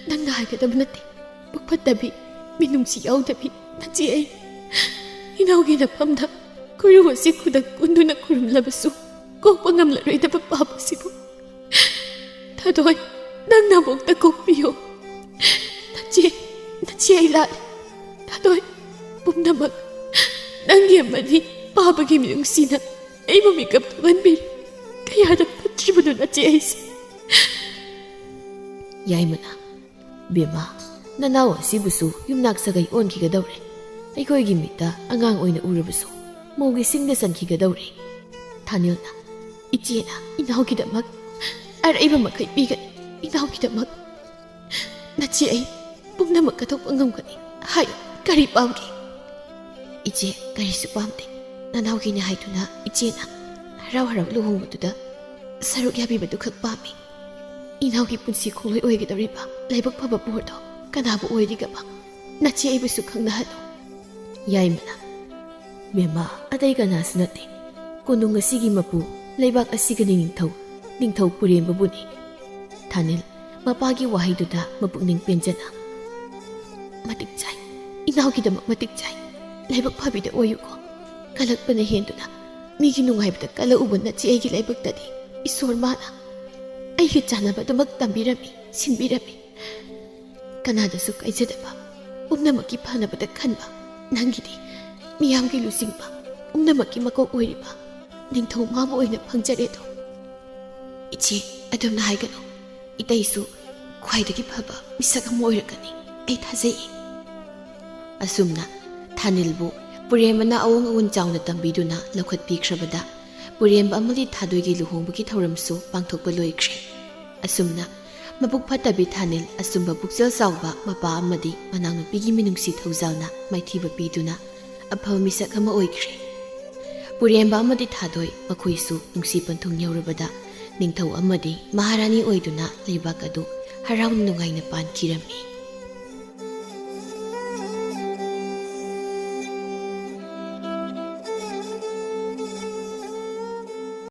ꯅꯪꯅ ꯍꯥꯏꯒꯗꯕ ꯅꯠꯇꯦ, ꯄꯨꯛ ꯐꯠꯇꯕꯤ, ꯃꯤꯅꯨꯡꯁꯤ ꯌꯥꯎꯗꯕꯤ ꯅꯆꯦ ꯑꯩ ꯏꯅꯥꯎꯒꯤ ꯅꯐꯝꯗ ꯈꯨꯔꯨ ꯑꯁꯤ ꯈꯨꯗꯛ ꯀꯨꯟꯗꯨꯅ ꯈꯨꯔꯨꯝꯂꯕꯁꯨ ꯀꯣꯛꯄ ꯉꯝꯂꯔꯣꯏꯗꯕ ꯄꯥꯄꯁꯤꯕꯨ ꯊꯥꯗꯣꯏ, ꯅꯪꯅ ꯑꯃꯨꯛꯇ ꯀꯣꯛꯄꯤꯌꯨ꯫ ꯅꯆꯦ ꯑꯩ ꯂꯥꯜꯂꯦ꯫ ꯊꯥꯗꯣꯏ, ꯄꯨꯝꯅꯃꯛ ꯅꯪꯒꯤ ꯑꯃꯗꯤ ꯄꯥꯕꯒꯤ ꯃꯤꯅꯨꯡꯁꯤꯅ ꯑꯩꯕꯨ ꯃꯤꯀꯞ ꯊꯣꯛꯍꯟꯕꯤꯔꯤ꯫ ꯀꯌꯥꯗ ꯐꯠꯇ꯭ꯔꯤꯕꯅꯣ ꯅꯆꯦ ꯑꯩꯁꯦ? ꯌꯥꯏꯃꯅ, ꯕꯦꯝꯃ, ꯅꯅꯥꯎ ꯑꯁꯤꯕꯨꯁꯨ ꯌꯨꯝꯅꯥꯛ ꯁꯥꯒꯩ ꯑꯣꯟꯈꯤꯒꯗꯧꯔꯦ꯫ ꯑꯩꯈꯣꯏꯒꯤ ꯃꯤꯠꯇ ꯑꯉꯥꯡ ꯑꯣꯏꯅ ꯎꯔꯕꯁꯨ ꯃꯧꯒꯤ ꯁꯤꯡꯗ ꯆꯟꯈꯤꯒꯗꯧꯔꯦ꯫ ꯊꯥꯅꯤꯜꯅ, ꯏꯆꯦꯅ ꯏꯅꯥꯎꯒꯤꯗꯃꯛ ꯑꯔꯩꯕ ꯃꯈꯩ ꯄꯤꯒꯅꯤ, ꯏꯅꯥꯎꯒꯤꯗꯃꯛ ꯅꯆꯦ ꯑꯩ ꯄꯨꯝꯅꯃꯛ ꯀꯠꯊꯣꯛꯄ ꯉꯝꯒꯅꯤ꯫ ꯍꯥꯏꯌꯨ, ꯀꯔꯤ ꯄꯥꯝꯒꯦ? ꯏꯆꯦ ꯀꯔꯤꯁꯨ ꯄꯥꯝꯗꯦ, ꯅꯅꯥꯎꯒꯤꯅꯤ ꯍꯥꯏꯗꯨꯅ ꯏꯆꯦꯅ ꯍꯔꯥꯎ ꯍꯔꯥꯎ ꯂꯨꯍꯣꯡꯕꯗꯨꯗ ꯁꯔꯨꯛ ꯌꯥꯕꯤꯕꯗꯨ ꯈꯛ ꯄꯥꯝꯃꯤ꯫ ꯏꯅꯥꯎꯒꯤ ꯄꯨꯟꯁꯤ ꯈꯣꯡꯂꯣꯏ ꯑꯣꯏꯒꯗꯧꯔꯤꯕ ꯂꯥꯏꯕꯛ ꯐꯕ ꯕꯣꯔꯗꯣ ꯀꯅꯥꯕꯨ ꯑꯣꯏꯔꯤꯒꯕ ꯅꯆꯦ ꯑꯩꯕꯨꯁꯨ ꯈꯪꯅꯍꯜꯂꯨ꯫ ꯌꯥꯏꯃꯅ ꯕꯦꯝꯃ ꯑꯇꯩ ꯀꯅꯥꯁꯨ ꯅꯠꯇꯦ ꯀꯣꯅꯨꯡ ꯑꯁꯤꯒꯤ ꯃꯄꯨ ꯂꯩꯕꯥꯛ ꯑꯁꯤꯒꯤ ꯅꯤꯡꯊꯧ ꯄꯨꯔꯦꯝꯕꯕꯨꯅꯤ꯫ ꯊꯥꯅꯤꯜ ꯃꯄꯥꯒꯤ ꯋꯥꯍꯩꯗꯨꯗ ꯃꯄꯨꯛꯅꯤꯡ ꯄꯦꯟꯖꯅ ꯃꯇꯤꯛ ꯆꯥꯏ ꯏꯅꯥꯎꯒꯤꯗꯃꯛ ꯃꯇꯤꯛ ꯆꯥꯏ ꯂꯥꯏꯕꯛ ꯐꯕꯤꯗ ꯑꯣꯏꯌꯨꯀꯣ꯫ ꯀꯜꯂꯛꯄꯅ ꯍꯦꯟꯗꯨꯅ ꯃꯤꯒꯤ ꯅꯨꯡꯉꯥꯏꯕꯗ ꯀꯜꯂꯛꯎꯕ ꯅꯆꯦ ꯑꯩꯒꯤ ꯂꯥꯏꯕꯛꯇꯗꯤ ꯏꯁꯣꯔ ꯃꯥꯅ ꯑꯩꯒ ꯆꯥꯟꯅꯕꯗꯨꯃꯛ ꯇꯝꯕꯤꯔꯝꯃꯤ ꯁꯤꯟꯕꯤꯔꯝꯃꯤ꯫ ꯀꯅꯥꯗꯁꯨ ꯀꯥꯏꯖꯗꯕ ꯄꯨꯝꯅꯃꯛꯀꯤ ꯐꯅꯕꯗ ꯈꯟꯕ ꯅꯪꯒꯤꯗꯤ ꯃꯤꯌꯥꯝꯒꯤ ꯂꯨꯆꯤꯡꯕ ꯄꯨꯝꯅꯃꯛꯀꯤ ꯃꯀꯣꯛ ꯑꯣꯏꯔꯤꯕ ꯅꯤꯡꯊꯧ ꯃꯥꯕꯨ ꯑꯣꯏꯅ ꯐꯪꯖꯔꯦꯗꯣ꯫ ꯏꯆꯦ ꯑꯗꯨꯝꯅ ꯍꯥꯏꯒꯅꯨ ꯏꯇꯩꯁꯨ ꯈ꯭ꯋꯥꯏꯗꯒꯤ ꯐꯕ ꯃꯤꯁꯛ ꯑꯃ ꯑꯣꯏꯔꯛꯀꯅꯤ ꯑꯩ ꯊꯥꯖꯩ꯫ ꯑꯁꯨꯝꯅ ꯊꯥꯅꯤꯜꯕꯨ ꯄꯨꯔꯦꯝꯕꯅ ꯑꯋꯣꯡ ꯑꯋꯣꯟ ꯆꯥꯎꯅ ꯇꯝꯕꯤꯗꯨꯅ ꯂꯧꯈꯠꯄꯤꯈ꯭ꯔꯕꯗ ꯄꯨꯔꯦꯝꯕ ꯑꯃꯗꯤ ꯊꯥꯗꯣꯏꯒꯤ ꯂꯨꯍꯣꯡꯕꯒꯤ ꯊꯧꯔꯝꯁꯨ ꯄꯥꯡꯊꯣꯛꯄ ꯂꯣꯏꯈ꯭ꯔꯦ꯫ ꯑꯁꯨꯝꯅ ꯃꯕꯨꯛ ꯐꯠꯇꯕꯤ ꯊꯥꯅꯤꯜ ꯑꯁꯨꯝꯕ ꯄꯨꯛꯆꯦꯜ ꯆꯥꯎꯕ ꯃꯄꯥ ꯑꯃꯗꯤ ꯃꯅꯥꯎꯅꯨꯄꯤꯒꯤ ꯃꯤꯅꯨꯡꯁꯤ ꯊꯧꯖꯥꯜꯅ ꯃꯥꯏꯊꯤꯕ ꯄꯤꯗꯨꯅ ꯑꯐꯕ ꯃꯤꯁꯛ ꯑꯃ ꯑꯣꯏꯈ꯭ꯔꯦ꯫ ꯄꯨꯔꯦꯝꯕ ꯑꯃꯗꯤ ꯊꯥꯗꯣꯏ ꯃꯈꯣꯏꯁꯨ ꯅꯨꯡꯁꯤ ꯄꯟꯊꯨꯡ ꯌꯧꯔꯕꯗ ꯅꯤꯡꯊꯧ ꯑꯃꯗꯤ ꯃꯍꯥꯔꯥꯅꯤ ꯑꯣꯏꯗꯨꯅ ꯂꯩꯕꯥꯛ ꯑꯗꯨ ꯍꯔꯥꯎꯅ ꯅꯨꯡꯉꯥꯏꯅ ꯄꯥꯟꯈꯤꯔꯝꯃꯤ꯫